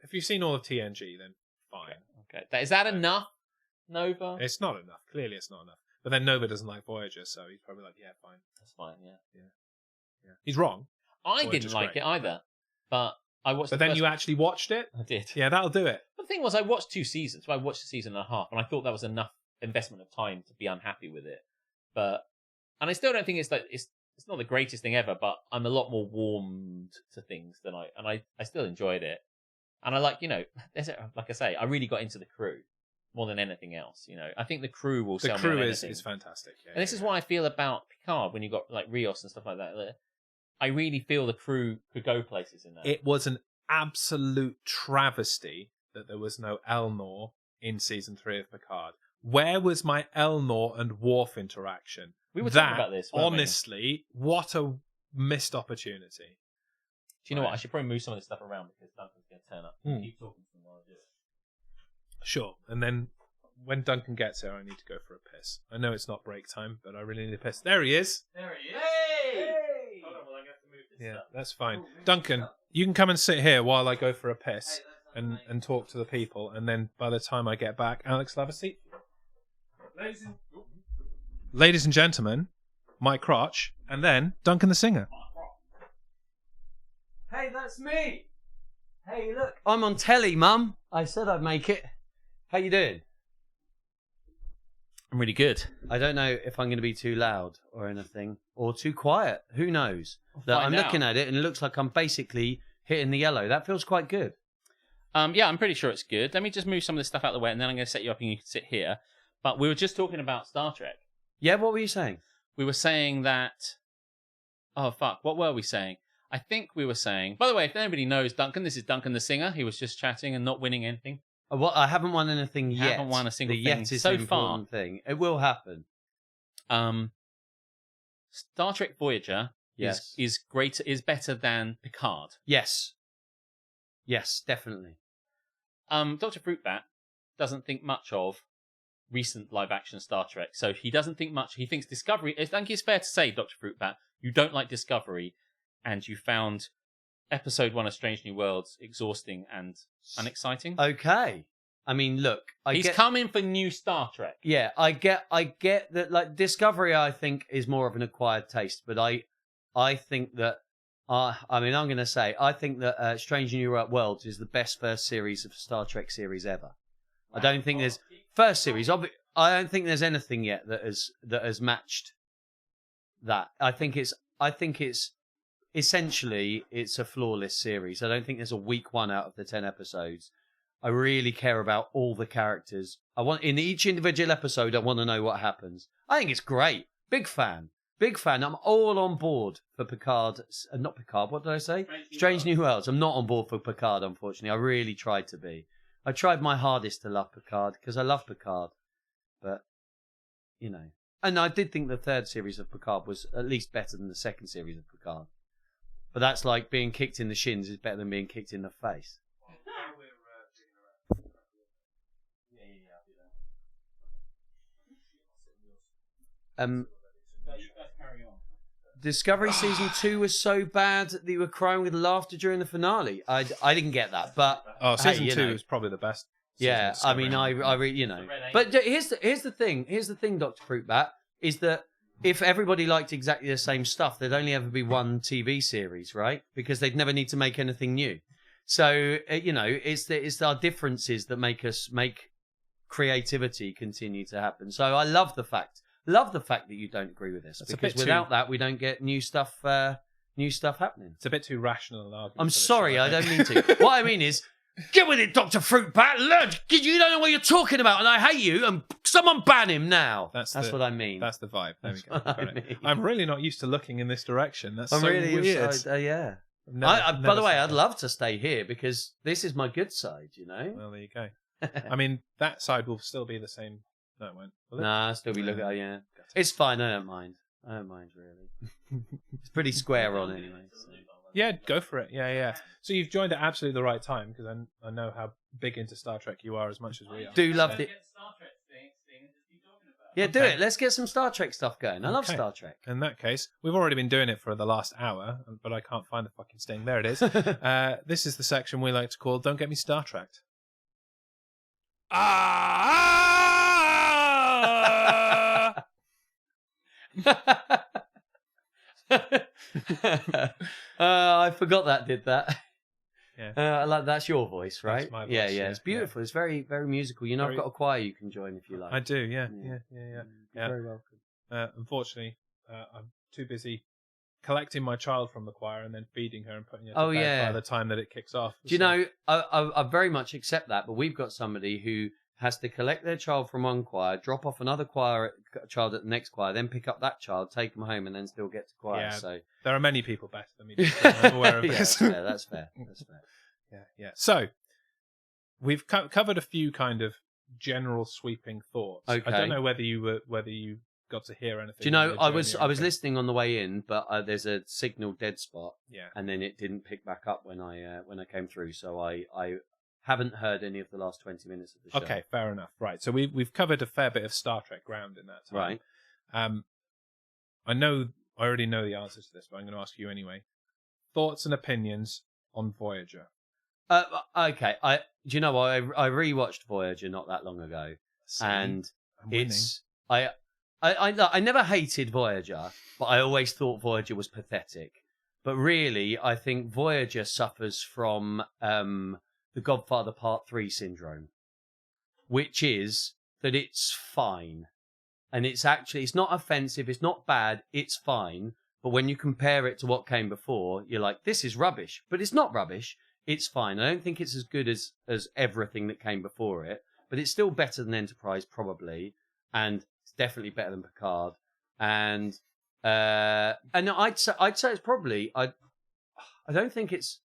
If you've seen all of TNG, then fine. Okay. Is that enough, Nova? It's not enough. Clearly, it's not enough. But then Nova doesn't like Voyager, so he's probably like, yeah, fine. That's fine. Yeah. He's wrong. I didn't like it either, but I watched. But then you actually watched it. I did. Yeah, that'll do it. But the thing was, I watched 2 seasons. So I watched a season and a half, and I thought that was enough investment of time to be unhappy with it. And I still don't think it's not the greatest thing ever, but I'm a lot more warmed to things than I still enjoyed it. And I like, like I say, I really got into the crew more than anything else. I think the crew will sell me on anything. The crew is fantastic. Yeah, and this is what I feel about Picard when you got like Rios and stuff like that. I really feel the crew could go places in that. It was an absolute travesty that there was no Elnor in season 3 of Picard. Where was my Elnor and Worf interaction? We were talking about this. Honestly, what a missed opportunity. Do you know what? I should probably move some of this stuff around because Duncan's going to turn up. Keep talking to him while I do it. Sure. And then when Duncan gets here, I need to go for a piss. I know it's not break time, but I really need a piss. There he is. There he is. Hey! Hold on, well, I have to move this stuff. That's fine. Duncan, you can come and sit here while I go for a piss and talk to the people. And then by the time I get back, Alex will have a seat. Ladies and gentlemen, Mike Crotch, and then Duncan the Singer. Hey, that's me. Hey, look, I'm on telly, Mum. I said I'd make it. How you doing? I'm really good. I don't know if I'm going to be too loud or anything, or too quiet. Who knows? I'm looking at it and it looks like I'm basically hitting the yellow. That feels quite good. Yeah, I'm pretty sure it's good. Let me just move some of this stuff out of the way, and then I'm going to set you up and you can sit here. But we were just talking about Star Trek. Yeah, what were you saying? We were saying that... Oh, fuck. What were we saying? I think we were saying... By the way, if anybody knows Duncan, this is Duncan the Singer. He was just chatting and not winning anything. I haven't won anything yet. Haven't won a single thing yet is so an important far. Thing. It will happen. Star Trek Voyager is greater, is better than Picard. Yes. Yes, definitely. Dr. Fruitbat doesn't think much of recent live-action Star Trek, so he doesn't think much. He thinks Discovery... I think it's fair to say, Dr. Fruitbat, you don't like Discovery, and you found episode 1 of Strange New Worlds exhausting and unexciting. Okay. I mean, look... He's coming for new Star Trek. Yeah, I get that, like, Discovery, I think, is more of an acquired taste, but I think that... I'm going to say, I think that Strange New Worlds is the best first series of Star Trek series ever. I don't think there's... First series, I don't think there's anything yet that has matched that. I think it's essentially it's a flawless series. I don't think there's a weak one out of the 10 episodes. I really care about all the characters. In each individual episode, I want to know what happens. I think it's great. Big fan. I'm all on board for Picard. Not Picard. What did I say? Strange New Worlds. I'm not on board for Picard, unfortunately. I really tried to be. I tried my hardest to love Picard because I love Picard, but and I did think the third series of Picard was at least better than the second series of Picard. But that's like being kicked in the shins is better than being kicked in the face. Discovery season 2 was so bad that you were crying with laughter during the finale. I didn't get that, but season 2 is probably the best Yeah, seasons go I mean, round. I really, you know. But here's the thing, Dr. Fruitbat, is that if everybody liked exactly the same stuff, there'd only ever be one TV series, right? Because they'd never need to make anything new. So, you know, it's our differences that make creativity continue to happen. So I love the fact that you don't agree with this, because without that, we don't get new stuff happening. It's a bit too rational an argument. I'm for this sorry, show, I don't mean to. What I mean is, get with it, Dr. Fruitbat. Learn. You don't know what you're talking about, and I hate you. And someone ban him now. That's what I mean. That's the vibe. There we go. What I mean. I'm really not used to looking in this direction. That's I'm so really weird. yeah. Never By the way, said I'd that. love to stay here because this is my good side. You know. Well, there you go. I mean, that side will still be the same. No, it won't. Will it? Nah, I'll still be looking. Oh, yeah, it's fine. I don't mind really. It's pretty square on anyway. So. Yeah, go for it. Yeah. So you've joined at absolutely the right time, because I know how big into Star Trek you are, as much as we are. Do love So- it. Yeah, do Okay. it. Let's get some Star Trek stuff going. I love Okay. Star Trek. In that case, we've already been doing it for the last hour, but I can't find the fucking sting. There it is. This is the section we like to call "Don't Get Me Star Trekked." Ah! I forgot that did that. Yeah. I like that's your voice, right? That's my voice, yeah, yeah, it's beautiful. It's very, very musical. You know, Very- I've got a choir you can join if you like. I do. Yeah. Yeah. Yeah. You're very welcome. Unfortunately, I'm too busy collecting my child from the choir and then feeding her and putting her to Oh, bed yeah. by the time that it kicks off. Do you So- know? I very much accept that, but we've got somebody who has to collect their child from one choir, drop off another child at the next choir, then pick up that child, take them home, and then still get to choir. Yeah, So there are many people better than me. I'm aware of yeah, this. that's fair. That's fair. Yeah. So we've covered a few kind of general sweeping thoughts. Okay. I don't know whether you got to hear anything. Do you know? on your I journey was or I was anything. listening on the way in, but there's a signal dead spot, Yeah. and then it didn't pick back up when I came through. So I haven't heard any of the last 20 minutes of the show. Okay, fair enough. Right. So we've covered a fair bit of Star Trek ground in that time. Right. I already know the answer to this, but I'm going to ask you anyway. Thoughts and opinions on Voyager. Okay. Do you know what? I rewatched Voyager not that long ago, and I'm winning. it's I never hated Voyager, but I always thought Voyager was pathetic. But really, I think Voyager suffers from the Godfather Part 3 syndrome, which is that it's fine. And it's not offensive, it's not bad, it's fine. But when you compare it to what came before, you're like, this is rubbish. But it's not rubbish, it's fine. I don't think it's as good as everything that came before it, but it's still better than Enterprise, probably. And it's definitely better than Picard. And I'd say it's probably, I think it's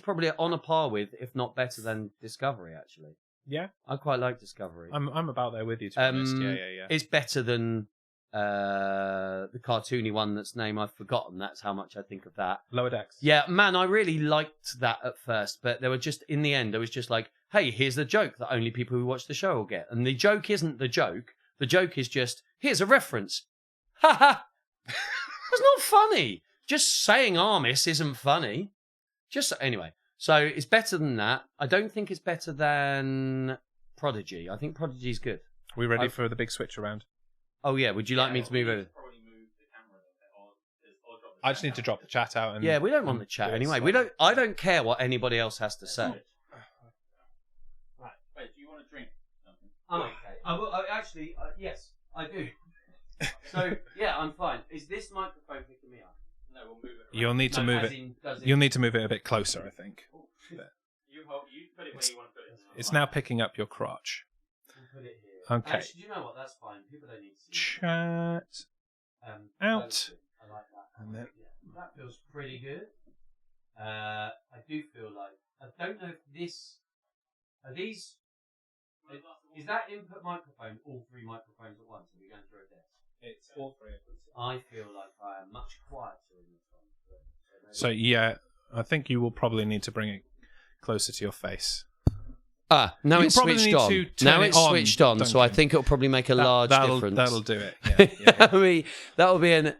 probably on a par with, if not better than Discovery, actually. Yeah, I quite like Discovery. I'm about there with you, to be honest. Yeah. It's better than the cartoony one that's name I've forgotten. That's how much I think of that. Lower Decks. Yeah, man, I really liked that at first, but there were just, in the end, I was just like, hey, here's the joke that only people who watch the show will get. And the joke isn't the joke. The joke is just, here's a reference. Ha ha! It's not funny. Just saying Armis isn't funny. Anyway. So it's better than that. I don't think it's better than Prodigy. I think Prodigy's good. Are we ready for the big switch around? Oh yeah, would you like me to move over? I just need to drop the chat out. And Yeah, we don't want the chat do it anyway. slightly. I don't care what anybody else has to say. Right. Wait, do you want a drink? I'm okay. Actually, yes, I do. So yeah, I'm fine. Is this microphone picking me up? No, we'll move it. You'll need to move it. You'll need to move it a bit closer, I think. You put it where you want to put it. It's now picking up your crotch. Put it here. Okay. Actually, you know what? That's fine. People don't need to see. Chat. Out. Closer. I like that. And then- Yeah, that feels pretty good. I do feel like I don't know if this are these. Is that input microphone all three microphones at once? Are we going through a desk? It's all three. I feel like I am much quieter in this one. So yeah, I think you will probably need to bring it closer to your face. Now You it's probably switched need on. to turn Now it it's on, switched on, so I Duncan. think it'll probably make a large difference. That'll do it. Yeah. I mean, that'll be an.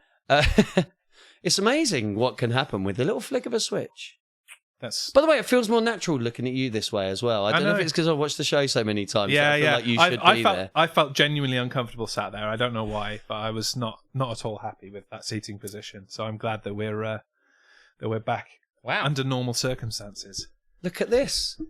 It's amazing what can happen with a little flick of a switch. That's By the way, it feels more natural looking at you this way as well. I don't know know. if it's because I've watched the show so many times. yeah, that I feel yeah. like you should be there. I felt genuinely uncomfortable sat there. I don't know why, but I was not at all happy with that seating position. So I'm glad that we're back Wow. under normal circumstances. Look at this.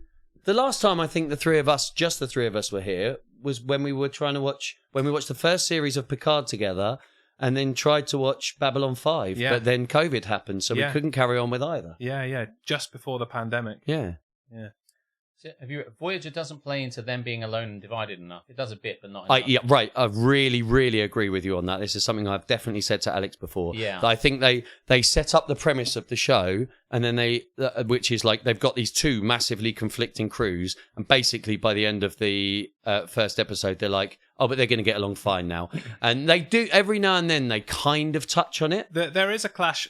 The last time I think just the three of us were here, was when we watched the first series of Picard together, and then tried to watch Babylon 5. Yeah. But then COVID happened, so we Yeah. couldn't carry on with either. Yeah. Just before the pandemic. Yeah. So Voyager doesn't play into them being alone and divided enough. It does a bit, but not enough. Right. I really, really agree with you on that. This is something I've definitely said to Alex before. Yeah. That I think they set up the premise of the show, and then which is like they've got these two massively conflicting crews, and basically by the end of the first episode, they're like, oh, but they're going to get along fine now. And they do, every now and then, they kind of touch on it. There is a clash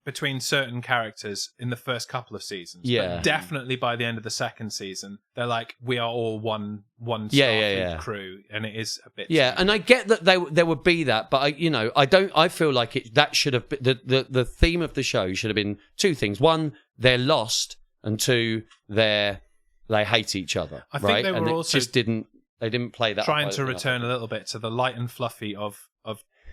between certain characters in the first couple of seasons. Yeah. But definitely by the end of the second season, they're like, we are all one Yeah. crew, and it is a bit. Yeah, and I get that there would be that, but I feel like that should have been the theme of the show should have been two things. One, they're lost, and two, they hate each other. I think right? they were and also they didn't play that. trying up to enough. return a little bit to the light and fluffy of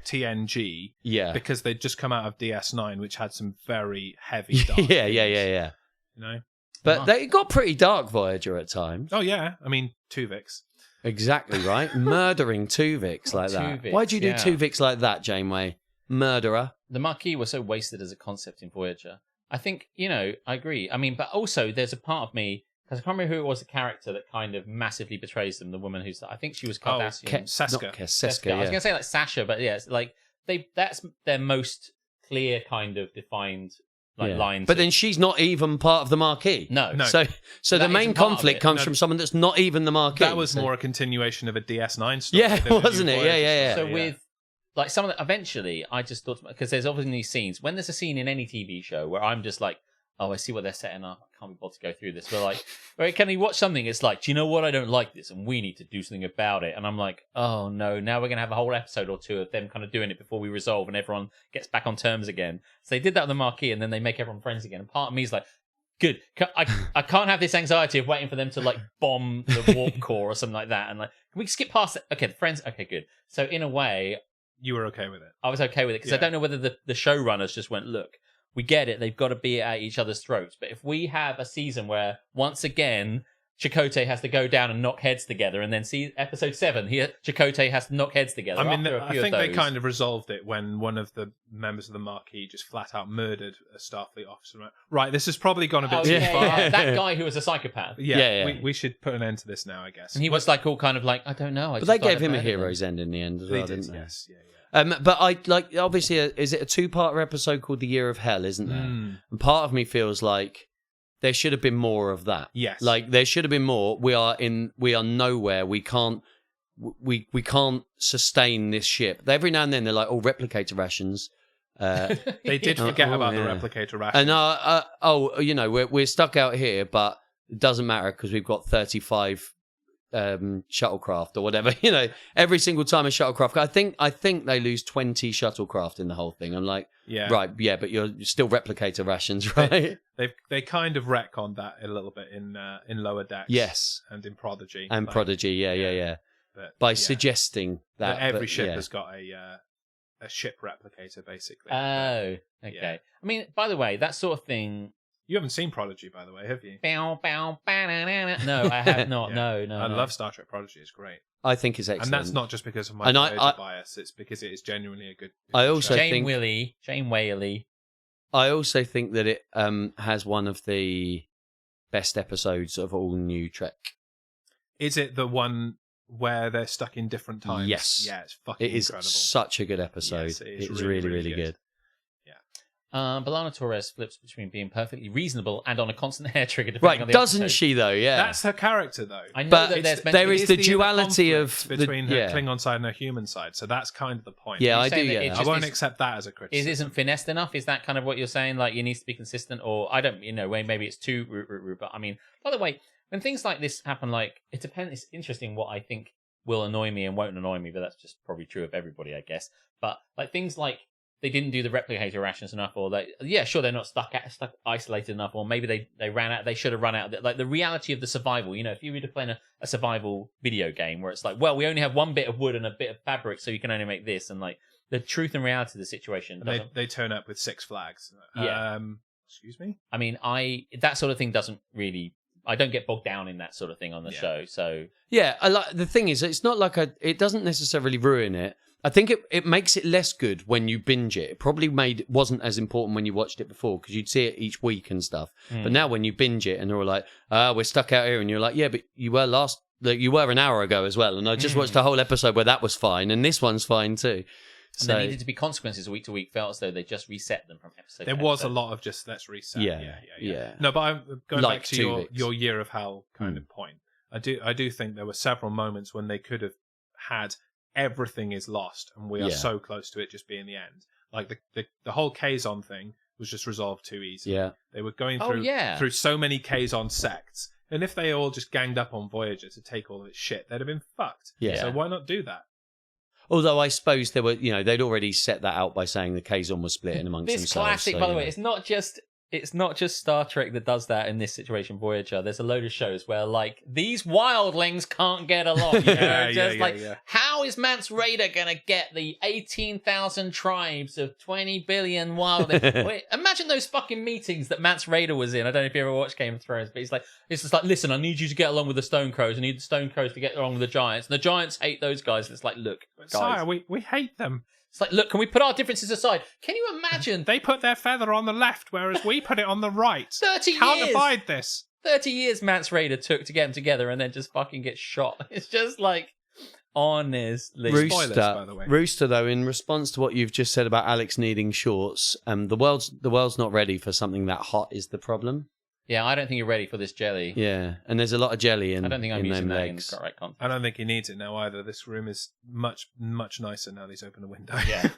TNG. Yeah. Because they'd just come out of DS9, which had some very heavy dark yeah. themes, You know? But they got pretty dark, Voyager, at times. Oh, yeah. I mean, Tuvix. Exactly, right? Murdering Tuvix like that. Tuvix, Why'd you do yeah. Tuvix like that, Janeway? Murderer. The Marquis was so wasted as a concept in Voyager. I think, I agree. I mean, but also there's a part of me, because I can't remember who it was, the character that kind of massively betrays them, the woman who's, I think she was Cardassian. Seska. Not Seska, I was yeah. going to say like Sasha, but yeah, it's like that's their most clear kind of defined Yeah. line. But then she's not even part of the Marquis. No. No. So the That main isn't part of conflict it. comes No. from someone that's not even the Marquis. That was So- more a continuation of a DS9 story. Yeah, than a new wasn't it? Voyager Yeah. So story, with like some of the, eventually I just thought, because there's obviously these scenes, when there's a scene in any TV show where I'm just like, oh, I see what they're setting up, I can't be bothered to go through this, but like, right, can you watch something, it's like, do you know what, I don't like this and we need to do something about it, and I'm like, oh no, now we're gonna have a whole episode or two of them kind of doing it before we resolve and everyone gets back on terms again. So they did that with the Marquis, and then they make everyone friends again, and part of me is like, good, I can't have this anxiety of waiting for them to like bomb the warp core or something like that, and like, can we skip past it? Okay, the friends, okay, good. So in a way, You were okay with it. I was okay with it, because I Yeah. don't know whether the showrunners just went, look, we get it, they've got to be at each other's throats, but if we have a season where once again Chakotay has to go down and knock heads together, and then see episode 7 here, Chakotay has to knock heads together. I mean, after a I few think of they those, kind of resolved it when one of the members of the Marquis just flat out murdered a Starfleet officer. Right, this has probably gone a bit Oh, too yeah, far. yeah, that guy who was a psychopath, Yeah, Yeah. We should put an end to this now, I guess. and he was like all kind of like, I don't know. But they gave him a hero's end in the end as They well, did, didn't they? yes, yeah. But I like, obviously, is it a two-parter episode called The Year of Hell, isn't there? Mm. And part of me feels like there should have been more of that. Yes. Like there should have been more. We are nowhere. We can't sustain this ship. Every now and then they're like, oh, replicator rations. They did forget about the replicator ration. And we're stuck out here, but it doesn't matter because we've got 35 shuttlecraft or whatever. Every single time a shuttlecraft. I think they lose 20 shuttlecraft in the whole thing. I'm like, Yeah. right, yeah, but you're still replicator rations, right? They kind of retconned that a little bit in Lower Decks. Yes. And in Prodigy. And Like, Prodigy, yeah. but, By yeah, suggesting that every but, ship yeah. has got a ship replicator, basically. Oh, okay. Yeah. I mean, by the way, that sort of thing. You haven't seen Prodigy, by the way, have you? Bow, bow, ba-na-na-na. No, I have not. Yeah. No. I love Star Trek Prodigy. It's great. I think it's excellent. And that's not just because of my And Voyager bias. It's because it is genuinely a good I also show. Jane think- Whaley. I also think that it has one of the best episodes of all New Trek. Is it the one where they're stuck in different times? Yes. Yeah, it's fucking It is incredible. such a good episode. Yes, it is it's really, really, really really good. Balana Torres flips between being perfectly reasonable and on a constant hair trigger. Depending on Right, the doesn't episode. she though? Yeah. That's her character, though. I know But that it's- there's meant there to be- is It's the inner duality of conflict the- between her yeah. Klingon side and her human side. So that's kind of the point. Yeah, You're I saying do. that it Yeah. I just won't is- accept that as a criticism. isn't finessed enough? Is that kind of what you're saying? Like, it needs to be consistent, or I don't, maybe it's too root. But I mean, by the way, when things like this happen, like, it depends. It's interesting what I think will annoy me and won't annoy me, but that's just probably true of everybody, I guess. But like things like they didn't do the replicator rations enough, or sure, they're not stuck isolated enough, or maybe they ran out. They should have run out. Like the reality of the survival. If you were to play a survival video game where it's like, well, we only have one bit of wood and a bit of fabric, so you can only make this, and like the truth and reality of the situation. They turn up with 6 flags. Yeah. Excuse me. I mean, that sort of thing doesn't really. I don't get bogged down in that sort of thing on the show. So yeah, the thing is, it's not like it doesn't necessarily ruin it. I think it makes it less good when you binge it. It probably wasn't as important when you watched it before because you'd see it each week and stuff. But now when you binge it and they're all like, we're stuck out here, and you're like, yeah, but you were an hour ago as well, and I just watched a whole episode where that was fine, and this one's fine too. And there needed to be consequences week to week. Felt as though they just reset them from episode. There to was episode. a lot of just let's reset. Yeah. No, but I'm going Like back to your year of hell kind of point. I do think there were several moments when they could have had everything is lost and we are so close to it just being the end. Like the whole Kazon thing was just resolved too easy. Yeah. They were going through so many Kazon sects, and if they all just ganged up on Voyager to take all of its shit, they'd have been fucked. Yeah. So why not do that? Although I suppose there were, they'd already set that out by saying the Kazon was split in amongst this themselves. Classic, by the way. It's not just Star Trek that does that in this situation, Voyager. There's a load of shows where, like, these wildlings can't get along. How is Mance Rayder going to get the 18,000 tribes of 20 billion wildlings? Wait, imagine those fucking meetings that Mance Rayder was in. I don't know if you ever watched Game of Thrones, but it's just like, listen, I need you to get along with the Stone Crows. I need the Stone Crows to get along with the Giants. And the Giants hate those guys. And it's like, look, guys. Sire, we hate them. It's like, look, can we put our differences aside? Can you imagine? They put their feather on the left, whereas we put it on the right. 30 Can't years. abide this. 30 years Mance Rayder took to get them together and then just fucking get shot. It's just like, honestly. Spoilers, by the way. Rooster, though, in response to what you've just said about Alex needing shorts, the world's not ready for something that hot is the problem. Yeah, I don't think you're ready for this jelly. Yeah, and there's a lot of jelly in. I don't think I'm in using them that legs. in the right context. I don't think he needs it now either. This room is much, much nicer now that he's opened a window. Yeah.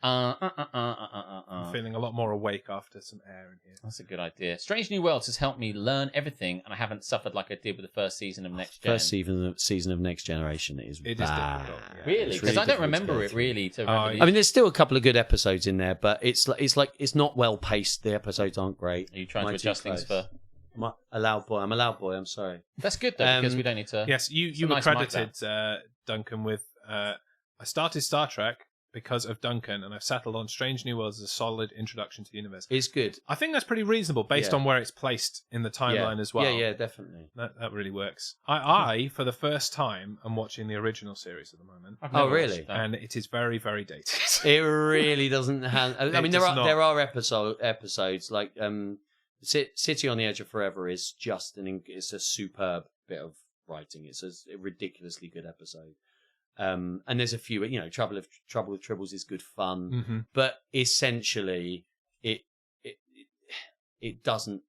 I'm feeling a lot more awake after some air in here. That's a good idea. Strange New Worlds has helped me learn everything, and I haven't suffered like I did with the first season of Next Gen. First season of Next Generation is It is bad. difficult. Yeah. Really? Because I don't remember it really. I mean, there's still a couple of good episodes in there, but it's not well paced. The episodes aren't great. Are you trying to adjust things for? I'm a loud boy. I'm sorry. That's good though, because we don't need to. Yes, you were credited, Duncan, with. I started Star Trek because of Duncan, and I've settled on Strange New Worlds as a solid introduction to the universe. It's good. I think that's pretty reasonable based on where it's placed in the timeline as well. Yeah, definitely. That really works. I, for the first time, am watching the original series at the moment. Oh, really? And it is very, very dated. It really doesn't have... I mean, there are episodes like City on the Edge of Forever is just it's a superb bit of writing. It's a ridiculously good episode. And there's a few, Trouble with Tribbles is good fun, but essentially it doesn't.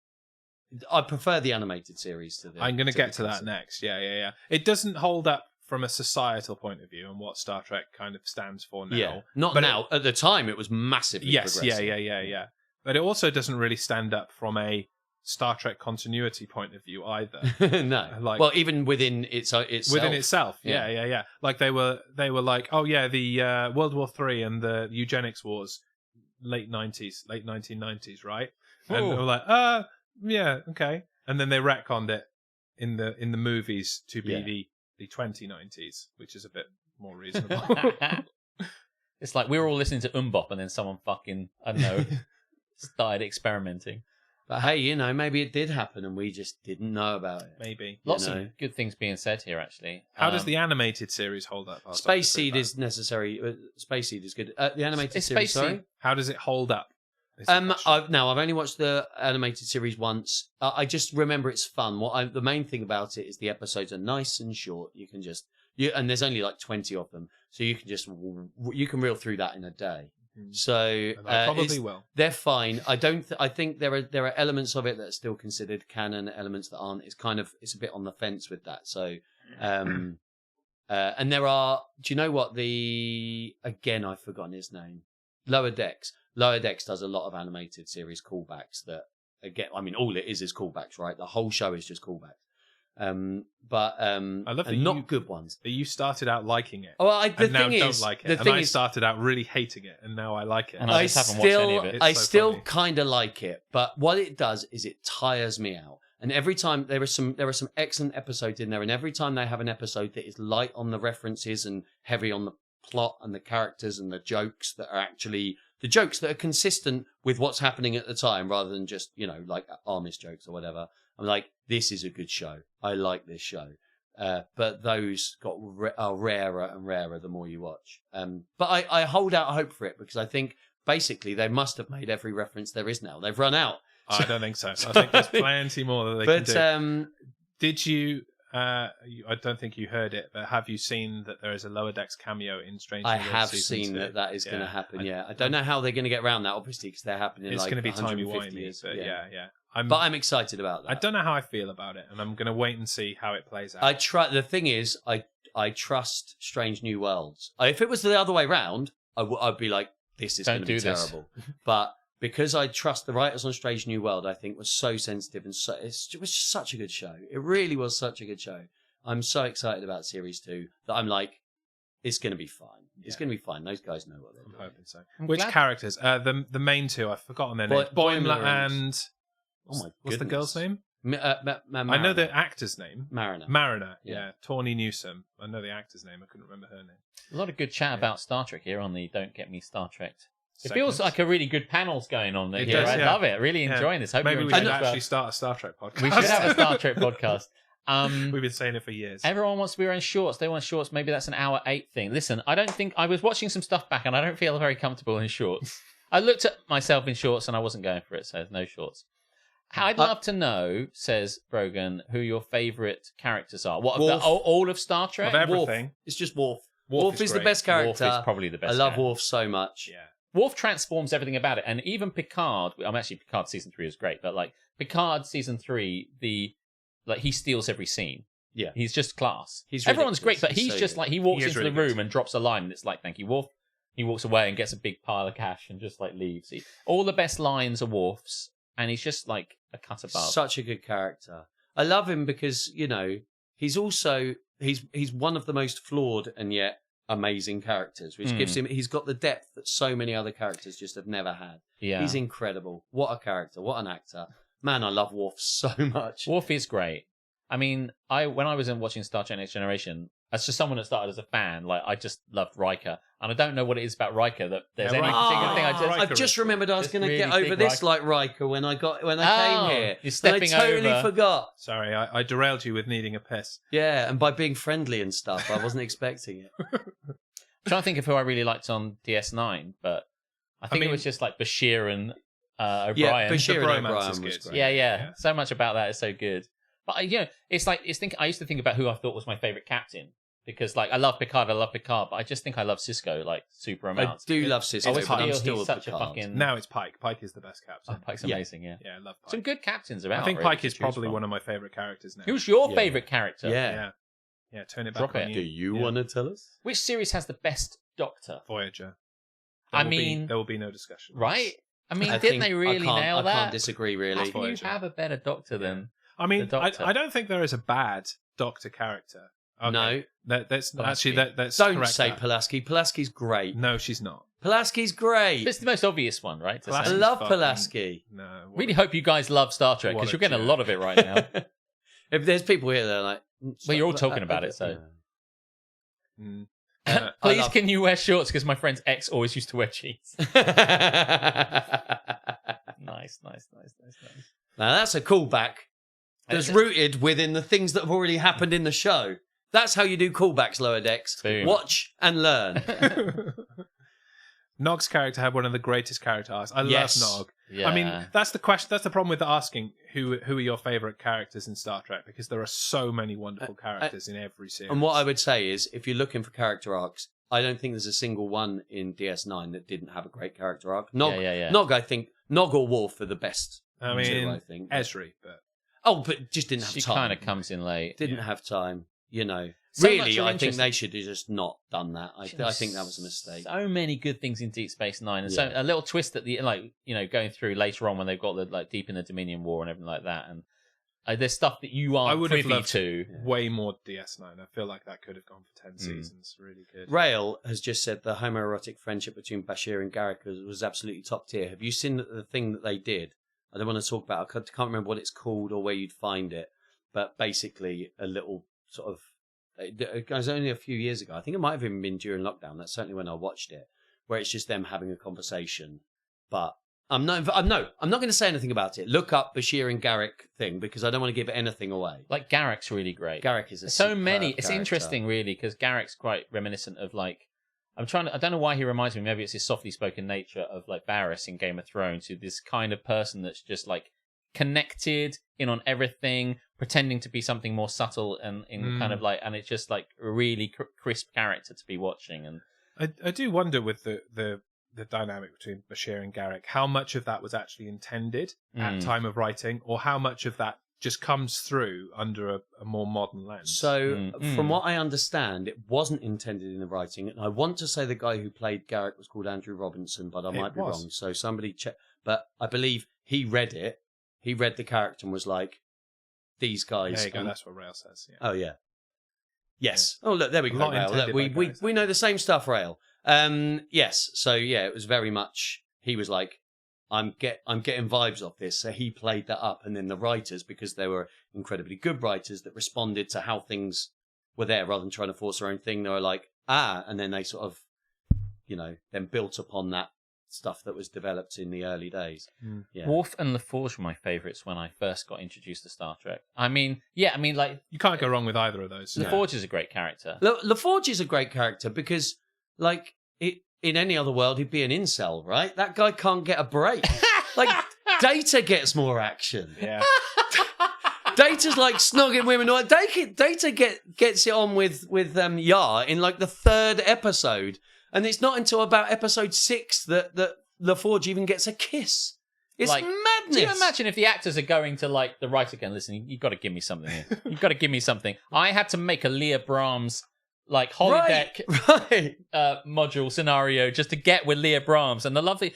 I prefer the animated series to the. I'm going to get to that next. Yeah. It doesn't hold up from a societal point of view and what Star Trek kind of stands for now. Yeah, not now. At the time, it was massively progressive. Yeah. But it also doesn't really stand up from a Star Trek continuity point of view either. No, even within itself. Within itself, Yeah. yeah. Like they were like, oh yeah, the World War III and the eugenics wars, late 1990s, right? And they were like, yeah, okay. And then they retconned it in the movies to be the 2090s, which is a bit more reasonable. It's like we were all listening to Mbop and then someone fucking, I don't know, started experimenting. But hey, maybe it did happen and we just didn't know about it. Maybe. Lots of good things being said here, actually. How does the animated series hold up? Space Seed is necessary. Space Seed is good. The animated series, sorry? How does it hold up? I've only watched the animated series once. I just remember it's fun. The main thing about it is the episodes are nice and short. You can just... and there's only like 20 of them. So you can reel through that in a day. So probably will. They're fine. I think there are elements of it that are still considered canon, elements that aren't. It's a bit on the fence with that. So, and there are. Do you know what I've forgotten his name. Lower Decks. Lower Decks does a lot of animated series callback that again. I mean, all it is callbacks, right? The whole show is just callbacks. But I love that and not you- good ones. But you started out liking it. Oh, the and thing now is, don't like it. the And thing I is, started out really hating it, and now I like it. And I just haven't watched any of it. It's I so still funny. kind of like it, but what it does is it tires me out. And every time there are some excellent episodes in there, and every time they have an episode that is light on the references and heavy on the plot and the characters and the jokes that are actually the jokes that are consistent with what's happening at the time, rather than just like Armis jokes or whatever. I'm like, this is a good show. I like this show. But those are rarer and rarer the more you watch. But I hold out hope for it because I think basically they must have made every reference there is now. They've run out. I don't think so. I think there's plenty more that they can do. Did you? I don't think you heard it, but have you seen that there is a Lower Decks cameo in Strange New I Worlds have season seen 2? that is going to happen. I don't know how they're going to get around that, obviously, because they're happening. It's like going to be 150 timey-wimey, years. but yeah. But I'm excited about that. I don't know how I feel about it, and I'm going to wait and see how it plays out. The thing is, I trust Strange New Worlds. If it was the other way round, I'd be like, this is going to be terrible. But because I trust the writers on Strange New World, I think was so sensitive and it was such a good show. It really was such a good show. I'm so excited about Series 2 that I'm like, it's going to be fine. It's going to be fine. Those guys know what they're doing. I'm hoping so. Which characters? The main two, I've forgotten their names. Boimler and... Oh my What's the girl's name? Mariner. I know the actor's name. Mariner. Yeah. Tawny Newsome. I know the actor's name. I couldn't remember her name. A lot of good chat about Star Trek here on the Don't Get Me Star Trek. It Segments. feels like a really good panel's going on there. It here. does, I yeah. love it. Really enjoying this. Hope Maybe you're we should enjoying actually start a Star Trek podcast. We should have a Star Trek podcast. We've been saying it for years. Everyone wants to be wearing shorts. They want shorts. Maybe that's an hour 8 thing. Listen, I don't think I was watching some stuff back, and I don't feel very comfortable in shorts. I looked at myself in shorts, and I wasn't going for it. So no shorts. I'd love to know, says Brogan, who your favourite characters are. What of all of Star Trek? Of everything. Worf. It's just Worf. Worf is the great. best character. Worf is probably the best. I love character. Worf so much. Yeah. Worf transforms everything about it, and even Picard. Picard season 3 is great, but like Picard season 3, he steals every scene. Yeah, he's just class. ridiculous. Everyone's great, but he's so just good. like he walks He is into really the room good. and drops a line, and it's like, "Thank you, Worf." He walks away and gets a big pile of cash and just like leaves. All the best lines are Worf's, and he's just like a cut above. Such a good character. I love him because he's also he's one of the most flawed and yet amazing characters, which gives him. He's got the depth that so many other characters just have never had. Yeah, he's incredible. What a character! What an actor! Man, I love Worf so much. Worf is great. I mean, when I was watching Star Trek Next Generation, as just someone that started as a fan, like I just loved Riker, and I don't know what it is about Riker that there's any particular thing. I've just remembered I was going to really get over dig this Riker. like Riker when I came here. You're stepping and I totally over. forgot. Sorry, I derailed you with needing a piss. Yeah, and by being friendly and stuff, I wasn't expecting it. I'm trying to think of who I really liked on DS9, but I think it was just like Bashir and O'Brien. Yeah, Bashir and bromance O'Brien is was good. great. Yeah. So much about that is so good. But I used to think about who I thought was my favorite captain because like I love Picard, but I just think I love Cisco like super I amounts. do love Cisco, I always but I'm feel still he's with such a Picard. fucking. Now it's Pike. Pike is the best captain. Pike's amazing. Yeah, I love Pike. some good captains about. I think really, Pike to is choose probably from. one of my favourite characters now. Who's your Yeah. favorite character? Yeah. Yeah, turn it Drop back on it. you. Do you Yeah. want to tell us? Which series has the best Doctor? Voyager. I There will be- mean- there will be no discussion. Right? I mean, I didn't think they really nail I that? can't disagree, really. How can you Voyager. have a better Doctor than? I mean, The Doctor. I don't think there is a bad Doctor character. Okay. No. That's Pulaski. actually that's Don't correct say that. Pulaski. Pulaski's great. No, she's not. Pulaski's great. It's the most obvious one, right? to I Pulaski's say. love fucking- Pulaski. No. what Really a- hope you guys love Star Trek What because a you're getting a jerk. lot of it right now. If there's people here that are like... Well, you're all talking about it, so. Mm. Please, love- can you wear shorts? Because my friend's ex always used to wear jeans. Nice. Now, that's a callback that's rooted within the things that have already happened in the show. That's how you do callbacks, Lower Decks. Boom. Watch and learn. Nog's character had one of the greatest character arcs. I Yes. love Nog. Yeah. I mean, that's the question. That's the problem with asking who are your favorite characters in Star Trek, because there are so many wonderful characters in every series. And what I would say is, if you're looking for character arcs, I don't think there's a single one in DS9 that didn't have a great character arc. Nog, Yeah. Nog, I think, Nog or Worf are the best. I two, mean, I think. Esri, but But just didn't have she time. kind of comes in late. Didn't have time, So really, much I think interesting- they should have just not done that. I think that was a mistake. So many good things in Deep Space Nine, and Yeah. so a little twist at the going through later on when they've got the deep in the Dominion War and everything like that, There's stuff that you I aren't would have privy loved to. way more DS9. I feel like that could have gone for 10 seasons. Really good. Rail has just said the homoerotic friendship between Bashir and Garrick was absolutely top tier. Have you seen the thing that they did? I don't want to talk about it. I can't remember what it's called or where you'd find it. But basically, a little sort of... It was only a few years ago. I think it might have even been during lockdown. That's certainly when I watched it. Where it's just them having a conversation. But I'm not going to say anything about it. Look up Bashir and Garrick thing because I don't want to give anything away. Like, Garrick's really great. Garrick is a so superb many. It's character. interesting, really, because Garrick's quite reminiscent of, like... I don't know why he reminds me. Maybe it's his softly spoken nature of, like, Varys in Game of Thrones, who's this kind of person that's just, like, connected in on everything, pretending to be something more subtle and kind of like, and it's just like a really crisp character to be watching. And I do wonder with the dynamic between Bashir and Garrick, how much of that was actually intended at time of writing, or how much of that just comes through under a more modern lens. So, from what I understand, it wasn't intended in the writing, and I want to say the guy who played Garrick was called Andrew Robinson, but I might be wrong. So somebody check. But I believe he read it. He read the character and was like, "These guys." There you go. That's what Rail says. Yeah. Oh yeah. Yes. Yeah. Oh look, there we go. Not Rail. Look, we know the same stuff, Rail. Yes. So yeah, it was very much. He was like, I'm getting vibes off this. So he played that up, and then the writers, because they were incredibly good writers that responded to how things were there rather than trying to force their own thing. They were like, and then they sort of, then built upon that stuff that was developed in the early days. Yeah. Worf and LaForge were my favourites when I first got introduced to Star Trek. Like you can't go wrong with either of those. LaForge is a great character. LaForge is a great character because, like, in any other world, he'd be an incel, right? That guy can't get a break. Like, Data gets more action. Yeah. Data's like snogging women. Data gets it on with Yar in like the 3rd episode. And it's not until about episode 6 that LaForge even gets a kiss. It's like, madness. Do you imagine if the actors are going to, like, the writer again, listen, you've got to give me something here. You've got to give me something. I had to make a Leah Brahms, like, holodeck module scenario just to get with Leah Brahms. And the lovely...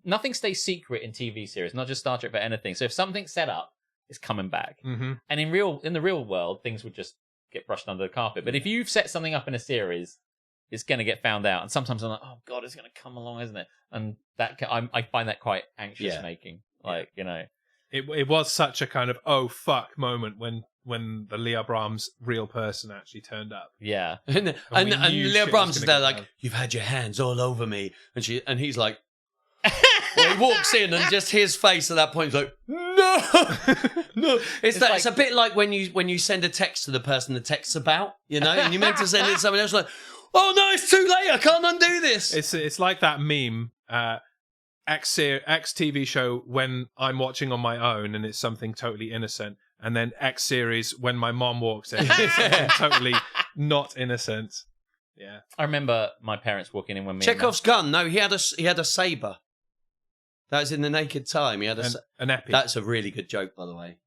Nothing stays secret in TV series, not just Star Trek, but anything. So if something's set up, it's coming back. Mm-hmm. And in the real world, things would just get brushed under the carpet. But if you've set something up in a series... it's going to get found out. And sometimes I'm like, oh, God, it's going to come along, isn't it? And that I find that quite anxious making. Like, It was such a kind of, oh, fuck moment when the Leah Brahms real person actually turned up. Yeah. and Leah Brahms is there like, you've had your hands all over me. And he's like, well, he walks in and just his face at that point is like, no. It's a bit like when you send a text to the person the text's about, and you meant to send it to someone else like, oh no, it's too late. I can't undo this. It's like that meme, X TV show when I'm watching on my own and it's something totally innocent, and then X series when my mom walks in, it's something totally not innocent. Yeah, I remember my parents walking in when me. Chekhov's gun. No, he had a saber. That was in The Naked Time. He had an epi. That's a really good joke, by the way.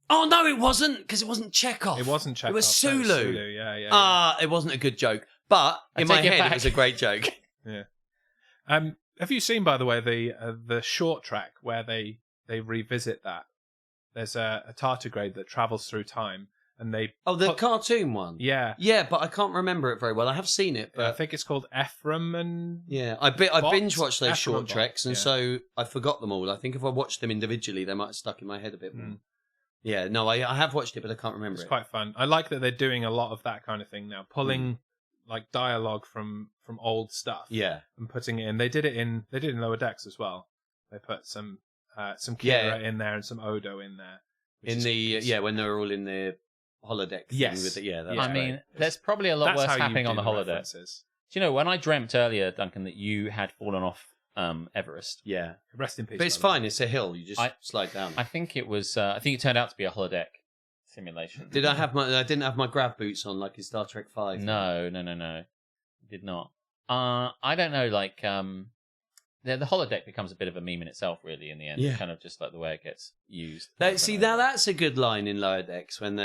Oh, no, it wasn't, because it wasn't Chekhov. It wasn't Chekhov. It was Sulu. Yeah. It wasn't a good joke. But in my head, it was a great joke. Yeah. Have you seen, by the way, the short track where they revisit that? There's a tardigrade that travels through time, and they... Oh, the cartoon one? Yeah. Yeah, but I can't remember it very well. I have seen it, but... I think it's called Ephraim and... Yeah, I binge-watched those short treks, and so I forgot them all. I think if I watched them individually, they might have stuck in my head a bit more. Yeah, no, I have watched it, but I can't remember it. It's quite fun. I like that they're doing a lot of that kind of thing now, pulling like dialogue from old stuff, and putting it in. They did it in Lower Decks as well. They put some Kira in there and some Odo in there. When they were all in the holodeck thing with it. Yeah, I mean, there's probably a lot worse happening on the holodeck. Do you know, when I dreamt earlier, Duncan, that you had fallen off Everest. Yeah. Rest in peace. But it's fine. It's a hill. You just slide down. I think it was. I think it turned out to be a holodeck simulation. I didn't have my grav boots on like in Star Trek 5. No. Did not. I don't know. Like, the holodeck becomes a bit of a meme in itself, really. In the end, kind of just like the way it gets used. Now that's a good line in Lower Decks when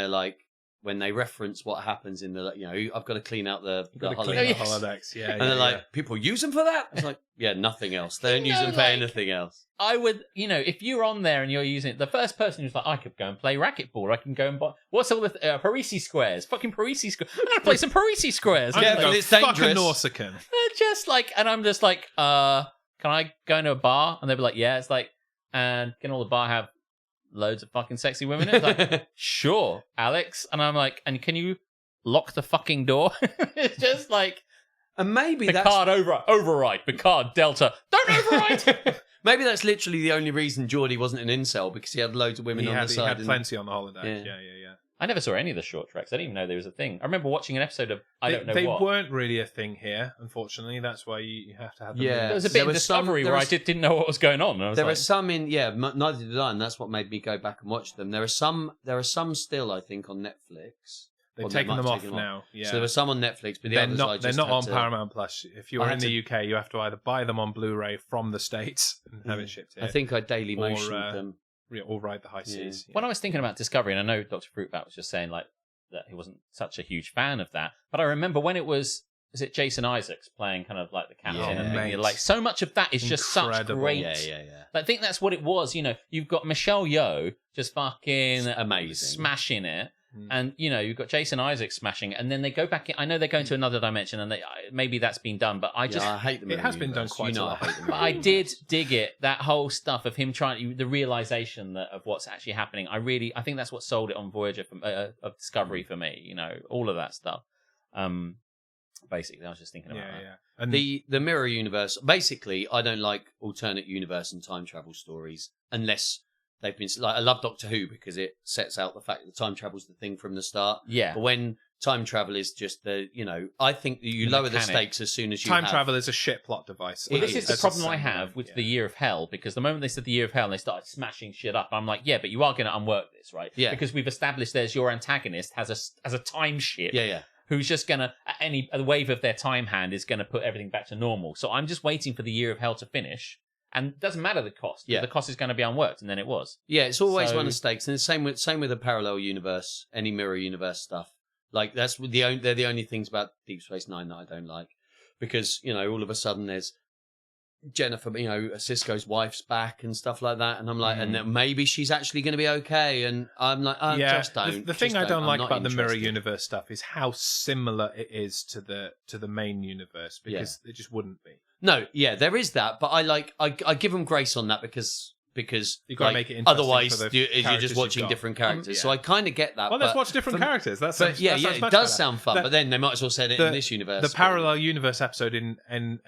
when they reference what happens in the, I've got to clean out the Clean holodeck. the holodecks. Yeah, And they're like, people use them for that? It's like, yeah, nothing else. They don't use them for anything else. I would, if you're on there and you're using it, the first person who's like, I could go and play racquetball. I can go and buy, what's all the Parisi squares? Fucking Parisi squares. I'm going to play some Parisi squares. I'm Yeah, gonna but go it's fucking dangerous. Corsican. Just like, and I'm just like, can I go into a bar? And they'll be like, yeah. It's like, and can all the bar have loads of fucking sexy women in it? It's like, sure, Alex. And I'm like, and can you lock the fucking door? It's just like, And maybe Picard override. Picard Delta, don't override. maybe that's literally the only reason Geordie wasn't an incel, because he had loads of women He on had, the he side. had and- plenty on the holodeck. Yeah. Yeah. I never saw any of the short tracks. I didn't even know there was a thing. I remember watching an episode of I don't know they what. weren't really a thing here, unfortunately. That's why you have to have them. Yeah. There was a There bit of was some- discovery there where was- I didn't know what was going on. And I was There like, are some neither did I, and that's what made me go back and watch them. There are some still, I think, on Netflix. They've Or they taken might them have off taken them now. Yeah. So there were some on Netflix, but the they're others I not. They're just not had on to- Paramount Plus. If you're I in had the UK, you have to either buy them on Blu-ray from the States and have it shipped here. I think I Daily Or, Motioned them. or ride the high seas. when I was thinking about Discovery, and I know Dr. Fruitbat was just saying like that he wasn't such a huge fan of that, but I remember when it was it Jason Isaacs playing kind of like the captain, Yeah, and mate. like so much of that is just such Incredible. great. Yeah. I think that's what it was. You've got Michelle Yeoh just fucking Amazing. smashing it. Mm. And you've got Jason Isaacs smashing it, and then they go back in. I know they're going to another dimension, and maybe that's been done, but I just I hate them. It has been done quite a lot. but I did dig it. That whole stuff of him the realization of what's actually happening. I think that's what sold it on Voyager of Discovery for me. All of that stuff. Basically, I was just thinking about that. Yeah. And The mirror universe. Basically, I don't like alternate universe and time travel stories unless they've been like. I love Doctor Who because it sets out the fact that time travel's the thing from the start. Yeah. But when time travel is just I think that you The lower the mechanic. stakes as soon as you time have- travel is a shit plot device. Well, this It is the is. problem I As a have standalone, with yeah. the Year of Hell, because the moment they said the Year of Hell and they started smashing shit up, I'm like, yeah, but you are going to unwork this, right? Yeah. Because we've established there's your antagonist has a time ship. Yeah. Who's just gonna at a wave of their time hand is gonna put everything back to normal. So I'm just waiting for the Year of Hell to finish, and it doesn't matter the cost. Yeah. The cost is going to be unworked, and then it was. Yeah, it's always So- one of stakes, and the same with the parallel universe, any mirror universe stuff. Like they're the only things about Deep Space Nine that I don't like, because all of a sudden there's Jennifer, Cisco's wife's back and stuff like that, and I'm like, and then maybe she's actually going to be okay, and I'm like, just don't. The thing I don't I'm like not about the mirror interested. universe stuff is how similar it is to the main universe, because it just wouldn't be. No, yeah, there is that, but I give them grace on that because You gotta make it interesting otherwise for the you're characters just you've watching got. different characters. Yeah. So I kind of get that. Well, let's but watch different from- characters. That But sounds, yeah, that sounds it much does better. sound fun. The- But then they might as well set it in this universe. The parallel universe episode in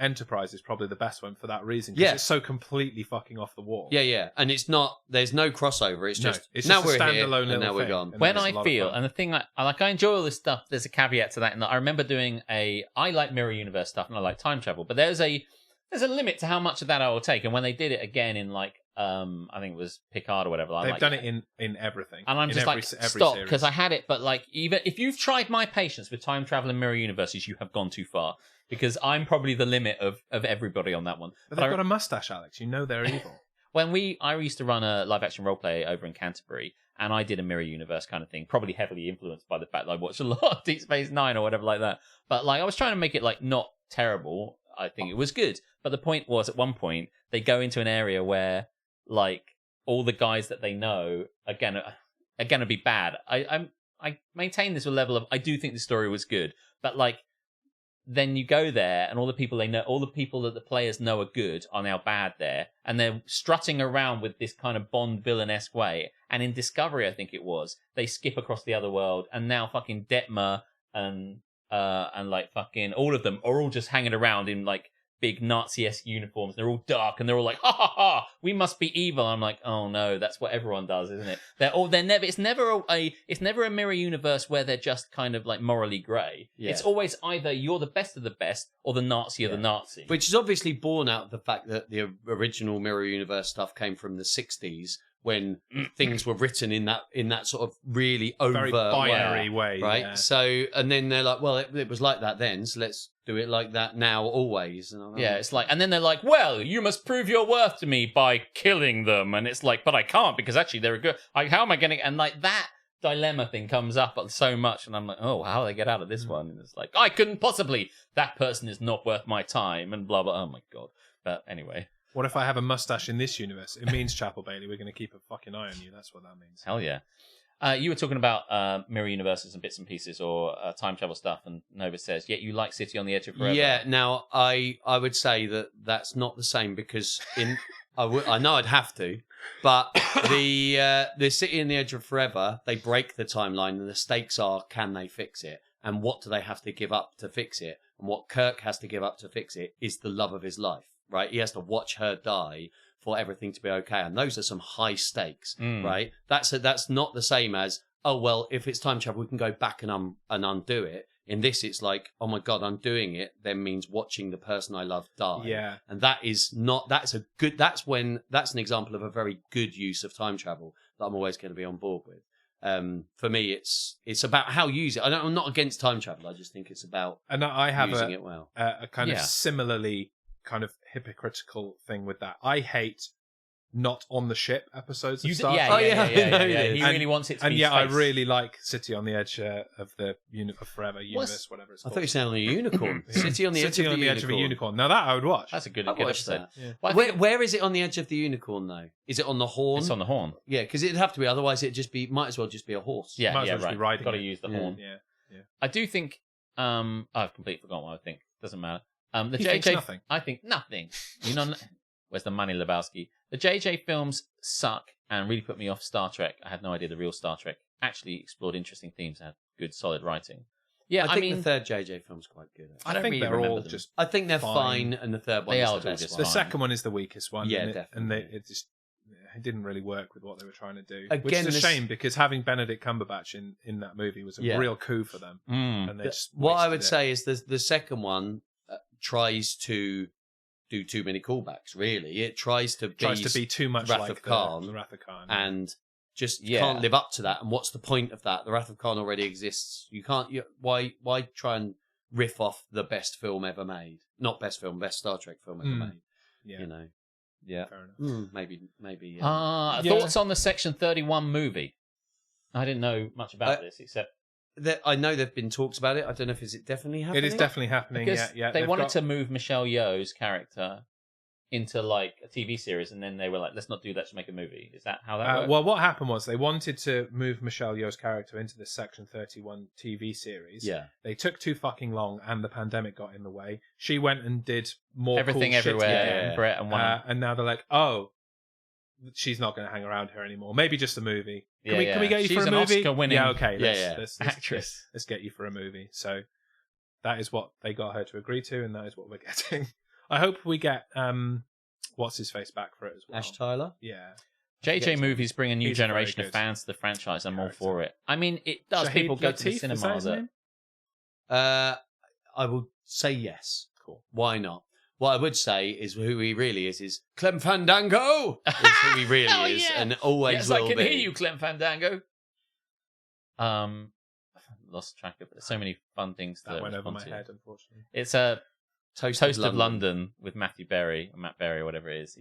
Enterprise is probably the best one for that reason. 'Cause Yeah. it's so completely fucking off the wall. Yeah, and it's not. There's no crossover. It's No, just it's now just a we're here standalone and little now we're thing. gone. And When it's a I lot of feel, fun. and the thing I enjoy all this stuff. There's a caveat to that, and I remember doing I like mirror universe stuff, and I like time travel, but there's a limit to how much of that I will take. And when they did it again in I think it was Picard or whatever, I'm They've like, done it in everything. and I'm in just every, like, every stop, series. because I had it, but like, even if you've tried my patience with time travel and mirror universes, you have gone too far, because I'm probably the limit of everybody on that one. But But they've I- got a mustache, Alex. You know they're evil. when I used to run a live action roleplay over in Canterbury, and I did a mirror universe kind of thing, probably heavily influenced by the fact that I watched a lot of Deep Space Nine or whatever like that. But like, I was trying to make it like not terrible. I think it was good. But the point was, at one point, they go into an area where like all the guys that they know are gonna be bad. I maintain this level of, I do think the story was good, but like, then you go there and all the people they know, all the people that the players know are good are now bad there, and they're strutting around with this kind of Bond villain-esque way. And in Discovery, I think it was, they skip across the other world, and now fucking Detmer and like fucking all of them are all just hanging around in like big Nazi-esque uniforms. They're all dark, and they're all like, ha ha ha, we must be evil. I'm like, oh no, that's what everyone does, isn't it? It's never a mirror universe where they're just kind of like morally grey. Yeah. It's always either you're the best of the best or the Nazi of the Nazi. Which is obviously born out of the fact that the original mirror universe stuff came from the 60s, when things were written in that sort of really overt Very binary way, right? yeah. So, and then they're like, well, it was like that then, so let's do it like that now, always. And I'm like, Yeah, it's like, and then they're like, well, you must prove your worth to me by killing them. And it's like, but I can't, because actually they're a good, like, how am I going to, and like that dilemma thing comes up so much, and I'm like, oh, how do they get out of this one? And it's like, I couldn't possibly. That person is not worth my time, and blah blah. Oh my god. But anyway, What if I have a mustache in this universe? It means, Chapel Bailey, we're going to keep a fucking eye on you. That's what that means. hell yeah. You were talking about mirror universes and bits and pieces, or time travel stuff, and Nova says, "Yet you like City on the Edge of Forever." Yeah. Now, I would say that that's not the same because I know I'd have to, but the City on the Edge of Forever, they break the timeline, and the stakes are: can they fix it, and what do they have to give up to fix it? And what Kirk has to give up to fix it is the love of his life. Right? He has to watch her die for everything to be okay, and those are some high stakes, right? That's not the same as, oh well, if it's time travel, we can go back and undo it. In this, it's like, oh my god, undoing it then means watching the person I love die. Yeah, and that's an example of a very good use of time travel that I'm always going to be on board with. For me, it's about how you use it. I'm not against time travel. I just think it's about and I have using it well. A kind of similarly kind of hypocritical thing with that. I hate not on the ship episodes of Star Trek. Yeah. He really wants it to be space. I space. really like City on the Edge of the Forever universe, whatever it's I called. thought you said on a unicorn. City on the edge of a unicorn. Now that I would watch. That's a good I'd watch episode. that. Yeah. Well, Where is it on the edge of the unicorn though? Is it on the horn? it's on the horn. Yeah, because it'd have to be. Otherwise, might as well just be a horse. Yeah, Might as yeah, well just right. be riding Got to it. use the Yeah. horn. Yeah. I do think. I've completely forgotten what I think. Doesn't matter. The He thinks JJ. nothing. I think nothing. You know, where's the money, Lebowski? The JJ films suck and really put me off Star Trek. I had no idea the real Star Trek actually explored interesting themes and had good, solid writing. Yeah, I think mean, the third JJ film's quite good. I don't think really they're remember all them. just. I think they're Fine. fine, and the third one They is are the all best just one. The second one is the weakest one. Yeah, and definitely. it didn't really work with what they were trying to do. Again, which is a this- shame because having Benedict Cumberbatch in that movie was a Yeah. real coup for them. Mm. And they just What I wasted would it. say is the second one tries to do too many callbacks. Really, it tries to be too much Wrath like of Khan, the Wrath of Khan. and just Yeah. can't live up to that. And what's the point of that? The Wrath of Khan already exists. You can't. Why try and riff off the best film ever made? Not best film, best Star Trek film ever made. Yeah. You know. Yeah. Fair enough. Maybe. Yeah. Thoughts on the Section 31 movie? I didn't know much about this except I know there've been talks about it. I don't know if is it definitely happening. It is definitely happening. because Yeah. they They've wanted got- to move Michelle Yeoh's character into like a TV series, and then they were like, "Let's not do that. Let's make a movie." Is that how that works? well, what happened was they wanted to move Michelle Yeoh's character into the Section 31 TV series. Yeah. They took too fucking long, and the pandemic got in the way. She went and did more Everything cool shit everywhere, again. Brett and one. And now they're like, oh, she's not going to hang around here anymore. Maybe just a movie. Can we get you She's for a an movie? Oscar-winning Yeah, okay. Yeah, Let's actress. Let's get you for a movie. So that is what they got her to agree to, and that is what we're getting. I hope we get what's his face back for it as well. Ash Tyler. Yeah. JJ movies bring a new He's very generation of good. fans to the franchise. I'm all Character. for it. I mean, it does. Shahid People go to the Latif, cinema. is that his name? I will say yes. Cool. Why not? What I would say is who he really is Clem Fandango. Is who he really Hell is, yeah. and always Yes, will I can be. hear you, Clem Fandango. Lost track of it. So many fun things to That went over respond my to. head, unfortunately. It's a Toast, Toast of London with Matthew Berry, or Matt Berry, or whatever it is.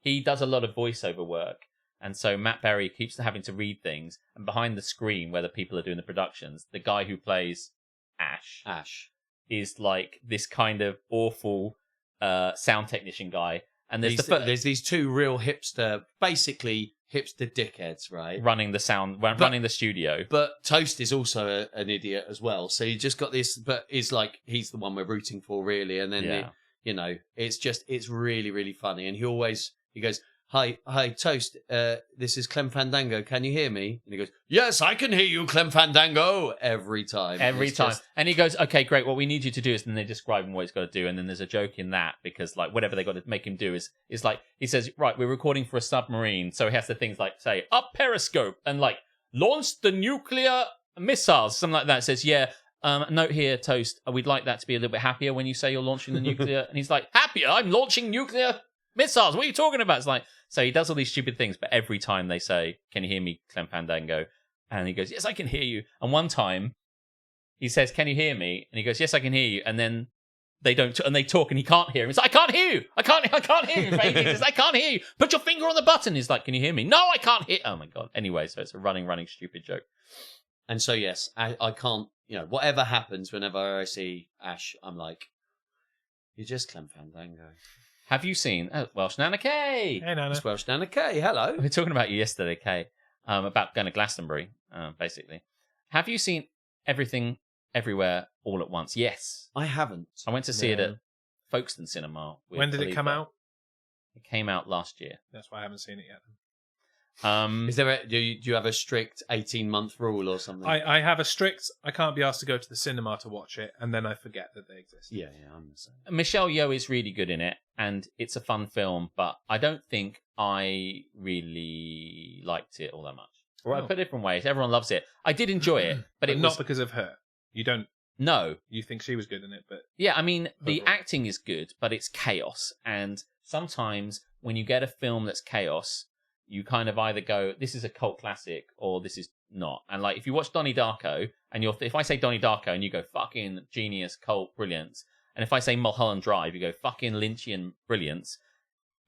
He does a lot of voiceover work, and so Matt Berry keeps having to read things. And behind the screen, where the people are doing the productions, the guy who plays Ash is like this kind of awful sound technician guy. And There's these two real basically hipster dickheads, right? running the studio. But Toast is also an idiot as well. So you just got this, but is like he's the one we're rooting for, really. And then it's really, really funny. And he goes, "Hi, Toast. This is Clem Fandango. Can you hear me?" And he goes, "Yes, I can hear you, Clem Fandango." Every time. Every time. And he goes, "Okay, great. What we need you to do is," and they describe him what he's got to do. And then there's a joke in that because like whatever they got to make him do is like, he says, "Right, we're recording for a submarine." So he has to things like say, "Up periscope," and like, "Launch the nuclear missiles," something like that. It says, "Yeah, note here, Toast, we'd like that to be a little bit happier when you say you're launching the nuclear." And he's like, "Happier? I'm launching nuclear missiles. What are you talking about?" It's like, so he does all these stupid things, but every time they say, "Can you hear me, Clem Fandango?" And he goes, "Yes, I can hear you." And one time he says, "Can you hear me?" And he goes, "Yes, I can hear you." And then they don't, and they talk, and he can't hear him. He's like, I can't hear you. I can't hear you. He says, I can't hear you. Put your finger on the button. He's like, can you hear me? No, I can't hear. Oh my god. Anyway, so it's a running stupid joke. And so yes, I can't. Whatever happens whenever I see Ash, I'm like, you're just Clem Fandango. Have you seen Welsh Nana Kay? Hey, Nana. It's Welsh Nana Kay. Hello. We were talking about you yesterday, Kay, about going to Glastonbury, basically. Have you seen Everything Everywhere All at Once? Yes. I haven't. I went to see it at Folkestone Cinema. When did it come out? It came out last year. That's why I haven't seen it yet. Is there do you have a strict 18-month rule or something? I have a strict, I can't be asked to go to the cinema to watch it, and then I forget that they exist. Yeah, I'm the same. Michelle Yeoh is really good in it, and it's a fun film, but I don't think I really liked it all that much. Or I put it different ways. Everyone loves it. I did enjoy it, but it was not because of her. You don't. No. You think she was good in it, but yeah, I mean, the acting is good, but it's chaos. And sometimes when you get a film that's chaos, you kind of either go, this is a cult classic, or this is not. And like, if you watch Donnie Darko, and if I say Donnie Darko, and you go, fucking genius, cult, brilliance. And if I say Mulholland Drive, you go, fucking Lynchian brilliance.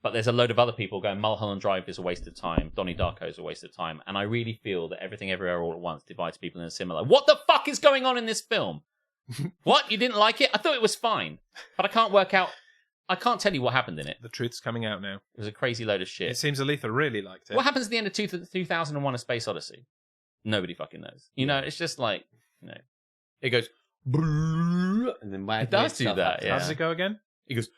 But there's a load of other people going, Mulholland Drive is a waste of time. Donnie Darko is a waste of time. And I really feel that Everything Everywhere All at Once divides people in a similar. What the fuck is going on in this film? What? You didn't like it? I thought it was fine. But I can't tell you what happened in it. the truth's coming out now. It was a crazy load of shit. It seems Aletha really liked it. What happens at the end of 2001 A Space Odyssey? Nobody fucking knows. It's just like, It goes, and then it does do that, yeah. How does it go again? It goes,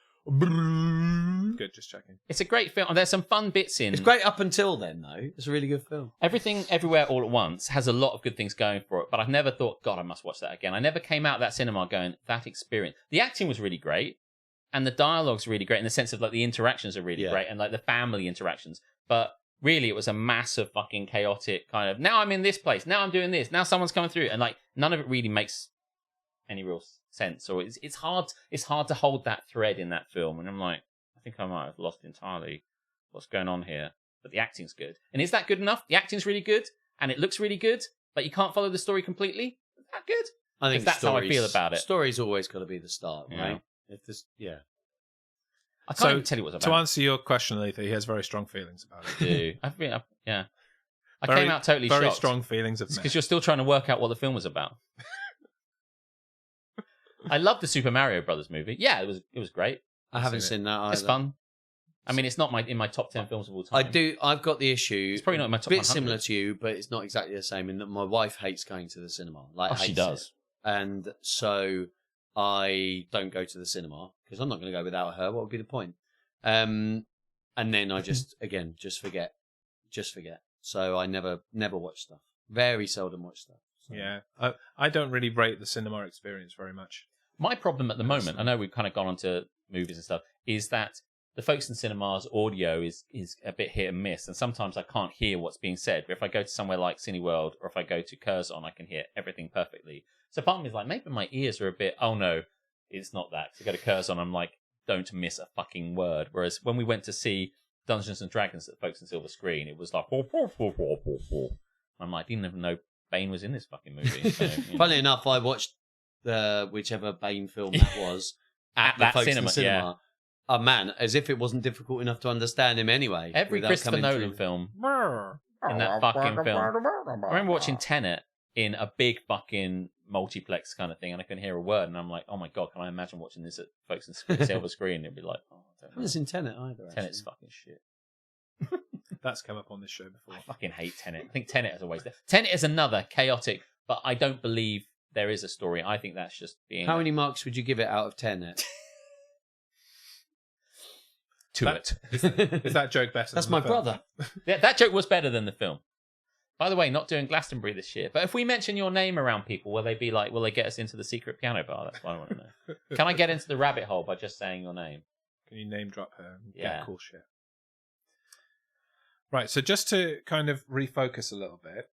Good, just checking. It's a great film. There's some fun bits in. It's great up until then, though. It's a really good film. Everything Everywhere All at Once has a lot of good things going for it, but I've never thought, God, I must watch that again. I never came out of that cinema going, that experience. The acting was really great, and the dialogue's really great in the sense of like the interactions are really great, and like the family interactions. But really, it was a massive fucking chaotic kind of, now I'm in this place, now I'm doing this, now someone's coming through, and like none of it really makes any real sense. Or it's hard to hold that thread in that film, and I'm like, I think I might have lost entirely what's going on here. But the acting's good. And is that good enough? The acting's really good, and it looks really good, but you can't follow the story completely? Is that good? I think that's how I feel about it. Story's always got to be the start, Yeah. right? I can't even tell you what's about. To answer your question, Aletha, he has very strong feelings about it. I do. I came out totally very shocked. strong feelings of Because you're still trying to work out what the film was about. I love the Super Mario Brothers movie. Yeah, it was great. I haven't seen that either. It's fun. I mean, it's not in my top 10 films of all time. I've got the issue. It's probably not in my top bit 100. similar to you, but it's not exactly the same in that my wife hates going to the cinema. She does. And so I don't go to the cinema because I'm not going to go without her. What would be the point? And then I just forget. So I never watch stuff. Very seldom watch stuff. So. Yeah, I don't really rate the cinema experience very much. My problem at the moment, I know we've kind of gone on to movies and stuff, is that the Folkestone Cinemas audio is a bit hit and miss, and sometimes I can't hear what's being said. But if I go to somewhere like Cineworld or if I go to Curzon, I can hear everything perfectly. So part of me is like, maybe my ears are a bit, oh no, it's not that. So I go to Curzon, I'm like, don't miss a fucking word. Whereas when we went to see Dungeons and Dragons at Folkestone Silver Screen, it was like, I'm like, I didn't even know Bane was in this fucking movie. So, Funnily enough, I watched whichever Bane film that was at the Folkestone cinema. Yeah. Oh man, as if it wasn't difficult enough to understand him anyway. Every Christopher Nolan film in that fucking film. I remember watching Tenet in a big fucking multiplex kind of thing, and I couldn't hear a word, and I'm like, oh my god, can I imagine watching this at Folkestone Silver Screen? It'd be like, oh, I don't know. It's in Tenet either. Tenet's fucking shit. That's come up on this show before. I fucking hate Tenet. I think Tenet is a waste. Tenet is another chaotic, but I don't believe there is a story. I think that's just being... How many marks would you give it out of 10? Is that joke better? That's than my the film? brother. Yeah, that joke was better than the film. By the way, not doing Glastonbury this year. But if we mention your name around people, will they be like, will they get us into the secret piano bar? That's what I want to know. Can I get into the rabbit hole by just saying your name? Can you name drop her and Yeah. get cool shit? Right, so just to kind of refocus a little bit,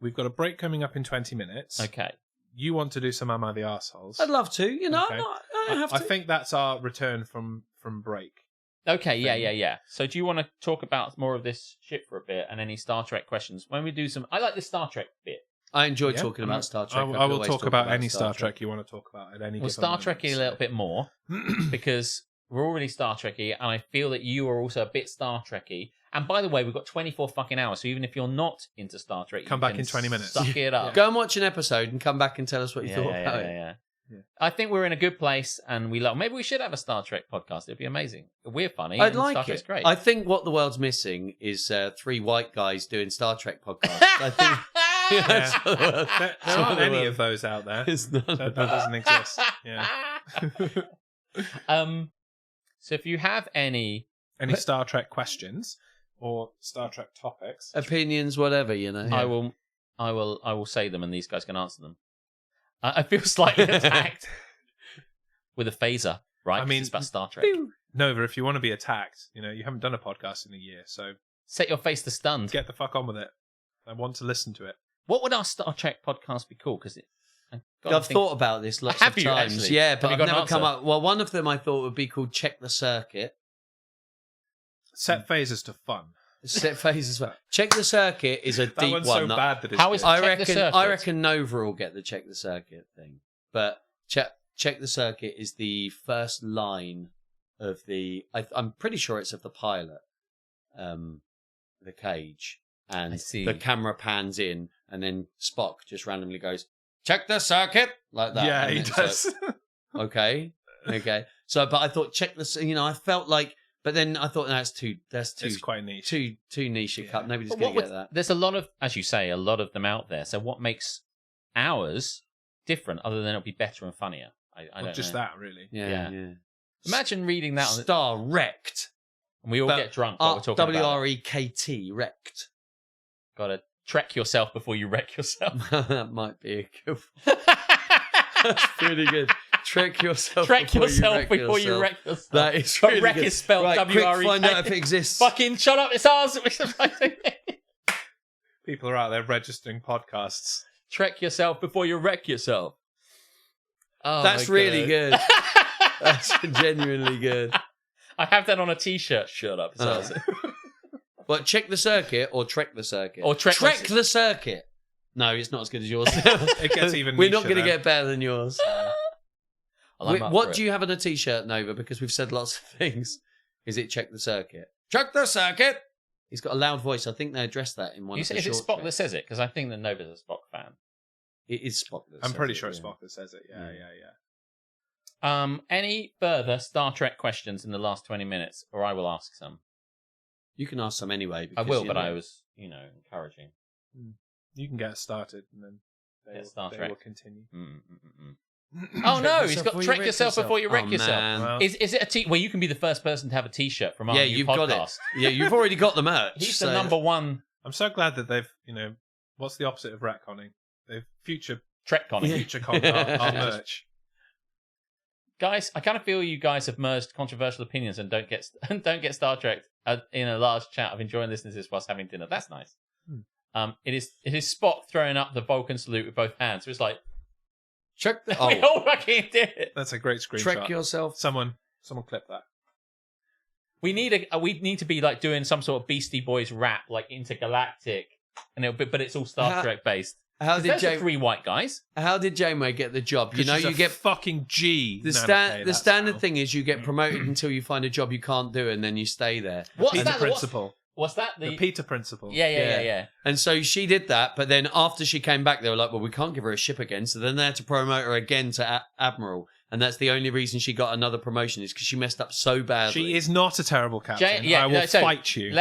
we've got a break coming up in 20 minutes. Okay. You want to do some Am I the Arseholes? I'd love to. You know, Okay. I don't have to. I think that's our return from break. Okay, yeah. So do you want to talk about more of this shit for a bit and any Star Trek questions? When we do some... I like the Star Trek bit. I enjoy Yeah, talking about Star Trek. I will talk about any Star Trek you want to talk about at any Well, given Star moment, Trek-y a so. little bit more because we're already Star Trek-y, and I feel that you are also a bit Star Trek-y. And by the way, we've got 24 fucking hours, so even if you're not into Star Trek, Come you back can in 20 minutes. Suck it up. Go and watch an episode and come back and tell us what you Yeah, thought yeah, about yeah, it. yeah. Yeah. I think we're in a good place, and we love. Maybe we should have a Star Trek podcast. It'd be amazing. We're funny. I'd and Star like Trek's it. great. I think what the world's missing is 3 white guys doing Star Trek podcasts. I think Yeah. that's what the world- There that's what aren't the any world- of those out there. It's none That of them. doesn't exist. Yeah. So if you have any, Any Star Trek questions or Star Trek topics? Opinions, whatever, you know. I will say them, and these guys can answer them. I feel slightly attacked with a phaser, right? I mean, it's about Star Trek. Nova, if you want to be attacked, you haven't done a podcast in a year, so Set your face to stunned. get the fuck on with it. I want to listen to it. What would our Star Trek podcast be called? Because I've thought about this lots Have of you, times. actually? Yeah, Have but you I've got an never come answer? up. Well, one of them I thought would be called Check the Circuit. Set phasers to fun. Set phase as well. Check the Circuit is a That deep one's one. so that- bad that it's How is good. it? Check the Circuit. I reckon Nova will get the Check the Circuit thing. But Check the Circuit is the first line of the. I'm pretty sure it's of the pilot, the cage, I and see. the camera pans in, and then Spock just randomly goes, "Check the circuit," like that. Yeah, and he it's does. like, okay. So, but I thought check this. I felt like, but then I thought that's too It's quite niche. too niche a Yeah. cut. Nobody's But going what to get that. There's a lot of, as you say, a lot of them out there. So what makes ours different, other than it'll be better and funnier? I Well, don't just know. that, really. Yeah. Imagine reading that on the, Star wrecked. and we all But get drunk while we're talking about it. WREKT wrecked. Gotta trek yourself before you wreck yourself. That might be a good. That's pretty good. Trek yourself. Trek before yourself you wreck before you yourself. wreck yourself. That is But really wreck good. is spelled right, quick, W-R-E-K. find out if it exists. Fucking shut up, it's ours. People are out there registering podcasts. Trek yourself before you wreck yourself. Oh, That's my really God. good. That's genuinely good. I have that on a t-shirt. Shut up. It's Oh. ours. But check the circuit or trek the circuit? Or trek the circuit. No, it's not as good as yours. It gets even We're not nicher going to then. get better than yours. I'm up What for do it. you have on a t-shirt, Nova? Because we've said lots of things. Is it check the circuit? Check the circuit! He's got a loud voice. I think they addressed that in one of the Is it short Spock that tracks. says it? Because I think that Nova's a Spock fan. It is Spock that I'm says pretty it, sure it's yeah. Spock that says it. Yeah. Any further Star Trek questions in the last 20 minutes, or I will ask some. You can ask some anyway. I Because, will, you but know, I was, encouraging. You can get us started and then Get Star they Trek. will continue. Oh no, Check he's yourself got before you trek wreck yourself before you wreck Oh, yourself. man. Well, Is it a t? Well, you can be the first person to have a T-shirt from our Yeah, new you've podcast. got it. Yeah, you've already got the merch. He's so- the number one I'm so glad that they've, what's the opposite of retconning? They've future Trek con. con our merch. Guys, I kind of feel you guys have merged controversial opinions and don't get Star Trek in a large chat of enjoying listening to this whilst having dinner. That's nice. It is Spock throwing up the Vulcan salute with both hands. So it's like Check the. we Oh, all fucking did it. That's a great screenshot. trek yourself. Someone clip that. We need to be like doing some sort of Beastie Boys rap, like intergalactic, and but it's all Star Trek based. How 'Cause did those are Jane? three white guys. How did Janeway get the job? You 'Cause know, she's you a get fucking G. the standard thing is you get promoted until you find a job you can't do, and then you stay there. What's Peter that? principle. What's that? The Peter principle. Yeah. And so she did that, but then after she came back, they were like, "Well, we can't give her a ship again." So then they had to promote her again to Admiral, and that's the only reason she got another promotion is because she messed up so badly. She is not a terrible captain. I will fight you.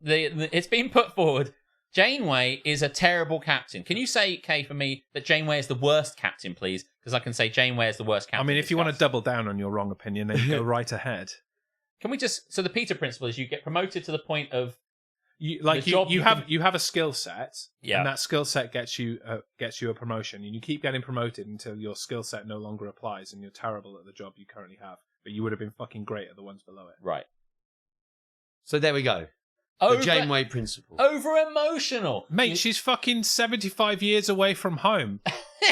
It's been put forward. Janeway is a terrible captain. Can you say, Kay, for me, that Janeway is the worst captain, please? Because I can say Janeway is the worst captain. I mean, if you want to double down on your wrong opinion, then go right ahead. Can we just... So the Peter principle is you get promoted to the point of... You have a skill set, and that skill set gets you a promotion, and you keep getting promoted until your skill set no longer applies, and you're terrible at the job you currently have, but you would have been fucking great at the ones below it. Right. So there we go. The Janeway principle. Over-emotional. Mate, she's fucking 75 years away from home.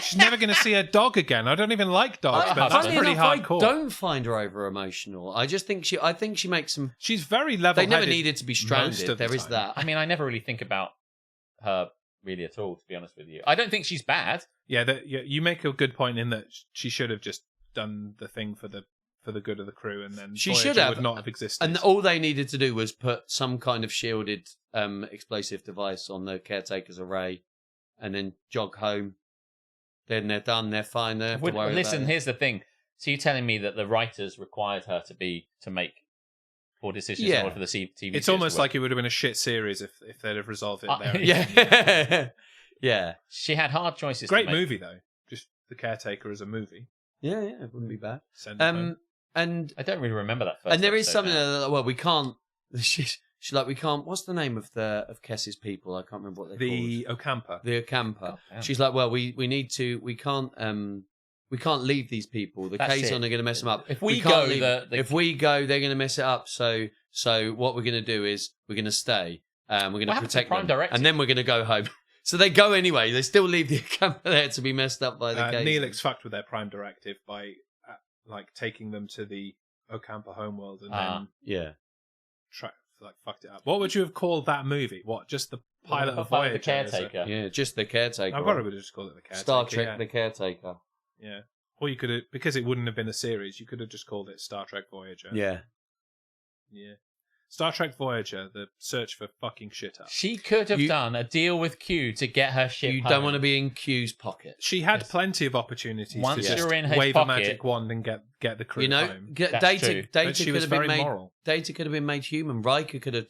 She's never going to see her dog again. I don't even like dogs, but that's Funny pretty enough, hardcore. I don't find her over emotional. I think she makes some. She's very They level-headed. never needed to be most stranded. of the There is time. that. I mean, I never really think about her really at all, to be honest with you. I don't think she's bad. Yeah, you make a good point in that she should have just done the thing for the good of the crew, and then She Voyager should have would not have existed. And all they needed to do was put some kind of shielded explosive device on the caretaker's array, and then jog home. Then they're done. They're fine. They don't have to worry Listen, about it. here's the thing. So you're telling me that the writers required her to make poor decisions in order for the TV It's series almost to work? like it would have been a shit series if they'd have resolved it there. Yeah, yeah, She had hard choices. Great to make. movie though. Just The Caretaker as a movie. yeah. It wouldn't be bad. Send it home. And I don't really remember that first. and there is episode something now. that, well, we can't. She's like, we can't. What's the name of Kess's people? I can't remember what they're The called. Ocampa. The Ocampa. Oh, damn. She's like, well, we need to. We can't leave these people. The That's Kazon it. are going to mess them up. If we can't go, leave them. the- if we go, they're going to mess it up. So what we're going to do is we're going to stay. We're going What to happened to protect Prime them, Directive? and then we're going to go home. So they go anyway. They still leave the Ocampa there to be messed up by the Kazon. Neelix fucked with their Prime Directive by taking them to the Ocampa homeworld and then Yeah. fucked it up. What would you have called that movie? What, just the pilot of Pilot Voyager? of the is it? Caretaker. Yeah, just the caretaker. I probably would have just called it The Caretaker. Star Trek, yeah. the caretaker. Yeah. Or you could have, because it wouldn't have been a series, you could have just called it Star Trek Voyager. Yeah. Yeah. Star Trek Voyager, the search for fucking shit up. She could have You- done a deal with Q to get her ship You home. don't want to be in Q's pocket. She had Yes. plenty of opportunities Once to just you're in his wave pocket- a magic wand and get the crew You know, home. That's Data true. But Data she could was have been very made. moral. Data could have been made human. Riker could have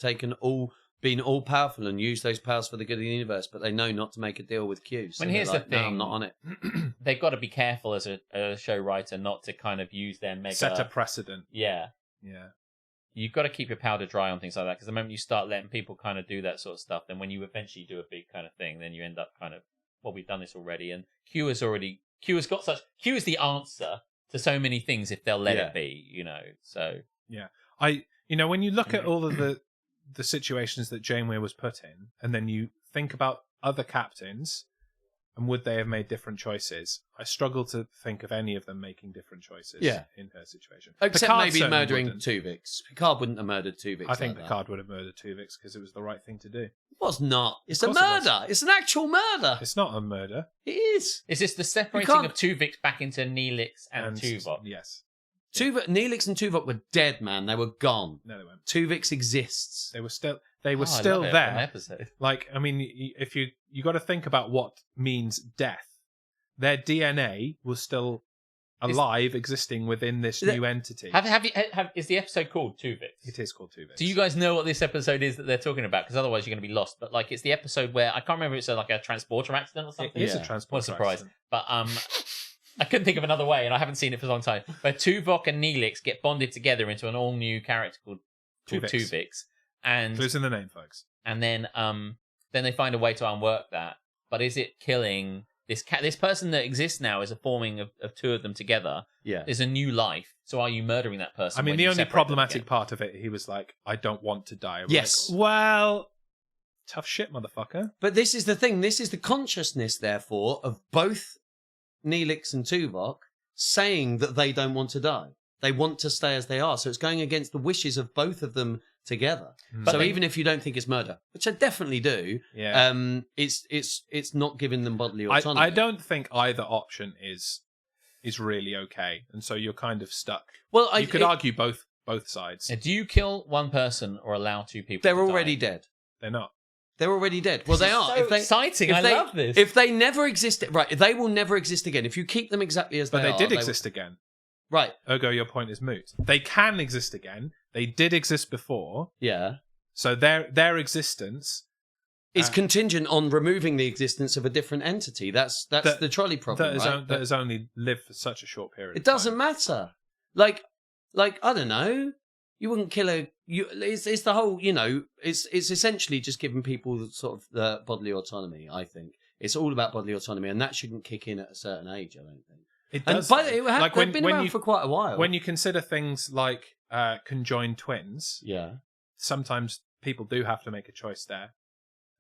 been all powerful and used those powers for the good of the universe, but they know not to make a deal with Q. So When here's they're the like, no, thing. I'm not on it. They've got to be careful as a show writer not to kind of use their mega. Set a precedent. Yeah. Yeah. You've got to keep your powder dry on things like that, because the moment you start letting people kind of do that sort of stuff, then when you eventually do a big kind of thing, then you end up kind of, well, we've done this already, and Q is the answer to so many things if they'll let Yeah. it be, so. When you look at all of the situations that Janeway was put in, and then you think about other captains, and would they have made different choices? I struggle to think of any of them making different choices in her situation. Except Picard maybe certainly murdering wouldn't. Tuvix. Picard wouldn't have murdered Tuvix. I think like Picard would have murdered Tuvix because it was the right thing to do. It was not. It's a Of course it was. murder. It's an actual murder. It's not a murder. It is. Is this the separating can't- of Tuvix back into Neelix and Tuvok? Yes. Neelix and Tuvok were dead, man. They were gone. No, they weren't. Tuvix exists. They were still Oh, I still love it. there. An episode. Like, I mean, if you got to think about what means death. Their DNA was still alive, existing within this new entity. Is the episode called Tuvix? It is called Tuvix. Do you guys know what this episode is that they're talking about? Because otherwise you're going to be lost. But like, it's the episode where I can't remember if it's like a transporter accident or something. It is Yeah. a transporter What a surprise! accident. But I couldn't think of another way, and I haven't seen it for a long time. Where Tuvok and Neelix get bonded together into an all new character called Tuvix, and Clues in the name, folks. then they find a way to unwork that. But is it killing this person that exists now? Is a forming of two of them together. Yeah. Is a new life. So are you murdering that person? I mean, when the you only separate them problematic again? part of it, he was like, I don't want to die. We're Yes. like, well, tough shit, motherfucker. But this is the thing. This is the consciousness, therefore, of both Neelix and Tuvok saying that they don't want to die. They want to stay as they are. So it's going against the wishes of both of them together. But So they- even if you don't think it's murder, which I definitely do, Yeah. it's not giving them bodily autonomy. I don't think either option is really okay, and so you're kind of stuck. Well, You could argue both sides. Do you kill one person or allow two people? they're to already die? dead. They're not. They're already dead. Well, This they is are. so exciting. I love this. If they never exist, right? They will never exist again. If you keep them exactly as But they they are, did exist again. Right? Ergo, your point is moot. They can exist again. They did exist before. Yeah. So their existence It's contingent on removing the existence of a different entity. That's That- the trolley problem, right? that has only lived for such a short period. It of doesn't time. matter. Like I don't know. You wouldn't kill a. It's the whole. It's essentially just giving people sort of the bodily autonomy. I think it's all about bodily autonomy, and that shouldn't kick in at a certain age. I don't think. It And does. by the way, like they've been around for quite a while. when you consider things like conjoined twins, yeah. sometimes people do have to make a choice there,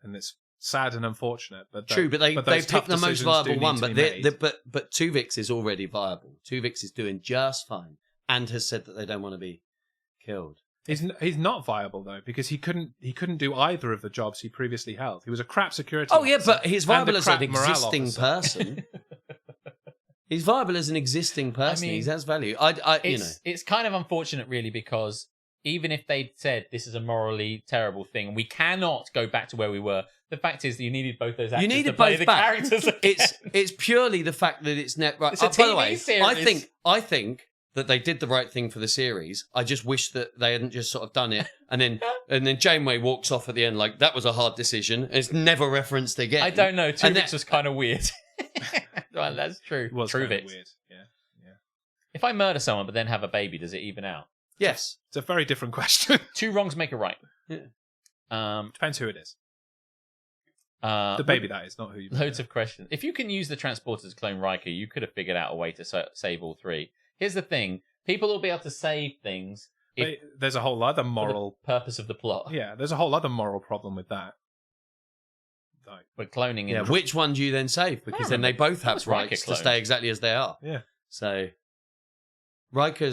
and it's sad and unfortunate. But True, but those they've tough picked the most decisions do viable need one. to But be made. but Tuvix is already viable. Tuvix is doing just fine, and has said that they don't want to be killed. He's not viable though, because he couldn't do either of the jobs he previously held. He was a crap security. Oh yeah, officer but he's and a viable as an crap morale existing officer. person. He's viable as an existing person. I mean, he has value. You know, It's kind of unfortunate, really, because even if they'd said this is a morally terrible thing, and we cannot go back to where we were, the fact is that you needed both those actors you needed to play both the back. characters again. It's purely the fact that it's net. Right. It's a By the TV way, series. I think that they did the right thing for the series. I just wish that they hadn't just sort of done it, and then Janeway walks off at the end like that was a hard decision. And it's never referenced again. I don't know. And Tuvix was kind of weird. Well, that's true. It was True kind of Vix. weird. Yeah. If I murder someone but then have a baby, does it even out? Yes. It's a very different question. 2 wrongs make a right. Yeah. Depends who it is. The baby, that is, not who you. Loads of questions. If you can use the transporter to clone Riker, you could have figured out a way to save all 3. Here's the thing. People will be able to save things if, There's a whole other for moral. the purpose of the plot. Yeah, there's a whole other moral problem with that. Like, But cloning Yeah. in... Which one do you then save? Because then they both have was Riker rights to cloned. stay exactly as they are. yeah. So Riker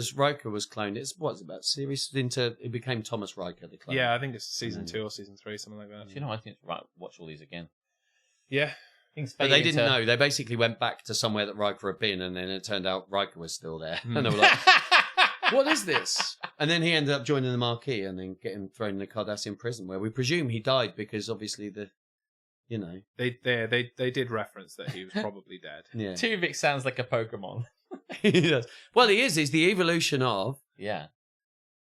was cloned. It's what's about series into it became Thomas Riker the clone. Yeah, I think it's season 2 or season 3, something like that. You know, I think it's right. Watch all these again. Yeah. Things But fade they didn't into- know. They basically went back to somewhere that Riker had been, and then it turned out Riker was still there. And they were like, "What is this?" And then he ended up joining the Marquis, and then getting thrown in the Cardassian prison, where we presume he died because obviously They did reference that he was probably dead. yeah. Tuvix sounds like a Pokemon. He does. Well, he is. He's the evolution of Yeah.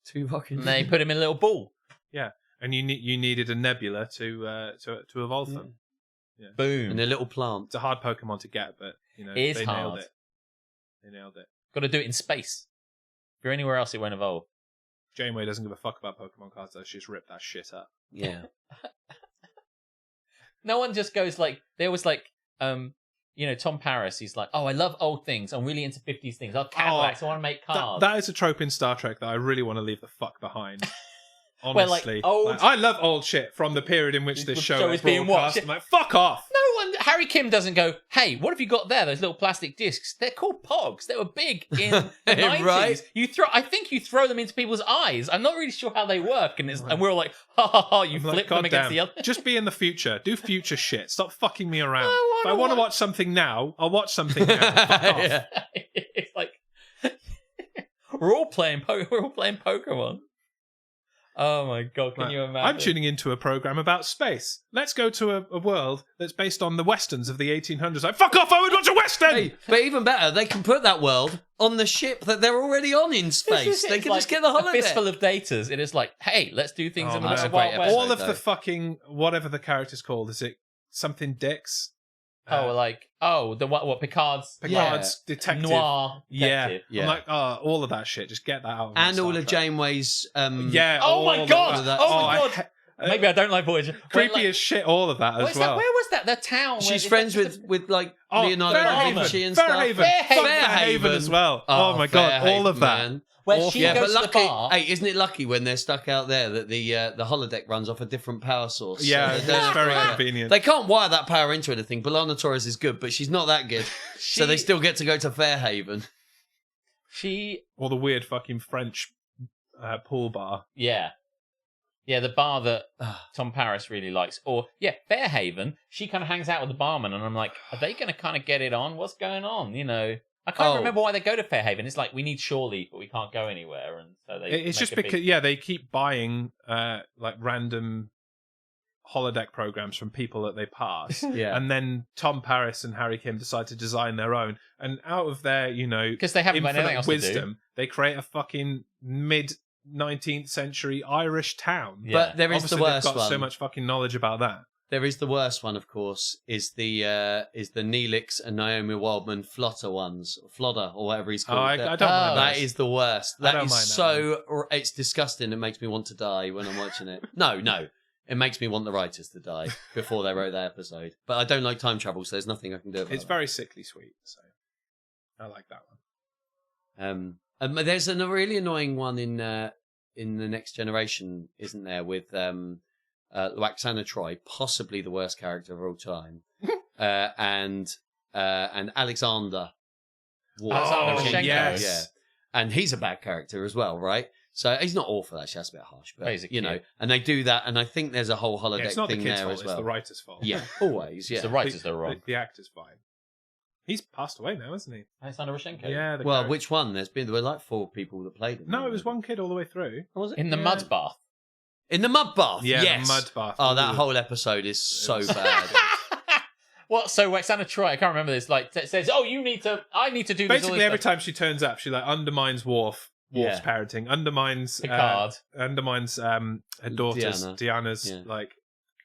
Tuvok. And they put him in a little ball. And you needed a nebula to evolve them. Boom. and a little plant. It's a hard Pokemon to get, but It is they hard. nailed it. They nailed it. Got to do it in space. If you're anywhere else, it won't evolve. Janeway doesn't give a fuck about Pokemon cards, though. She just ripped that shit up. Yeah. No one just goes like, there was like, Tom Paris, he's like, oh, I love old things. I'm really into 50s things. I love Cadillacs. I want to make cars. That is a trope in Star Trek that I really want to leave the fuck behind. Well, like, Honestly. old- Like, I love old shit from the period in which this show is being broadcast. watched. I'm like, fuck off! No one, Harry Kim doesn't go, hey, what have you got there? Those little plastic discs. They're called Pogs. They were big in the 90s. Right. I think you throw them into people's eyes. I'm not really sure how they work. And we're all like, ha ha ha, you I'm flip like, them against "God the damn, other. Just be in the future. Do future shit. Stop fucking me around. I If I wanna want to watch- watch something now, I'll watch something now. Fuck off. Yeah. It's like, we're all playing Pokemon. Oh my god, can you imagine? I'm tuning into a program about space. Let's go to a world that's based on the westerns of the 1800s. Like, fuck off, I would watch a western! Hey, but even better, they can put that world on the ship that they're already on in space. They can just get the A holiday. fistful of datas. It is like, hey, let's do things Oh, in the man. Wild Great West. All of though. the fucking, whatever the character's called, is it something Dix? What Picard's Picard's detective. noir Yeah. detective. Yeah. I'm like, all of that shit. Just get that out of my and Star all of Trek. Janeway's. Yeah. Oh my all of god! that. Oh my I god! ha- Maybe I don't like Voyager. creepy When, like, as shit, all of that where's as well. Where was that? The town. where She's it's friends like just with like Leonardo Fairhaven. da Vinci and stuff. Fairhaven. Fairhaven. Fuck Fairhaven as well. Oh, my god, all of that. Man. Where Awful. she Yeah, goes but to the lucky. bar. Hey, isn't it lucky when they're stuck out there that the holodeck runs off a different power source? Yeah, So they don't it's have very to- convenient. They can't wire that power into anything. B'Elanna Torres is good, but she's not that good. So they still get to go to Fairhaven. Or the weird fucking French pool bar. Yeah, the bar that Tom Paris really likes. Or Fairhaven. She kind of hangs out with the barman, and I'm like, are they going to kind of get it on? What's going on? I can't remember why they go to Fairhaven. It's like we need shore leave, but we can't go anywhere, and so they. It's make just a big- because they keep buying like random holodeck programs from people that they pass. Yeah. And then Tom Paris and Harry Kim decide to design their own, and out of their because they haven't got anything infinite else wisdom, they create a fucking mid 19th century Irish town. Yeah. But there is Obviously, the worst they've got one. so much fucking knowledge about that. There is the worst one, of course, is the Neelix and Naomi Wildman Flotter ones, Flodder or whatever he's called. I don't mind That those. is the worst. I That don't is mind that so. It's disgusting. It makes me want to die when I'm watching it. No, it makes me want the writers to die before they wrote that episode. But I don't like time travel, so there's nothing I can do about it. It's very sickly sweet, so I like that one. And there's a really annoying one in the Next Generation, isn't there? With Waxana Troy, possibly the worst character of all time, and Alexander. Alexander Oh, Rishenko. yes. Yeah, and he's a bad character as well, right? So he's not awful, actually. That's a bit harsh. But, Basic you know, kid. and they do that, and I think there's a whole Yeah, holodeck it's not the thing kid's there fault, as it's well. the writer's fault. Yeah, always, yeah. It's the writers that are wrong. The actor's fine. He's passed away now, isn't he? Alexander Roshenko. Yeah. Well, character. which one? There were like 4 people that played him. No, it was one kid all the way through. Was it? In the Yeah. mud bath. In the mud bath. Yeah, yes. the mud bath. Oh, that Ooh. whole episode is so bad. What? So Alexander Troy, I can't remember this. Like says, "Oh, I need to do this." Basically, every time she turns up, she like undermines Worf's Yeah. parenting, undermines Picard. undermines her daughter's Diana. Deanna's Yeah. like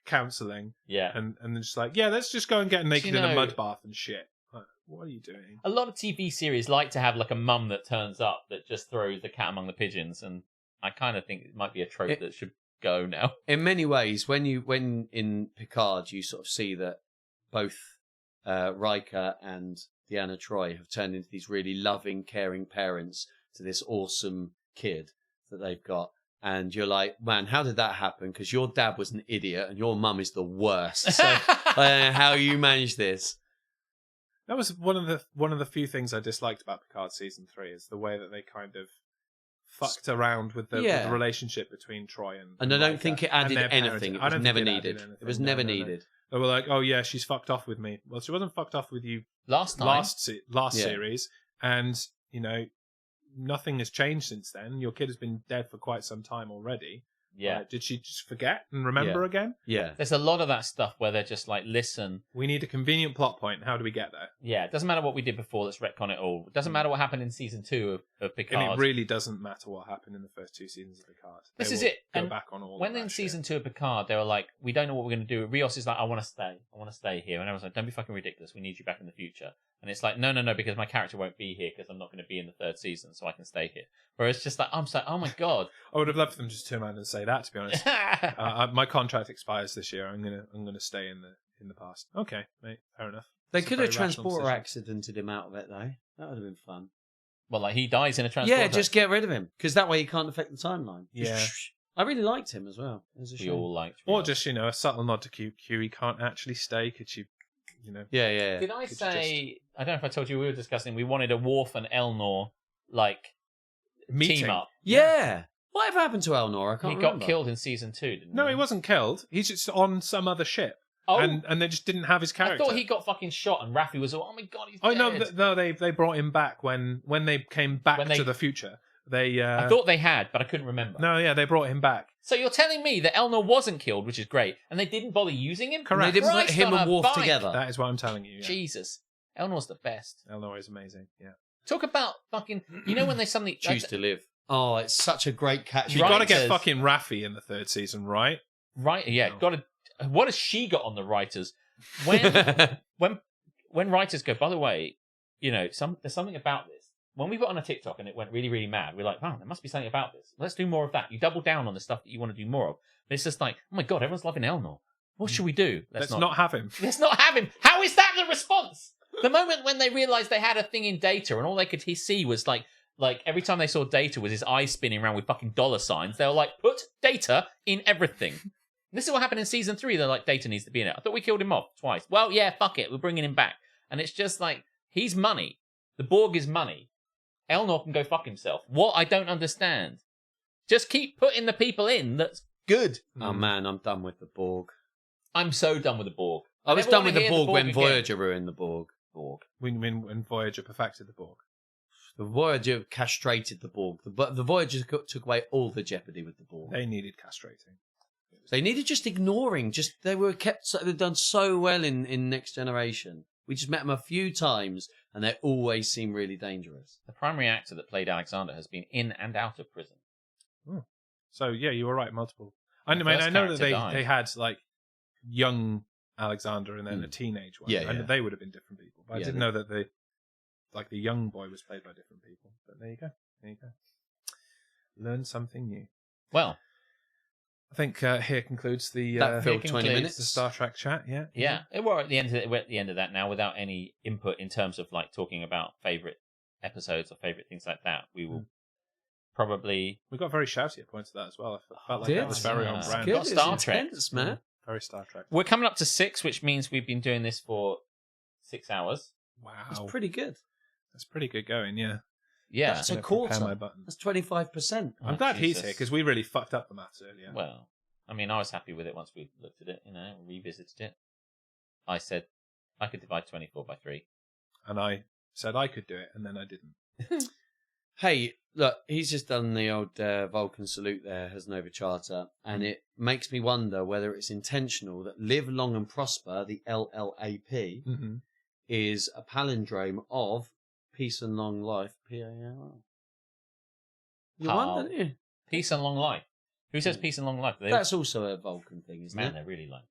counselling, Yeah. and then just like, yeah, let's just go and get naked you in a know- mud bath and shit. Like, what are you doing? A lot of TV series like to have like a mum that turns up that just throws the cat among the pigeons, and I kind of think it might be a trope that should go now. In many ways, when in Picard, you sort of see that both Riker and Deanna Troi have turned into these really loving, caring parents to this awesome kid that they've got. And you're like, man, how did that happen? Because your dad was an idiot and your mum is the worst. So how you manage this? That was one of the few things I disliked about Picard season 3 is the way that they kind of fucked around with the relationship between Troy and I don't Riker think it and added their anything. parenting. It I was don't never think it added needed. anything. It was No, never no, no. needed. They were like, oh yeah, she's fucked off with me. Well, she wasn't fucked off with you Last time. last Yeah. series, and you know nothing has changed since then. Your kid has been dead for quite some time already. Yeah. Did she just forget and remember again? Yeah. There's a lot of that stuff where they're just like, listen, We need a convenient plot point. How do we get there? yeah, it doesn't matter what we did before, let's retcon it all. It doesn't matter what happened in season 2 of Picard. And it really doesn't matter what happened in the first 2 seasons of Picard. This They is will it. Go And back on all. when of that in shit. season 2 of Picard, they were like, we don't know what we're going to do. Rios is like, I want to stay here. And everyone's like, don't be fucking ridiculous. We need you back in the future. And it's like, no, because my character won't be here because I'm not going to be in the 3rd season, so I can stay here. Whereas just like, I'm just like, oh my God. I would have loved for them to just turn around and say that. To be honest, my contract expires this year. I'm gonna stay in the past. Okay, mate, fair enough. They It's a could have very rational transporter decision. accidented him out of it, though. That would have been fun. Well, like he dies in a transporter. Yeah, just get rid of him. Because that way he can't affect the timeline. Yeah. I really liked him as well. It was a We shame. all liked Or Rios. just a subtle nod to Q. He can't actually stay. Could you, Yeah. Did I Could you say, I don't know if I told you we were discussing, we wanted a Worf and Elnor, like, meeting team up. Yeah. Whatever happened to Elnor? I can't He remember. got killed in season 2, didn't No, he? he wasn't killed. He's just on some other ship, Oh, and they just didn't have his I character. thought he got fucking shot and Raffi was all, oh my God, he's Oh dead. no, they brought him back when they came back When they- to the future. They I thought they had, but I couldn't remember. no, yeah, they brought him back. So you're telling me that Elnor wasn't killed, which is great, and they didn't bother using him? Correct. They didn't put Christ him on and a Worf bike. together. That is what I'm telling you. Yeah. Jesus. Elnor's the best. Elnor is amazing. Yeah. Talk about fucking, you know when they suddenly... Choose to live. Oh, it's such a great catch. You Right. got to get Writers- fucking Raffi in the 3rd season, right? Right, yeah, No. got to... What has she got on the writers? When writers go, by the way, there's something about this. When we put on a TikTok and it went really, really mad, we're like, wow, there must be something about this. Let's do more of that. You double down on the stuff that you want to do more of. But it's just like, oh my God, everyone's loving Elnor. What should we do? Let's not have him. Let's not have him. How is that the response? The moment when they realized they had a thing in Data and all they could see was like every time they saw Data was his eyes spinning around with fucking dollar signs. They were like, put Data in everything. This is what happened in season 3. They're like, Data needs to be in it. I thought we killed him off twice. Well, yeah, fuck it. We're bringing him back. And it's just like, he's money. The Borg is money. Elnor can go fuck himself. What? I don't understand. Just keep putting the people in that's good. Oh man, I'm done with the Borg. I'm so done with the Borg. I was never done wanna with the hear Borg when again. Voyager ruined the Borg. When Voyager perfected the Borg. The Voyager castrated the Borg. The Voyager took away all the jeopardy with the Borg. They needed castrating. They needed just ignoring. They've done so well in Next Generation. We just met them a few times, and they always seem really dangerous. The primary actor that played Alexander has been in and out of prison. So yeah, you were right. Multiple. I The mean, first I know that character died. they had like young Alexander and then a Mm. teenage one. Yeah, and yeah. they would have been different people. But I Yeah, didn't they- know that the young boy was played by different people. But there you go. Learn something new. Well, I think here concludes the That filled here 20 concludes minutes. the Star Trek chat. Yeah. yeah, we're at the end of that now without any input in terms of like talking about favorite episodes or favorite things like that. We will probably We got very shouty at points of that as well. I felt like Did? that was very on Yeah. brand. Good. It's Star Trek. intense, man. Very Star Trek. we're coming up to 6, which means we've been doing this for 6 hours. Wow. It's pretty good. That's pretty good going. Yeah. Yeah. That's I'm a gonna prepare quarter. my button. That's 25%. I'm Oh, glad he's Jesus. here because we really fucked up the maths earlier. Well, I mean, I was happy with it once we looked at it, revisited it. I said I could divide 24 by 3. And I said I could do it, and then I didn't. Hey, look, he's just done the old Vulcan salute there, has Nova Charter, and it makes me wonder whether it's intentional that Live Long and Prosper, the LLAP, Mm-hmm. is a palindrome of Peace and Long Life, PAL. You Pal. won, didn't you? Peace and long life. Who says peace and long life? That's also a Vulcan thing, isn't man, it? they're really like.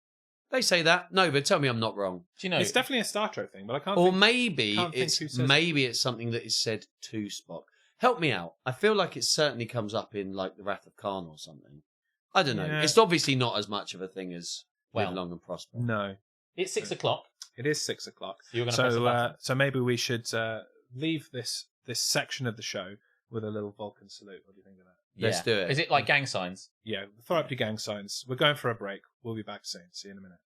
They say that. No, but tell me I'm not wrong. Do you know? It's definitely a Star Trek thing, but I can't. Or think... maybe can't think who it's says it's something that is said to Spock. Help me out. I feel like it certainly comes up in like the Wrath of Khan or something. I don't know. Yeah. It's obviously not as much of a thing as Well, Live Long and Prosper. No, It's 6 o'clock. it is 6 o'clock. So you're going to press a button. So maybe we should leave this section of the show with a little Vulcan salute. What do you think of that? Let's do it. Is it like gang signs? Yeah, throw up your gang signs. We're going for a break. We'll be back soon. See you in a minute.